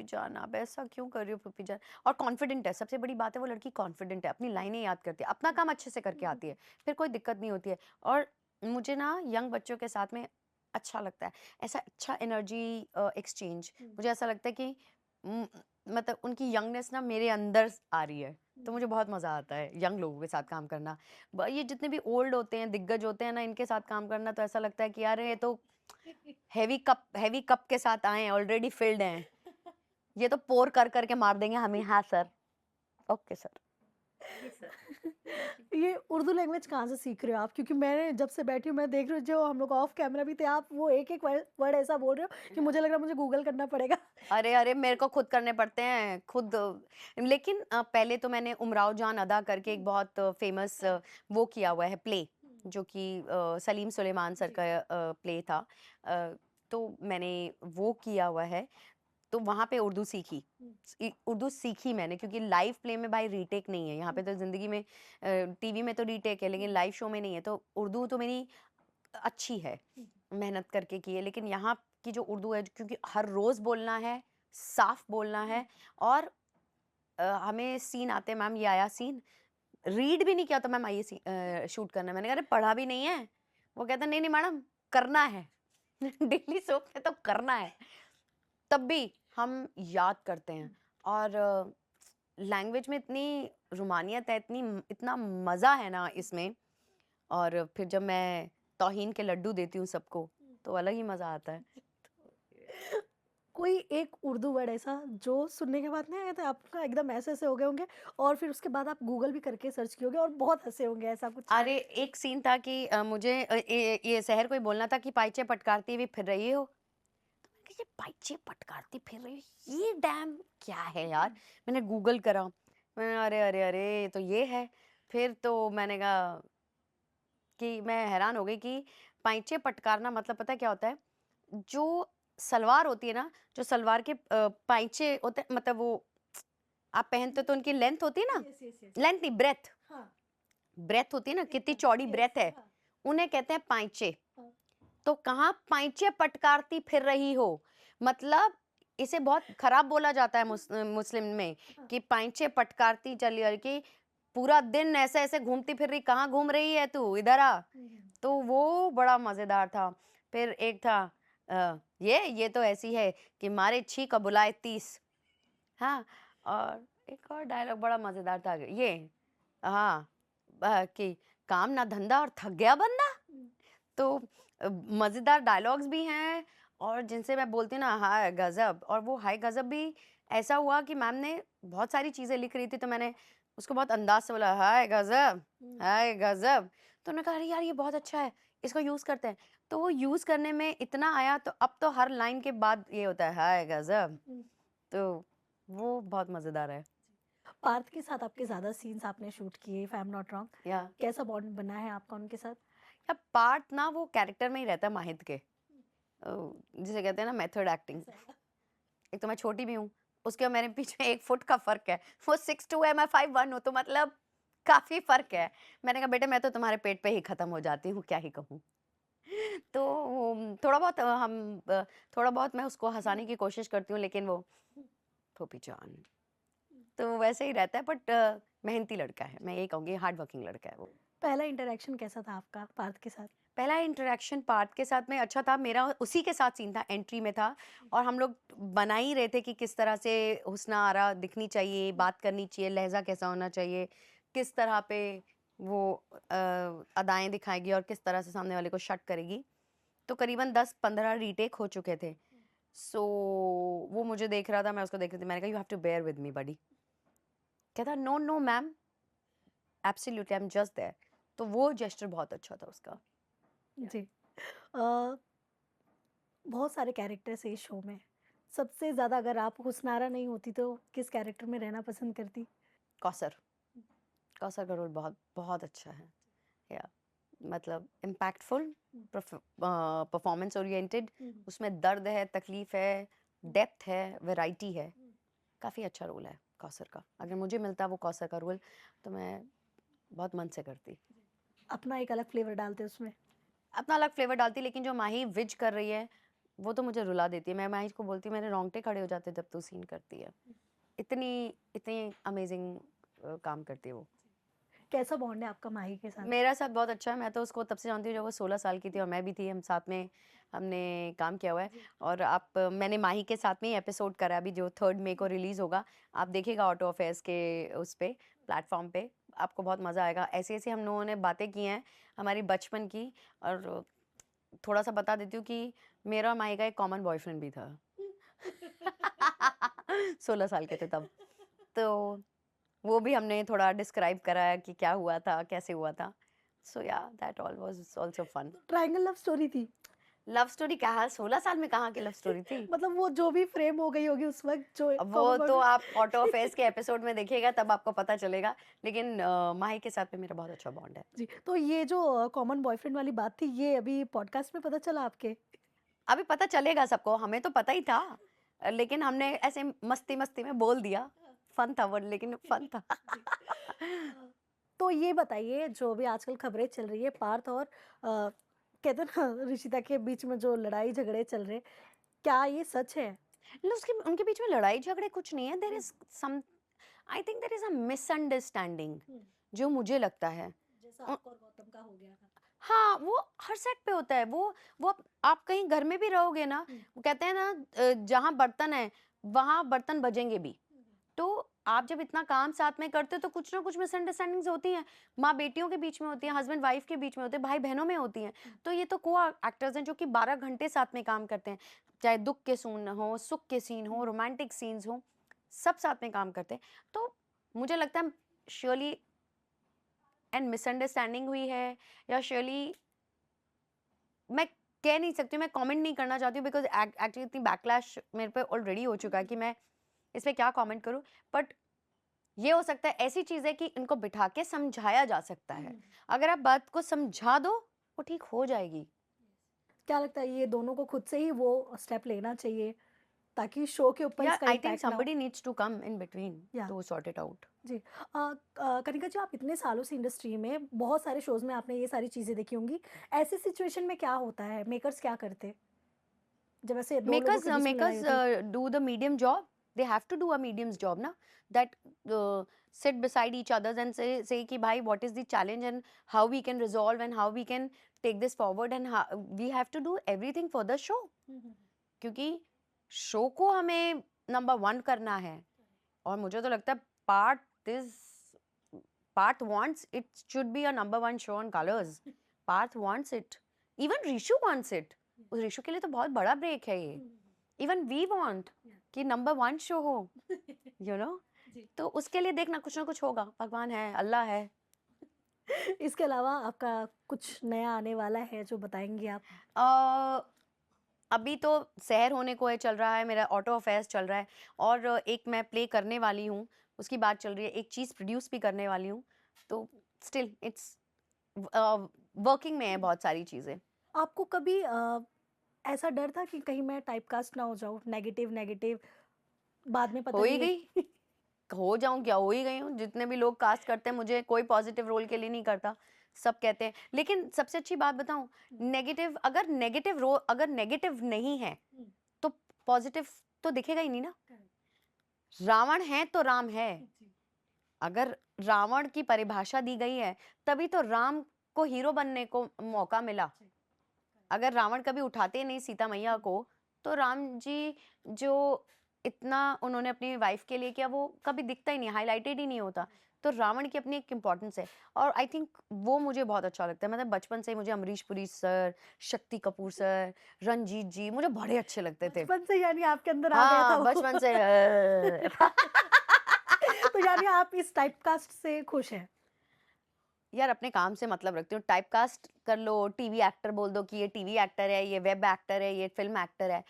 Speaker 1: जान आप ऐसा क्यों कर रही हो फूफी जान? और कॉन्फिडेंट है, सबसे बड़ी बात है वो लड़की कॉन्फिडेंट है, अपनी लाइनें याद करती है, अपना काम अच्छे से करके आती है, फिर कोई दिक्कत नहीं होती है। और मुझे ना यंग बच्चों के साथ में अच्छा लगता है, ऐसा अच्छा एनर्जी एक्सचेंज।
Speaker 2: हम्म,
Speaker 1: मुझे ऐसा लगता है कि उम, मतलब उनकी यंगनेस ना मेरे अंदर आ रही है, तो मुझे बहुत मज़ा आता है यंग लोगों के साथ काम करना। ये जितने भी ओल्ड होते हैं, दिग्गज होते हैं ना, इनके साथ काम करना तो ऐसा लगता है कि यार ये तो हेवी कप के साथ आए हैं, ऑलरेडी फिल्ड हैं। ये तो पोर कर करके मार देंगे हमें। हाँ सर। Okay sir.
Speaker 2: ये उर्दू लैंग्वेज कहाँ से सीख रहे हो आप? क्योंकि मैंने जब से बैठी हूँ, मैं देख रही हूँ, जो हम लोग ऑफ कैमरा भी थे, आप वो एक एक वर्ड ऐसा बोल रहे हो कि मुझे लग रहा है मुझे गूगल करना पड़ेगा।
Speaker 1: अरे अरे मेरे को खुद करने पड़ते हैं खुद। लेकिन पहले तो मैंने उमराव जान अदा करके एक बहुत फेमस वो किया हुआ है प्ले, जो कि सलीम सुलेमान सर का प्ले था। अ, तो मैंने वो किया हुआ है, तो वहाँ पे उर्दू सीखी। उर्दू सीखी मैंने, क्योंकि लाइव प्ले में भाई रीटेक नहीं है यहाँ पे। तो जिंदगी में टीवी में तो रीटेक है, लेकिन लाइव शो में नहीं है। तो उर्दू तो मेरी अच्छी है, मेहनत करके की है। लेकिन यहाँ की जो उर्दू है, क्योंकि हर रोज बोलना है, साफ बोलना है। और हमें सीन आते हैं, मैम ये आया सीन, रीड भी नहीं किया तो मैम आइए शूट करना है। मैंने कहा अरे पढ़ा भी नहीं है। वो कहता नहीं नहीं मैडम करना है। डेली सोप में तो करना है, तब भी हम याद करते हैं। और लैंग्वेज में इतनी रुमानियत है, इतना मज़ा है ना इसमें। और फिर जब मैं तौहीन के लड्डू देती हूँ सबको, तो अलग ही मज़ा आता है।
Speaker 2: कोई एक उर्दू वर्ड ऐसा जो सुनने के बाद ना तो आपका एकदम ऐसे ऐसे हो गए होंगे, और फिर उसके बाद आप गूगल भी करके सर्च किए होंगे और बहुत हंसे होंगे, ऐसा कुछ?
Speaker 1: अरे एक सीन था कि मुझे ये शहर कोई बोलना था कि पाइचे पटकारती हुई फिर रही हो। तो मैंने कहा ये पाइचे पटकारती फिर रही हो, ये डैम क्या है यार? मैंने गूगल करा, मैंने अरे अरे अरे ये तो ये है। फिर तो मैंने कहा कि मैं हैरान हो गई कि पाइचे पटकारना मतलब पता है क्या होता है? जो सलवार होती है ना, जो सलवार के पाइचे होते हैं, मतलब वो आप पहनते तो उनकी लेंथ होती है ना,
Speaker 2: यस यस यस।
Speaker 1: लेंथ नहीं ब्रेथ,
Speaker 2: हाँ।
Speaker 1: ब्रेथ होती है ना, कितनी
Speaker 2: एकदम
Speaker 1: चौड़ी
Speaker 2: यस
Speaker 1: ब्रेथ है,
Speaker 2: हाँ।
Speaker 1: उन्हें कहते हैं पाइचे।
Speaker 2: हाँ।
Speaker 1: तो कहाँ पाइचे पटकारती फिर रही हो, मतलब इसे बहुत खराब बोला जाता है मुस्लिम में,
Speaker 2: हाँ।
Speaker 1: कि पाइचे पटकारती चली और कि पूरा दिन ऐसे ऐसे घूमती फिर रही, कहाँ घूम रही है तू, इधर आ। तो वो बड़ा मजेदार था। फिर एक था ये तो ऐसी है कि मारे छी का बुलाए 30। हाँ। और एक और डायलॉग बड़ा मजेदार था ये, हाँ, कि काम ना धंधा और थक गया बंदा। तो मजेदार डायलॉग्स भी हैं, और जिनसे मैं बोलती हूँ ना हाय गजब। और वो हाय गजब भी ऐसा हुआ कि मैम ने बहुत सारी चीजें लिख रही थी, तो मैंने उसको बहुत अंदाज से बोला हाय गजब, हाय गजब। तो उन्होंने कहा अरे यार ये बहुत अच्छा है, इसको यूज करते हैं। तो वो यूज करने में इतना आया, तो अब तो हर लाइन के बाद ये होता है हाय गजब। तो वो बहुत मजेदार है।
Speaker 2: पार्थ के साथ आपके ज्यादा सीन्स आपने शूट किए, if I am not wrong.
Speaker 1: या
Speaker 2: कैसा बॉन्ड बना है आपका उनके साथ?
Speaker 1: या पार्ट ना वो कैरेक्टर में ही रहता है माहिद के, जिसे कहते हैं ना मेथड एक्टिंग। एक तो मैं छोटी भी हूँ, उसके और मेरे बीच में 1 फुट का फर्क है। वो 6'2" है, मैं 5'1" हूँ, तो मतलब काफी फर्क है। मैंने कहा बेटे मैं तो तुम्हारे पेट पे ही खत्म हो जाती हूँ, क्या ही कहूँ। तो थोड़ा बहुत थोड़ा बहुत मैं उसको हंसाने की कोशिश करती हूँ, लेकिन वो फूफी जान तो वैसे ही रहता है। बट मेहनती लड़का है, मैं यही कहूँगी, हार्ड वर्किंग लड़का है वो।
Speaker 2: पहला इंटरेक्शन कैसा था आपका पार्थ के साथ?
Speaker 1: पहला इंटरेक्शन पार्थ के साथ में अच्छा था, मेरा उसी के साथ सीन था, एंट्री में था। और हम लोग बना ही रहे थे कि किस तरह से हुस्ना आरा दिखनी चाहिए, बात करनी चाहिए, लहजा कैसा होना चाहिए, किस तरह पे वो अदाएं दिखाएगी और किस तरह से सामने वाले को शट करेगी। तो करीबन 10-15 रीटेक हो चुके थे। सो वो मुझे देख रहा था, मैं उसको देख रही थी। मैंने कहा you have to bear with me buddy. कहता no no ma'am, absolutely I am just there. तो वो जेस्चर बहुत अच्छा था उसका।
Speaker 2: जी। अ, बहुत सारे कैरेक्टर्स है इस शो में, सबसे ज़्यादा अगर आप हुस्नारा नहीं होती तो किस कैरेक्टर में रहना पसंद करती?
Speaker 1: कौसर, कौसर का रोल बहुत बहुत अच्छा है। या मतलब इम्पैक्टफुल, परफॉर्मेंस ओरिएंटेड, उसमें दर्द है, तकलीफ है, डेप्थ है, वैरायटी है। काफ़ी अच्छा रोल है कौसर का। अगर मुझे मिलता वो कौसर का रोल तो मैं बहुत मन से करती।
Speaker 2: अपना एक अलग फ्लेवर डालते उसमें।
Speaker 1: अपना अलग फ्लेवर डालती, लेकिन जो माही विज कर रही है वो तो मुझे रुला देती है। मैं माही को बोलती हूँ मेरे रोंगटे खड़े हो जाते हैं जब तू सीन करती है। इतनी इतनी अमेजिंग काम करती है वो।
Speaker 2: कैसा बॉन्ड है आपका माही के साथ?
Speaker 1: मेरा साथ बहुत अच्छा है। मैं तो उसको तब से जानती हूँ जब वो 16 साल की थी और मैं भी थी। हम साथ में हमने काम किया हुआ है। और मैंने माही के साथ में ही एपिसोड करा अभी जो 3 मई को रिलीज होगा। आप देखिएगा ऑटो अफेयर्स के उस पे प्लेटफॉर्म पे, आपको बहुत मजा आएगा। ऐसी ऐसी हम लोगों ने बातें की हैं हमारी बचपन की। और थोड़ा सा बता देती हूँ कि मेरा और माही का एक कॉमन बॉयफ्रेंड भी था। 16 साल के थे तब। तो वो भी हमने थोड़ा डिस्क्राइब करा है कि क्या हुआ था, कैसे हुआ था। So yeah that all was also fun.
Speaker 2: Triangle love story थी?
Speaker 1: लव स्टोरी कहाँ, 16 साल में कहाँ की लव स्टोरी थी।
Speaker 2: मतलब वो जो भी फ्रेम हो गई होगी उस वक्त जो
Speaker 1: अब वो
Speaker 2: कॉमन
Speaker 1: तो
Speaker 2: बॉयफ्रेंड।
Speaker 1: आप ऑटो अफेयर्स के एपिसोड में देखिएगा तब आपको पता चलेगा। लेकिन माही के साथ में मेरा बहुत अच्छा बॉन्ड है।
Speaker 2: जी, तो ये जो कॉमन बॉयफ्रेंड वाली बात थी ये अभी पॉडकास्ट में पता चला आपके?
Speaker 1: अभी पता चलेगा सबको, हमें तो पता ही था। लेकिन हमने ऐसे मस्ती मस्ती में बोल दिया। फन था वो, लेकिन फन था।
Speaker 2: तो ये बताइए जो भी आजकल खबरें चल रही है पार्थ और कहते हैं ना ऋषिता के बीच में जो लड़ाई झगड़े चल रहे, क्या ये सच है?
Speaker 1: मतलब उसके उनके बीच में लड़ाई झगड़े कुछ नहीं है। There is some, I think there is a misunderstanding जो मुझे लगता है।
Speaker 2: जैसा
Speaker 1: उ-
Speaker 2: आपका और गौतम का हो गया था।
Speaker 1: हाँ, वो हर सेट पे होता है। वो आप कहीं घर में भी रहोगे ना, वो कहते हैं ना जहाँ बर्तन है वहां बर्तन बजेंगे भी। तो आप जब इतना काम साथ में करते हो तो कुछ ना कुछ मिसअंडरस्टैंडिंग्स होती हैं। माँ बेटियों के बीच में होती हैं, हस्बैंड वाइफ के बीच में होते हैं, भाई बहनों में होती हैं। तो ये तो को एक्टर्स हैं जो कि 12 घंटे साथ में काम करते हैं। चाहे दुख के सीन हो, सुख के सीन हो, रोमांटिक सीन्स हो, सब साथ में काम करते हैं। तो मुझे लगता है श्योरली एंड मिसअंडरस्टैंडिंग हुई है, या श्योरली मैं कह नहीं सकती हूँ, मैं कमेंट नहीं करना चाहती हूँ बिकॉज एक्चुअली इतनी बैकलैश मेरे पे ऑलरेडी हो चुका है कि मैं इस पे क्या कमेंट करूँ। बट ये हो सकता है ऐसी चीज है कि इनको बिठा के समझाया जा सकता है। अगर आप बात को समझा दो वो ठीक हो जाएगी।
Speaker 2: क्या लगता है ये दोनों को खुद से ही वो स्टेप लेना चाहिए ताकि शो के ऊपर
Speaker 1: या
Speaker 2: इसका
Speaker 1: आई थिंक
Speaker 2: इम्पैक्ट ना हो?
Speaker 1: somebody needs to come in between
Speaker 2: या
Speaker 1: to sort it out.
Speaker 2: जी। कनिका जी आप इतने सालों से इंडस्ट्री में बहुत सारे शोज में आपने ये सारी चीजें देखी होंगी, ऐसी सिचुएशन में क्या होता है, मेकर्स क्या करते जब ऐसे दो लोगों
Speaker 1: makers
Speaker 2: के बीच में लड़ाई
Speaker 1: makers
Speaker 2: होती?
Speaker 1: do the medium job. They have to do a medium's job na, that sit beside each others and say कि भाई what is the challenge and how we can resolve and how we can take this forward and how, we have to do everything for the show. क्योंकि show को हमें number 1 करना है। और मुझे तो लगता है Partha wants it should be a number 1 show on colors. Partha wants it, even Rishu wants it. उस ऋषु के लिए तो बहुत बड़ा ब्रेक है ये। इवन वी वांट कि नंबर 1 शो हो, यू नो। तो उसके लिए देखना कुछ ना कुछ होगा, भगवान है, अल्लाह है।
Speaker 2: इसके अलावा आपका कुछ नया आने वाला है जो बताएंगे आप?
Speaker 1: अ, अभी तो सहर होने को है चल रहा है, मेरा ऑटो अफेयर्स चल रहा है। और एक मैं प्ले करने वाली हूँ, उसकी बात चल रही है। एक चीज़ प्रोड्यूस भी करने वाली हूँ। तो स्टिल इट्स वर्किंग में है बहुत सारी चीज़ें।
Speaker 2: आपको कभी ऐसा डर था कि कहीं मैं टाइपकास्ट ना हो जाऊं, नेगेटिव नेगेटिव, बाद में
Speaker 1: हो
Speaker 2: पता
Speaker 1: ही
Speaker 2: नहीं
Speaker 1: गई,
Speaker 2: है?
Speaker 1: हो जाऊं क्या, हो ही गई हूँ। जितने भी लोग कास्ट करते हैं मुझे, कोई पॉजिटिव रोल के लिए नहीं करता, सब कहते हैं। लेकिन सबसे अच्छी बात बताऊं, नेगेटिव अगर नेगेटिव रोल अगर नेगेटिव नहीं है तो पॉजिटिव तो दिखेगा ही नहीं ना। रावण है तो राम है। अगर रावण की परिभाषा दी गई है तभी तो राम को हीरो बनने को मौका मिला। अगर रावण कभी उठाते ही नहीं सीता मैया को तो राम जी जो इतना उन्होंने अपनी वाइफ के लिए किया वो कभी दिखता ही नहीं, हाईलाइटेड ही नहीं होता। तो रावण की अपनी एक इम्पोर्टेंस है। और आई थिंक वो मुझे बहुत अच्छा लगता है। मतलब बचपन से ही मुझे अमरीश पुरी सर, शक्ति कपूर सर, रंजीत जी मुझे बड़े अच्छे लगते थे।
Speaker 2: बचपन से यानी आपके अंदर आ गया था
Speaker 1: हाँ
Speaker 2: वो।
Speaker 1: बचपन से
Speaker 2: तो यानी आप इस टाइपकास्ट से खुश हैं?
Speaker 1: यार अपने काम से मतलब रखती हूँ, टाइपकास्ट कर लो, टीवी एक्टर बोल दो कि ये टीवी एक्टर है, ये वेब एक्टर है, ये फिल्म एक्टर है।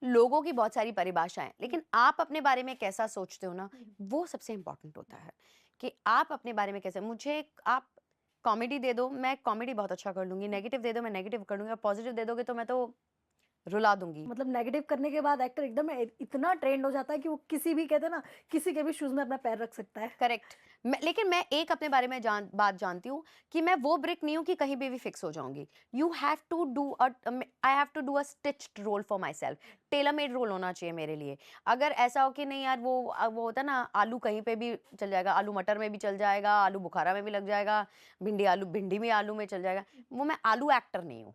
Speaker 1: लोगों की बहुत सारी परिभाषाएं हैं, लेकिन आप अपने बारे में कैसा सोचते हो ना, वो सबसे इम्पोर्टेंट होता है कि आप अपने बारे में कैसे। मुझे आप कॉमेडी दे दो, मैं कॉमेडी बहुत अच्छा कर लूंगी, नेगेटिव दे दो मैं नेगेटिव कर लूंगी, और पॉजिटिव दे दोगे तो मैं तो रुला दूंगी।
Speaker 2: मतलब नेगेटिव करने के बाद एक्टर एकदम इतना ट्रेंड हो जाता है कि वो किसी भी कहते हैं ना, किसी के भी शूज में अपना पैर रख सकता है।
Speaker 1: करेक्ट। लेकिन मैं एक अपने बारे में बात जानती हूँ कि मैं वो ब्रिक नहीं हूँ कि कहीं पे भी फिक्स हो जाऊंगी। You have to do I have to do a stitched role for myself. Tailor made role होना चाहिए मेरे लिए। अगर ऐसा हो कि नहीं यार, वो होता है ना, आलू कहीं पे भी चल जाएगा, आलू मटर में भी चल जाएगा, आलू बुखारा में भी लग जाएगा, भिंडी में आलू में चल जाएगा, वो मैं आलू एक्टर नहीं हूँ।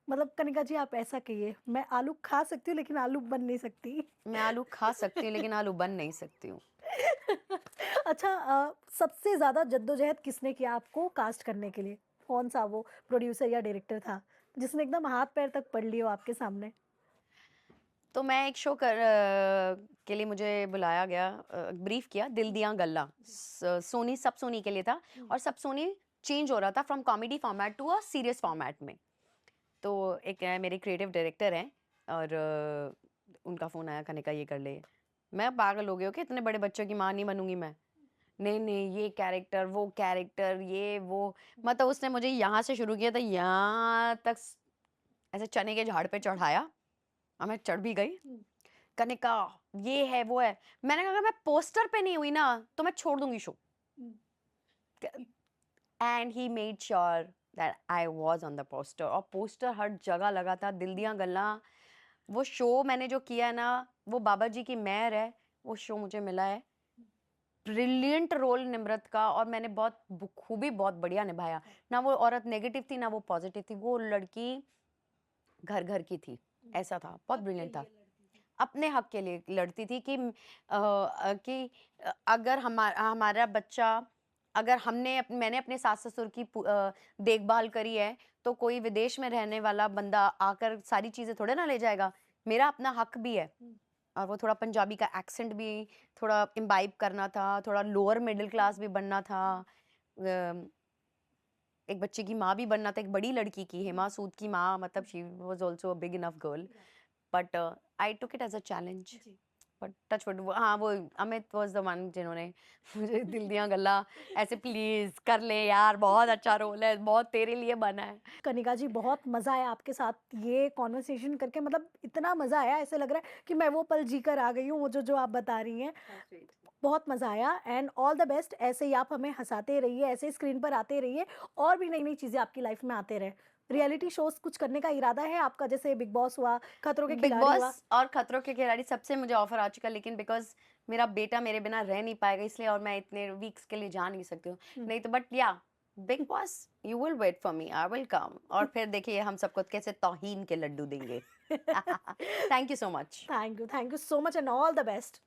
Speaker 2: मतलब कनिका जी आप ऐसा कहिए, मैं आलू खा सकती हूँ लेकिन आलू बन नहीं सकती।
Speaker 1: मैं आलू खा सकती हूँ लेकिन आलू बन नहीं सकती हूँ।
Speaker 2: अच्छा, सबसे ज़्यादा जद्दोजहद किसने किया आपको कास्ट करने के लिए? कौन-सा वो प्रोड्यूसर या डायरेक्टर था, जिसने एकदम हाथ-पैर तक पढ़ लिए हो आपके सामने?
Speaker 1: तो मैं एक शो के लिए मुझे बुलाया गया, ब्रीफ किया, दिल दिया गल्ला। सोनी, सब सोनी के लिए था, और सब सोनी चेंज हो रहा था from comedy format to a serious format में। तो एक मेरे क्रिएटिव डायरेक्टर हैं, और उनका फ़ोन आया, कहने का ये कर ले। मैं पागल हो गई हूँ कि इतने बड़े बच्चों की माँ नहीं बनूंगी मैं। नहीं नहीं, ये कैरेक्टर वो कैरेक्टर ये वो, मतलब उसने मुझे यहाँ से शुरू किया था, यहाँ तक ऐसे चने के झाड़ पे चढ़ाया, और मैं चढ़ भी गई। कहने का ये है वो है। मैंने कहा अगर मैं पोस्टर पे नहीं हुई ना तो मैं छोड़ दूंगी show. And he made sure that I was on the poster, और पोस्टर हर जगह लगा था, दिल दिया गल्ला। वो शो मैंने जो किया है ना, वो बाबा जी की मेहर है, वो शो मुझे मिला है। ब्रिलियंट रोल निम्रत का, और मैंने बहुत खूबी बहुत बढ़िया निभाया। ना वो औरत नेगेटिव थी ना वो पॉजिटिव थी, वो लड़की घर घर की थी, ऐसा था, बहुत ब्रिलियंट था। अपने हक के लिए लड़ती थी कि अगर हमारा बच्चा, अगर मैंने अपने सास ससुर की देखभाल करी है, तो कोई विदेश में रहने वाला बंदा आकर सारी चीजें थोड़े ना ले जाएगा। मेरा अपना हक भी है। और वो थोड़ा पंजाबी का एक्सेंट भी थोड़ा इम्बाइब करना था, थोड़ा लोअर मिडिल क्लास भी बनना था। अम, एक बच्चे की माँ भी बनना था, एक बड़ी लड़की की, हेमा सूद की माँ, मतलब she was also a big enough girl. But I took it as a challenge. But touch wood, हाँ, वो अमित वाज द वन जिन्होंने मुझे दिल दिया गल्ला ऐसे, प्लीज कर ले यार, बहुत अच्छा रोल है, बहुत तेरे लिए बना है।
Speaker 2: कनिका जी बहुत मज़ा आया आपके साथ ये कॉन्वर्सेशन करके, मतलब इतना मज़ा आया, ऐसे लग रहा है कि मैं वो पल जीकर आ गई हूँ, वो जो जो आप बता रही हैं। बहुत मज़ा आया एंड ऑल द बेस्ट। ऐसे ही आप हमें हँसाते रहिए, ऐसे ही स्क्रीन पर आते रहिए, और भी नई-नई चीज़ें आपकी लाइफ में आते रहें। रियलिटी शोज़ कुछ करने का इरादा है आपका, जैसे बिग बॉस हुआ, खतरों के
Speaker 1: बिग
Speaker 2: खिलाड़ी
Speaker 1: बॉस
Speaker 2: हुआ?
Speaker 1: और खतरों के खिलाड़ी सबसे मुझे ऑफर आ चुका है, लेकिन बिकॉज मेरा बेटा मेरे बिना रह नहीं पाएगा इसलिए, और मैं इतने वीक्स के लिए जा नहीं सकती हूँ।
Speaker 2: हुँ।
Speaker 1: नहीं तो but yeah, Bigg Boss, you will wait for me, I will come, और फिर देखिए हम सबको कैसे तौहीन के लड्डू देंगे। Thank you so much.
Speaker 2: Thank you so much and all the best.